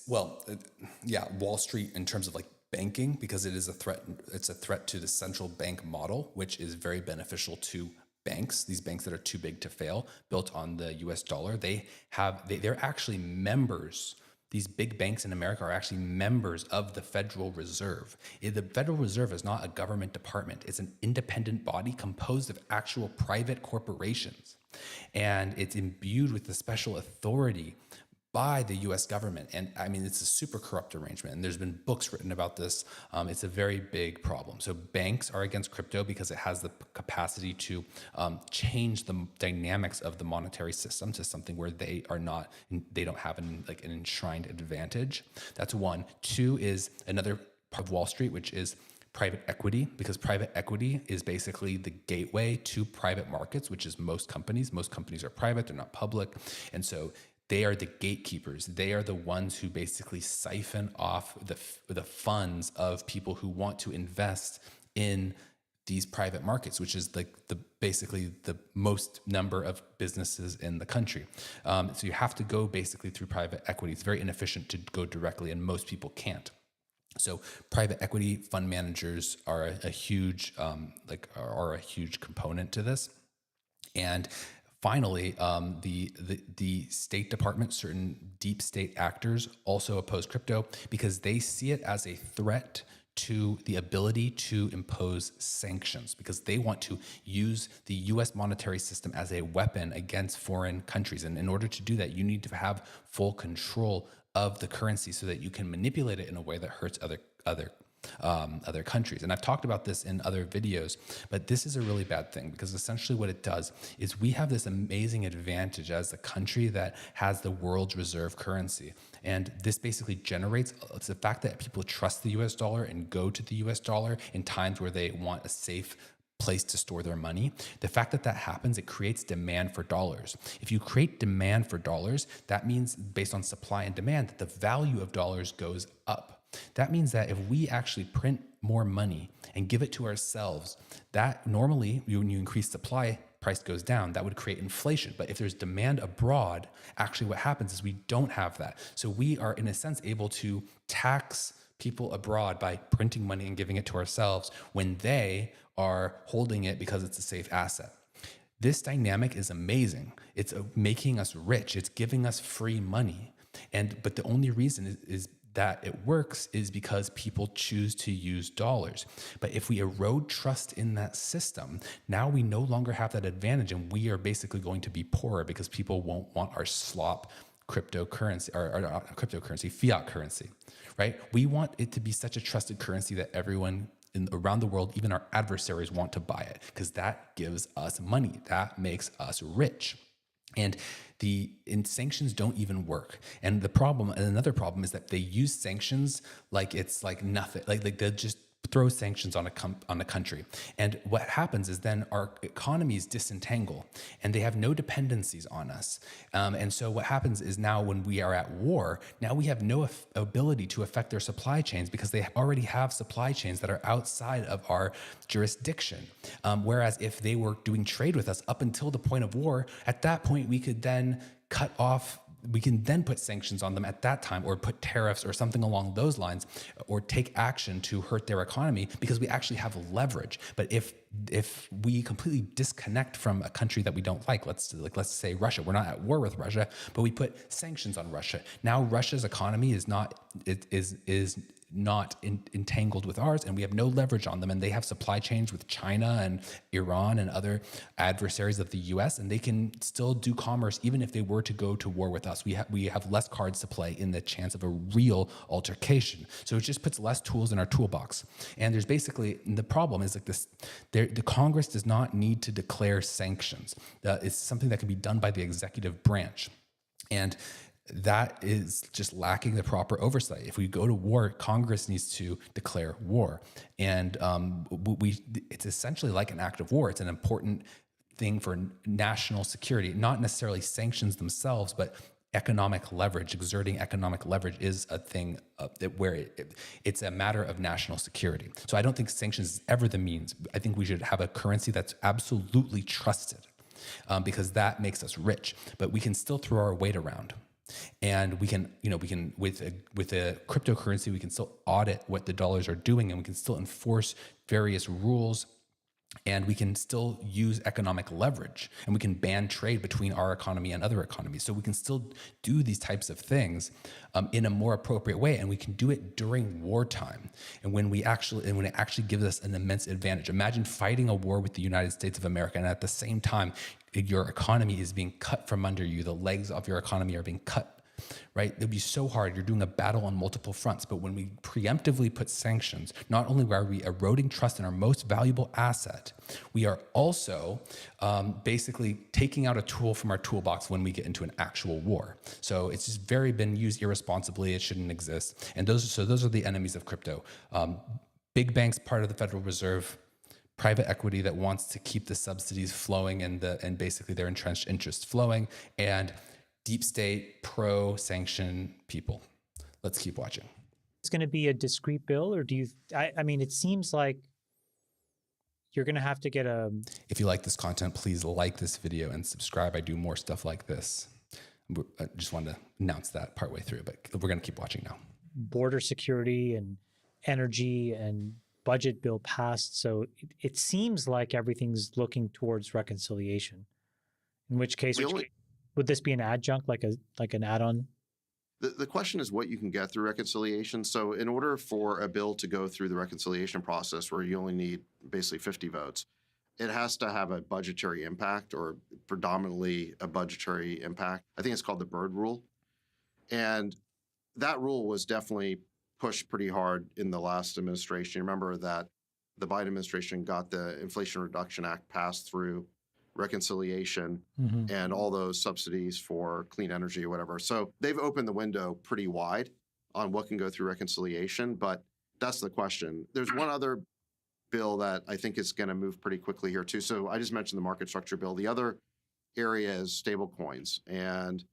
Wall Street in terms of like banking, because it is a threat. It's a threat to the central bank model, which is very beneficial to banks. These banks that are too big to fail, built on the US dollar, they're actually members. These big banks in America are actually members of the Federal Reserve. The Federal Reserve is not a government department. It's an independent body composed of actual private corporations. And it's imbued with the special authority by the US government. And I mean, it's a super corrupt arrangement. And there's been books written about this. It's a very big problem. So banks are against crypto because it has the capacity to change the dynamics of the monetary system to something where they don't have an enshrined advantage. That's one. Two is another part of Wall Street, which is private equity, because private equity is basically the gateway to private markets, which is most companies. Most companies are private, they're not public. And so they are the gatekeepers. They are the ones who basically siphon off the funds of people who want to invest in these private markets, which is like basically the most number of businesses in the country. So you have to go basically through private equity. It's very inefficient to go directly, and most people can't. So private equity fund managers are a huge component to this. And finally, the State Department, certain deep state actors also oppose crypto because they see it as a threat to the ability to impose sanctions, because they want to use the US monetary system as a weapon against foreign countries. And in order to do that, you need to have full control of the currency so that you can manipulate it in a way that hurts other countries. And I've talked about this in other videos, but this is a really bad thing, because essentially what it does is we have this amazing advantage as the country that has the world's reserve currency. And this basically generates the fact that people trust the US dollar and go to the US dollar in times where they want a safe place to store their money. The fact that that happens, it creates demand for dollars. If you create demand for dollars, that means based on supply and demand that the value of dollars goes up. That means that if we actually print more money and give it to ourselves, that normally when you increase supply, price goes down. That would create inflation. But if there's demand abroad, actually what happens is we don't have that. So we are in a sense able to tax people abroad by printing money and giving it to ourselves when they are holding it because it's a safe asset. This dynamic is amazing. It's making us rich. It's giving us free money. But the only reason is that it works is because people choose to use dollars. But if we erode trust in that system, now we no longer have that advantage, and we are basically going to be poorer because people won't want our slop cryptocurrency, or not cryptocurrency, fiat currency, right? We want it to be such a trusted currency that everyone around the world, even our adversaries, want to buy it, because that gives us money. That makes us rich. And sanctions don't even work. And another problem is that they use sanctions like it's like nothing. Like they'll just throw sanctions on a country. And what happens is then our economies disentangle and they have no dependencies on us. And so what happens is now when we are at war, now we have no ability to affect their supply chains because they already have supply chains that are outside of our jurisdiction. Whereas if they were doing trade with us up until the point of war, at that point we could then we can then put sanctions on them at that time, or put tariffs or something along those lines, or take action to hurt their economy because we actually have leverage. But if we completely disconnect from a country that we don't like, let's say Russia, we're not at war with Russia, but we put sanctions on Russia. Now Russia's economy is not entangled with ours, and we have no leverage on them, and they have supply chains with China and Iran and other adversaries of the US, and they can still do commerce even if they were to go to war with us. We have less cards to play in the chance of a real altercation. So it just puts less tools in our toolbox. And there's basically, the problem is like this, the Congress does not need to declare sanctions. It's something that can be done by the executive branch. And that is just lacking the proper oversight. If we go to war, Congress needs to declare war. And it's essentially like an act of war. It's an important thing for national security, not necessarily sanctions themselves, but economic leverage. Exerting economic leverage is a thing where it's a matter of national security. So I don't think sanctions is ever the means. I think we should have a currency that's absolutely trusted, because that makes us rich, but we can still throw our weight around. And we can with a cryptocurrency, we can still audit what the dollars are doing, and we can still enforce various rules, and we can still use economic leverage, and we can ban trade between our economy and other economies. So we can still do these types of things in a more appropriate way, and we can do it during wartime, and when it actually gives us an immense advantage. Imagine fighting a war with the United States of America, and at the same time, your economy is being cut from under you. The legs of your economy are being cut, right? It'd be so hard. You're doing a battle on multiple fronts. But when we preemptively put sanctions, not only are we eroding trust in our most valuable asset, we are also basically taking out a tool from our toolbox when we get into an actual war. So it's just been used irresponsibly. It shouldn't exist. And those are the enemies of crypto. Big banks, part of the Federal Reserve, private equity that wants to keep the subsidies flowing and basically their entrenched interests flowing, and deep state pro-sanction people. Let's keep watching. It's going to be a discrete bill, or do you? I mean, it seems like you're going to have to get a. If you like this content, please like this video and subscribe. I do more stuff like this. I just wanted to announce that partway through, but we're going to keep watching now. Border security and energy and budget bill passed, so it seems like everything's looking towards reconciliation. In which case, would this be an adjunct, like an add-on? The question is what you can get through reconciliation. So in order for a bill to go through the reconciliation process, where you only need basically 50 votes, it has to have a budgetary impact, or predominantly a budgetary impact. I think it's called the Byrd Rule. And that rule was definitely pushed pretty hard in the last administration. Remember that the Biden administration got the Inflation Reduction Act passed through reconciliation and all those subsidies for clean energy or whatever. So they've opened the window pretty wide on what can go through reconciliation, but that's the question. There's one other bill that I think is going to move pretty quickly here too. So I just mentioned the market structure bill. The other area is stable coins, and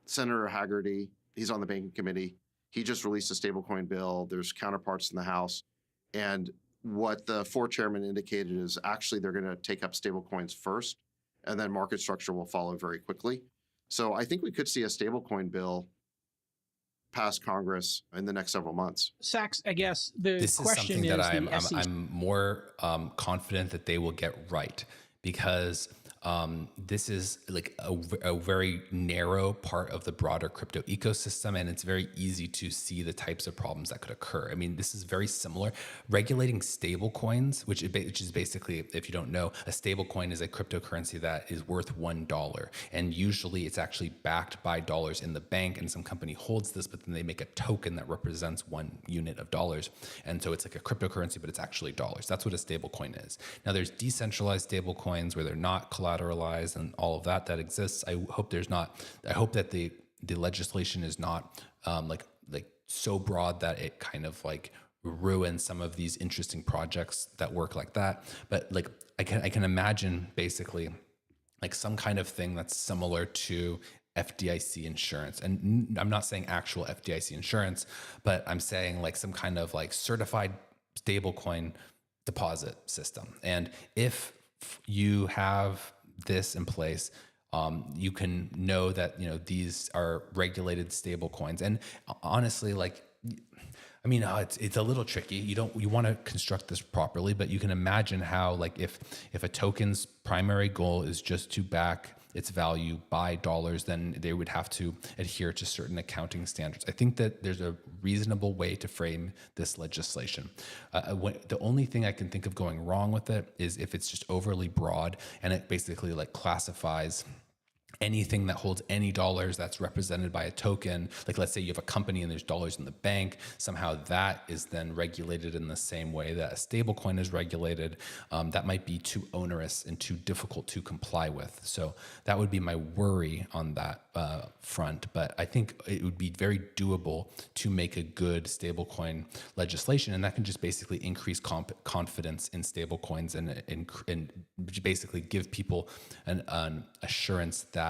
Senator Hagerty, he's on the banking committee. He just released a stablecoin bill. There's counterparts in the House. And what the four chairmen indicated is actually they're going to take up stablecoins first, and then market structure will follow very quickly. So I think we could see a stablecoin bill pass Congress in the next several months. Sachs, I guess this is something that I'm more confident that they will get right, because this is like a very narrow part of the broader crypto ecosystem, and it's very easy to see the types of problems that could occur. I mean, this is very similar. Regulating stable coins, which is basically, if you don't know, a stable coin is a cryptocurrency that is worth $1. And usually it's actually backed by dollars in the bank, and some company holds this, but then they make a token that represents 1 unit of dollars. And so it's like a cryptocurrency, but it's actually dollars. That's what a stable coin is. Now there's decentralized stable coins where they're not collateralized and all of that exists. I hope that the legislation is not like so broad that it kind of like ruins some of these interesting projects that work like that. But like I can imagine basically like some kind of thing that's similar to FDIC insurance. And I'm not saying actual FDIC insurance, but I'm saying like some kind of like certified stablecoin deposit system. And if you have this in place, you can know that, these are regulated stable coins. And honestly, like, I mean, it's a little tricky. You want to construct this properly, but you can imagine how, like, if a token's primary goal is just to back its value by dollars, then they would have to adhere to certain accounting standards. I think that there's a reasonable way to frame this legislation. The only thing I can think of going wrong with it is if it's just overly broad and it basically like classifies anything that holds any dollars that's represented by a token. Like, let's say you have a company and there's dollars in the bank, somehow that is then regulated in the same way that a stable coin is regulated. That might be too onerous and too difficult to comply with. So that would be my worry on that front. But I think it would be very doable to make a good stablecoin legislation, and that can just basically increase confidence in stablecoins and basically give people an assurance that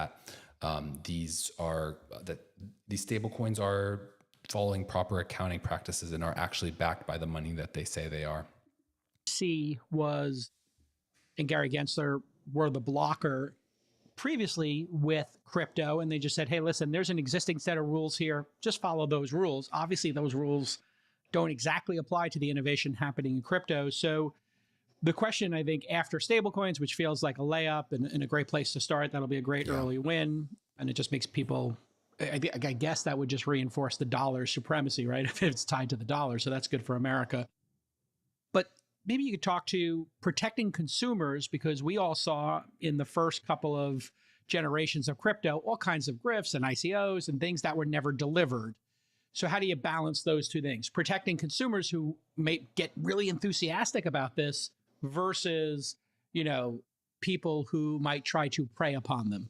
these stablecoins are following proper accounting practices and are actually backed by the money that they say they are. And Gary Gensler were the blocker previously with crypto, and they just said, hey, listen, there's an existing set of rules here. Just follow those rules. Obviously, those rules don't exactly apply to the innovation happening in crypto. So the question, I think, after stablecoins, which feels like a layup and a great place to start, that'll be a great early win. And it just makes people, I guess that would just reinforce the dollar supremacy, right? If it's tied to the dollar. So that's good for America. But maybe you could talk to protecting consumers, because we all saw in the first couple of generations of crypto all kinds of grifts and ICOs and things that were never delivered. So how do you balance those two things? Protecting consumers who may get really enthusiastic about this versus, people who might try to prey upon them.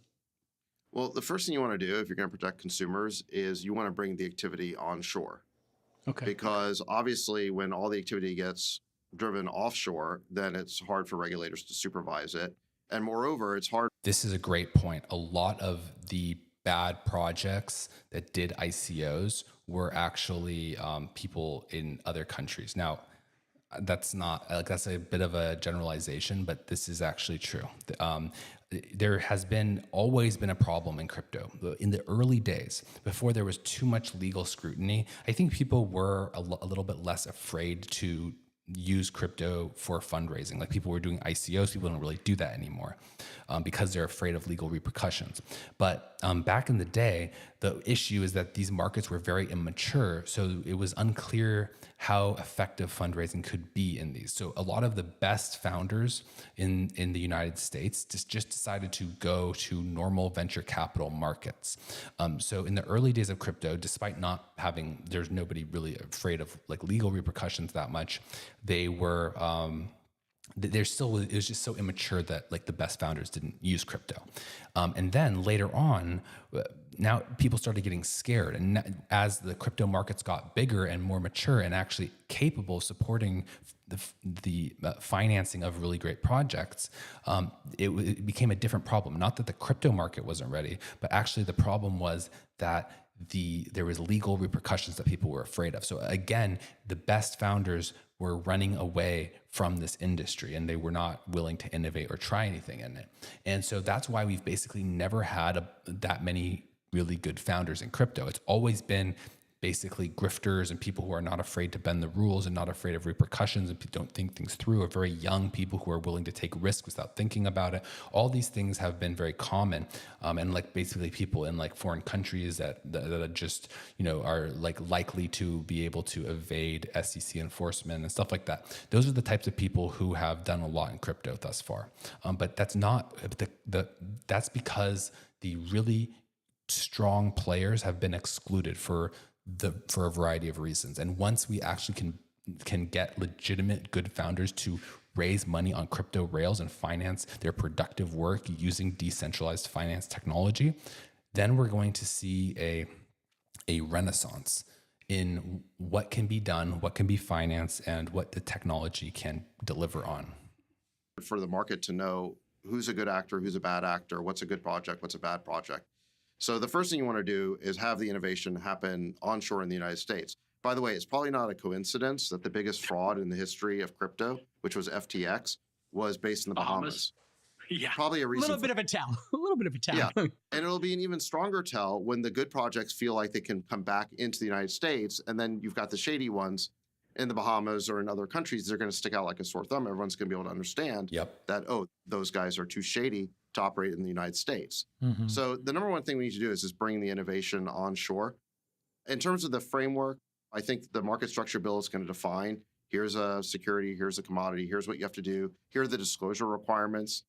Well, the first thing you want to do if you're going to protect consumers is you want to bring the activity onshore. Okay. Because obviously when all the activity gets driven offshore, then it's hard for regulators to supervise it. And moreover, it's hard. This is a great point. A lot of the bad projects that did ICOs were actually people in other countries. Now, that's that's a bit of a generalization, but this is actually true. There has always been a problem in crypto. In the early days, before there was too much legal scrutiny, I think people were a little bit less afraid to use crypto for fundraising. Like, people were doing ICOs, people don't really do that anymore because they're afraid of legal repercussions. But back in the day, the issue is that these markets were very immature, so it was unclear how effective fundraising could be in these. So a lot of the best founders in the United States just decided to go to normal venture capital markets. So in the early days of crypto, despite there's nobody really afraid of like legal repercussions that much, it was just so immature that like the best founders didn't use crypto. And then later on, now people started getting scared. And as the crypto markets got bigger and more mature and actually capable of supporting the financing of really great projects, it became a different problem. Not that the crypto market wasn't ready, but actually the problem was that there was legal repercussions that people were afraid of. So again, the best founders were running away from this industry and they were not willing to innovate or try anything in it. And so that's why we've basically never had that many really good founders in crypto. It's always been basically grifters and people who are not afraid to bend the rules and not afraid of repercussions and don't think things through, or very young people who are willing to take risks without thinking about it. All these things have been very common. And like basically people in like foreign countries that just, are like likely to be able to evade SEC enforcement and stuff like that. Those are the types of people who have done a lot in crypto thus far. But that's not, that's because the really strong players have been excluded for a variety of reasons. And once we actually can get legitimate good founders to raise money on crypto rails and finance their productive work using decentralized finance technology, then we're going to see a renaissance in what can be done, what can be financed, and what the technology can deliver on. For the market to know who's a good actor, who's a bad actor, what's a good project, what's a bad project. So the first thing you want to do is have the innovation happen onshore in the United States. By the way, it's probably not a coincidence that the biggest fraud in the history of crypto, which was FTX, was based in the Bahamas. Yeah. Probably a reason. A little bit of a tell. Yeah. And it'll be an even stronger tell when the good projects feel like they can come back into the United States. And then you've got the shady ones in the Bahamas or in other countries. They're going to stick out like a sore thumb. Everyone's going to be able to understand that, those guys are too shady to operate in the United States. Mhm. So the number one thing we need to do is bring the innovation onshore. In terms of the framework, I think the market structure bill is going to define, here's a security, here's a commodity, here's what you have to do, here are the disclosure requirements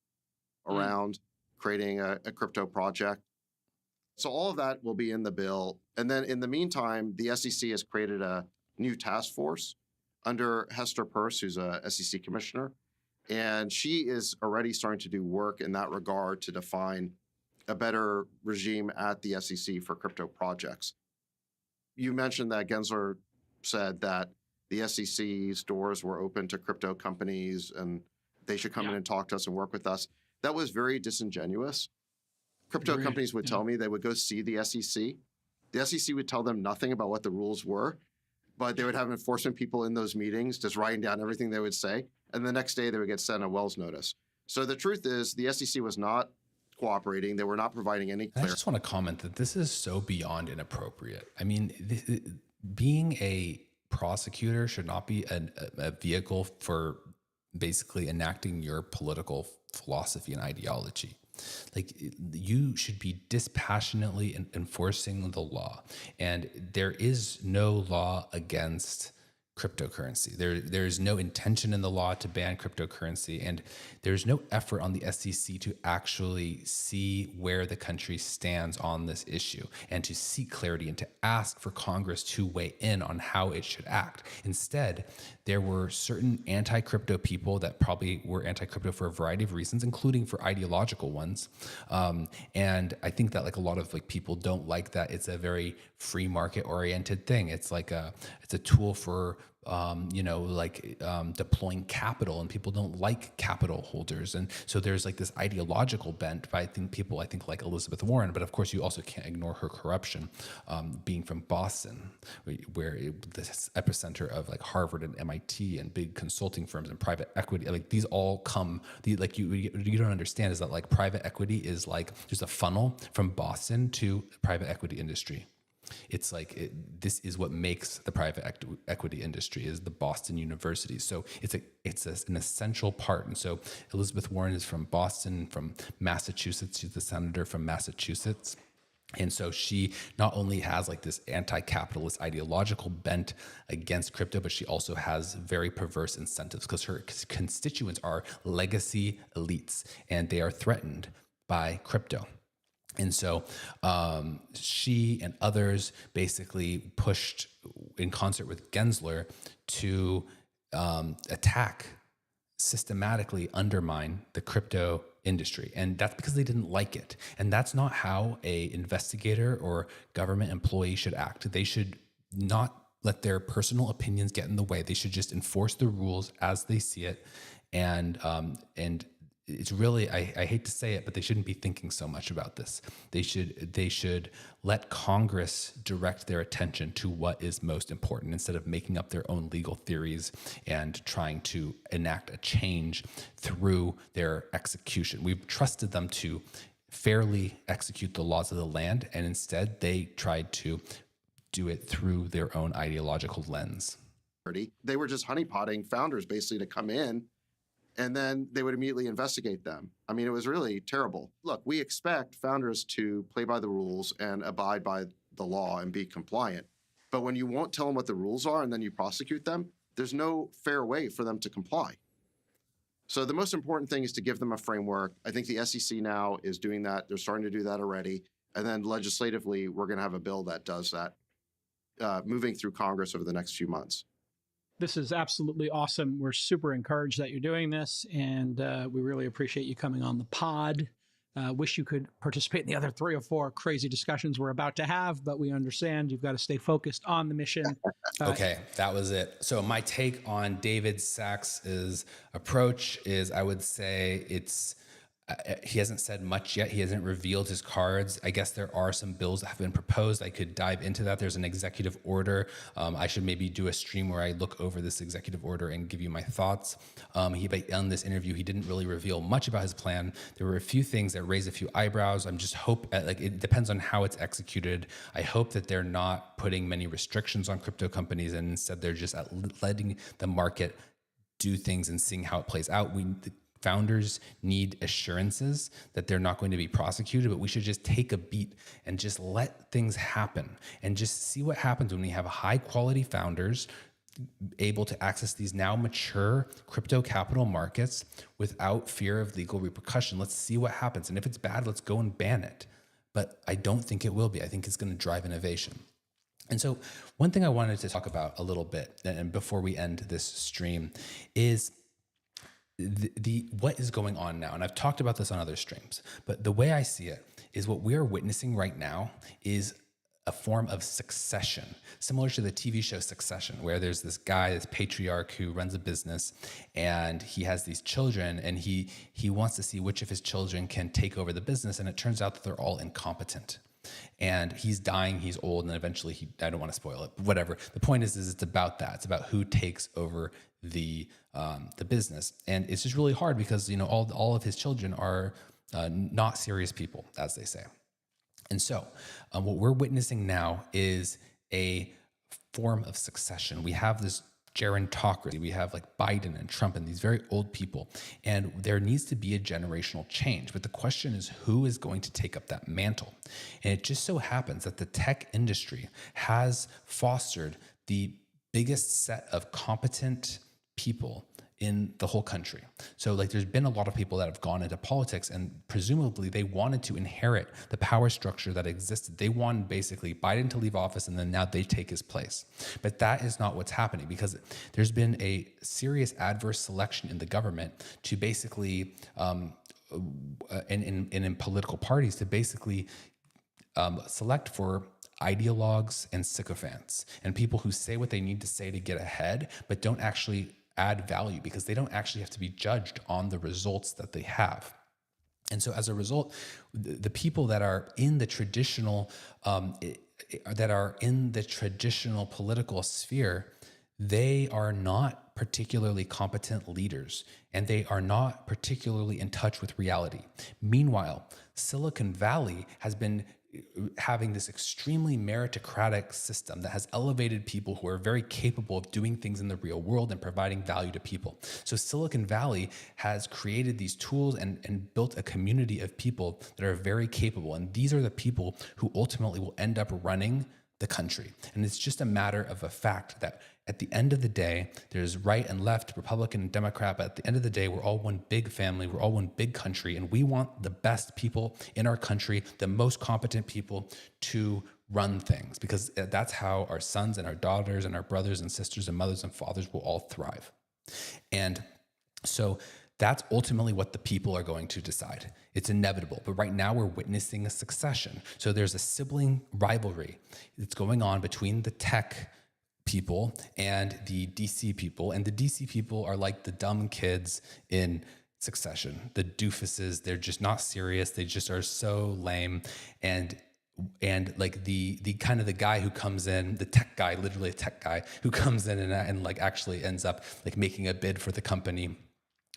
around creating a crypto project. So all of that will be in the bill. And then in the meantime, the SEC has created a new task force under Hester Peirce, who's a SEC commissioner. And she is already starting to do work in that regard to define a better regime at the SEC for crypto projects. You mentioned that Gensler said that the SEC's doors were open to crypto companies and they should come in and talk to us and work with us. That was very disingenuous. Crypto companies would tell me they would go see the SEC. The SEC would tell them nothing about what the rules were, but they would have enforcement people in those meetings just writing down everything they would say. And the next day they would get sent a Wells notice. So the truth is the SEC was not cooperating. They were not providing any I clarity. just want to comment that this is so beyond inappropriate. I mean, being a prosecutor should not be a vehicle for basically enacting your political philosophy and ideology. Like, you should be dispassionately enforcing the law. And there is no law against cryptocurrency. There is no intention in the law to ban cryptocurrency, and there's no effort on the SEC to actually see where the country stands on this issue and to seek clarity and to ask for Congress to weigh in on how it should act. Instead, there were certain anti-crypto people that probably were anti-crypto for a variety of reasons, including for ideological ones. And I think that like a lot of like people don't like that it's a very free market oriented thing. It's like it's a tool for deploying capital, and people don't like capital holders. And so there's like this ideological bent by people like Elizabeth Warren, but of course you also can't ignore her corruption, being from Boston, where the epicenter of like Harvard and MIT and big consulting firms and private equity, like these all come, you don't understand is that like private equity is like just a funnel from Boston to the private equity industry. It's like this is what makes the private equity industry is the Boston University. So it's an essential part. And so Elizabeth Warren is from Boston, from Massachusetts. She's the senator from Massachusetts. And so she not only has like this anti-capitalist ideological bent against crypto, but she also has very perverse incentives because her constituents are legacy elites and they are threatened by crypto. And so she and others basically pushed in concert with Gensler to attack, systematically undermine the crypto industry. And that's because they didn't like it. And that's not how an investigator or government employee should act. They should not let their personal opinions get in the way. They should just enforce the rules as they see it. And it's really, I hate to say it, but they shouldn't be thinking so much about this. They should let Congress direct their attention to what is most important instead of making up their own legal theories and trying to enact a change through their execution. We've trusted them to fairly execute the laws of the land, and instead they tried to do it through their own ideological lens. They were just honeypotting founders basically to come in, and then they would immediately investigate them. I mean, it was really terrible. Look, we expect founders to play by the rules and abide by the law and be compliant. But when you won't tell them what the rules are and then you prosecute them, there's no fair way for them to comply. So the most important thing is to give them a framework. I think the SEC now is doing that. They're starting to do that already. And then legislatively, we're going to have a bill that does that, moving through Congress over the next few months. This is absolutely awesome. We're super encouraged that you're doing this, and we really appreciate you coming on the pod. Wish you could participate in the other 3 or 4 crazy discussions we're about to have, but we understand you've got to stay focused on the mission. Okay, that was it. So my take on David Sachs's approach is, I would say he hasn't said much yet. He hasn't revealed his cards. I guess there are some bills that have been proposed. I could dive into that. There's an executive order. I should maybe do a stream where I look over this executive order and give you my thoughts. On this interview, he didn't really reveal much about his plan. There were a few things that raised a few eyebrows. I'm just it depends on how it's executed. I hope that they're not putting many restrictions on crypto companies, and instead they're just letting the market do things and seeing how it plays out. Founders need assurances that they're not going to be prosecuted, but we should just take a beat and just let things happen and just see what happens when we have high quality founders able to access these now mature crypto capital markets without fear of legal repercussion. Let's see what happens. And if it's bad, let's go and ban it. But I don't think it will be. I think it's going to drive innovation. And so one thing I wanted to talk about a little bit, and before we end this stream, is the what is going on now. And I've talked about this on other streams, but the way I see it is what we are witnessing right now is a form of succession, similar to the TV show Succession, where there's this guy, this patriarch who runs a business, and he has these children, and he wants to see which of his children can take over the business, and it turns out that they're all incompetent. And he's dying, he's old, and eventually I don't want to spoil it, but whatever. The point is it's about that. It's about who takes over the business. And it's just really hard because, all of his children are not serious people, as they say. And so what we're witnessing now is a form of succession. We have this gerontocracy. We have like Biden and Trump and these very old people, and there needs to be a generational change. But the question is, who is going to take up that mantle? And it just so happens that the tech industry has fostered the biggest set of competent people in the whole country. So there's been a lot of people that have gone into politics, and presumably they wanted to inherit the power structure that existed. They wanted basically Biden to leave office, and then now they take his place. But that is not what's happening, because there's been a serious adverse selection in the government to basically, in political parties, to basically select for ideologues and sycophants, and people who say what they need to say to get ahead, but don't actually add value, because they don't actually have to be judged on the results that they have. And so as a result, the people that are in the traditional political sphere, they are not particularly competent leaders, and they are not particularly in touch with reality. Meanwhile, Silicon Valley has been having this extremely meritocratic system that has elevated people who are very capable of doing things in the real world and providing value to people. So Silicon Valley has created these tools and built a community of people that are very capable. And these are the people who ultimately will end up running the country. And it's just a matter of a fact that at the end of the day, there's right and left, Republican and Democrat, but at the end of the day, we're all one big family, we're all one big country, and we want the best people in our country, the most competent people to run things, because that's how our sons and our daughters and our brothers and sisters and mothers and fathers will all thrive. And so that's ultimately what the people are going to decide. It's inevitable. But right now we're witnessing a succession. So there's a sibling rivalry that's going on between the tech people and the DC people. And the DC people are like the dumb kids in Succession, the doofuses. They're just not serious. They just are so lame. And like the kind of the guy who comes in, the tech guy, literally a tech guy who comes in and like actually ends up like making a bid for the company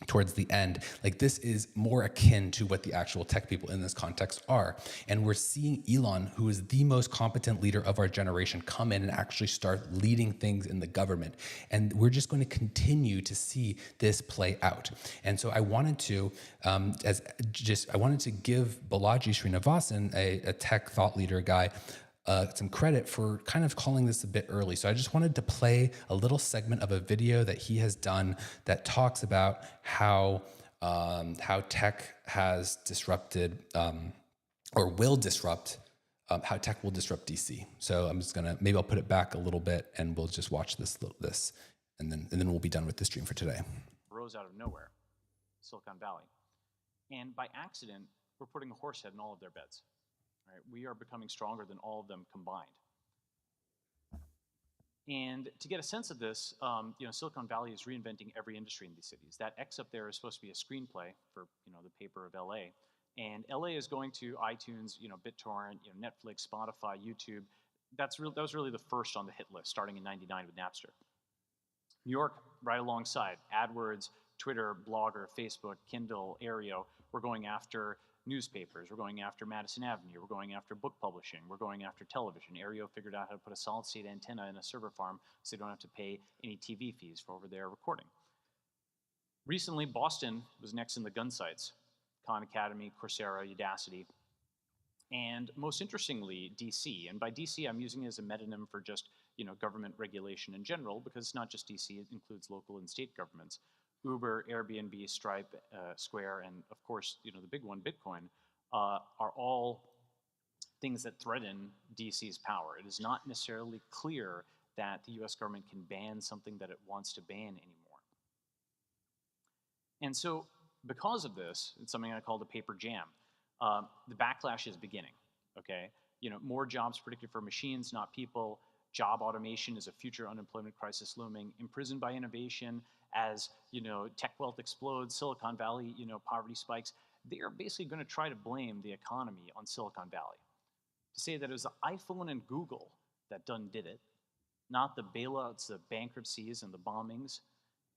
towards the end. Like, this is more akin to what the actual tech people in this context are. And we're seeing Elon, who is the most competent leader of our generation, come in and actually start leading things in the government. And we're just going to continue to see this play out. And so I wanted to, I wanted to give Balaji Srinivasan, a tech thought leader guy, some credit for kind of calling this a bit early. So I just wanted to play a little segment of a video that he has done that talks about how tech has disrupted or will disrupt, how tech will disrupt DC. So I'm just gonna, maybe I'll put it back a little bit and we'll just watch this, and then we'll be done with the stream for today. Rose out of nowhere, Silicon Valley. And by accident, we're putting a horse head in all of their beds. Right? We are becoming stronger than all of them combined. And to get a sense of this, Silicon Valley is reinventing every industry in these cities. That X up there is supposed to be a screenplay for, the paper of LA. And LA is going to iTunes, BitTorrent, Netflix, Spotify, YouTube. That was really the first on the hit list, starting in '99 with Napster. New York, right alongside, AdWords, Twitter, Blogger, Facebook, Kindle, Aereo. We're going after newspapers, we're going after Madison Avenue, we're going after book publishing, we're going after television. Aereo figured out how to put a solid state antenna in a server farm so they don't have to pay any TV fees for over there recording. Recently, Boston was next in the gun sites, Khan Academy, Coursera, Udacity, and most interestingly, DC. And by DC, I'm using it as a metonym for just government regulation in general, because it's not just DC, it includes local and state governments. Uber, Airbnb, Stripe, Square, and of course, the big one, Bitcoin, are all things that threaten DC's power. It is not necessarily clear that the US government can ban something that it wants to ban anymore. And so because of this, it's something I call the paper jam. The backlash is beginning, okay? More jobs predicted for machines, not people. Job automation is a future unemployment crisis looming. Imprisoned by innovation as, tech wealth explodes, Silicon Valley, poverty spikes. They are basically going to try to blame the economy on Silicon Valley. To say that it was the iPhone and Google that did it, not the bailouts, the bankruptcies, and the bombings.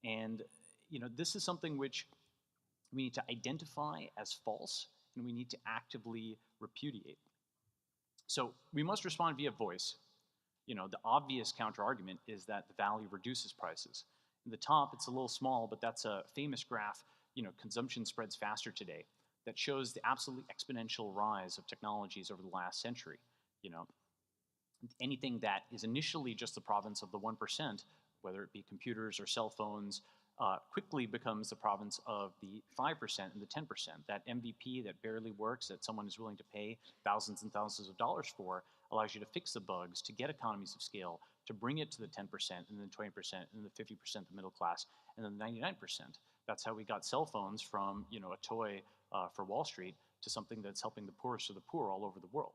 And this is something which we need to identify as false, and we need to actively repudiate. So we must respond via voice. The obvious counter-argument is that the value reduces prices. In the top, it's a little small, but that's a famous graph, consumption spreads faster today, that shows the absolutely exponential rise of technologies over the last century. Anything that is initially just the province of the 1%, whether it be computers or cell phones, quickly becomes the province of the 5% and the 10%. That MVP that barely works, that someone is willing to pay thousands and thousands of dollars for, allows you to fix the bugs, to get economies of scale, to bring it to the 10%, and then 20%, and then the 50%, the middle class, and then the 99%. That's how we got cell phones from a toy for Wall Street to something that's helping the poorest of the poor all over the world.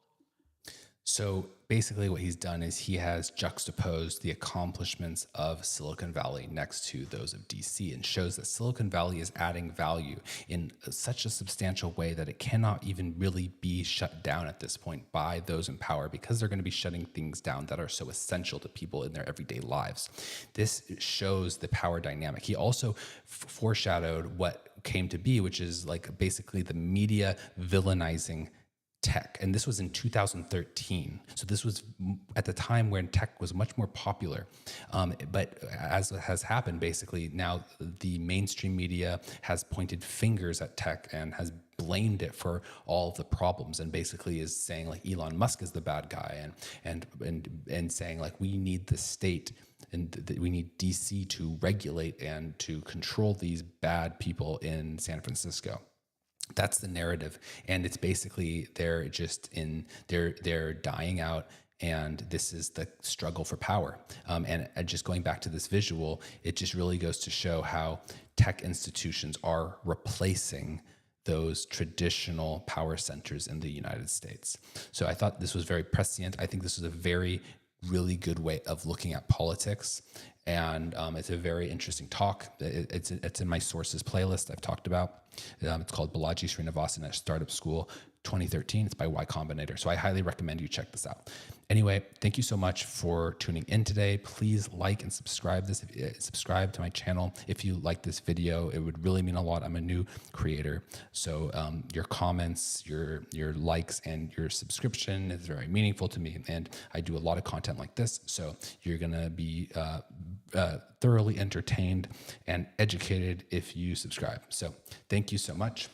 So basically what he's done is he has juxtaposed the accomplishments of Silicon Valley next to those of DC and shows that Silicon Valley is adding value in such a substantial way that it cannot even really be shut down at this point by those in power, because they're going to be shutting things down that are so essential to people in their everyday lives. This shows the power dynamic. He also foreshadowed what came to be, which is like basically the media villainizing tech. And this was in 2013. So this was at the time when tech was much more popular. But as has happened, basically now the mainstream media has pointed fingers at tech and has blamed it for all of the problems, and basically is saying like Elon Musk is the bad guy, and saying like we need the state and we need DC to regulate and to control these bad people in San Francisco. That's the narrative, and it's basically they're dying out, and this is the struggle for power. And just going back to this visual, it just really goes to show how tech institutions are replacing those traditional power centers in the United States. So I thought this was very prescient. I think this is a really good way of looking at politics. And it's a very interesting talk. It's in my sources playlist I've talked about. It's called Balaji Srinivasan at Startup School 2013. It's by Y Combinator. So I highly recommend you check this out. Anyway, thank you so much for tuning in today. Please like and subscribe subscribe to my channel. If you like this video, it would really mean a lot. I'm a new creator. So your comments, your likes, and your subscription is very meaningful to me. And I do a lot of content like this. So you're going to be thoroughly entertained and educated if you subscribe. So thank you so much.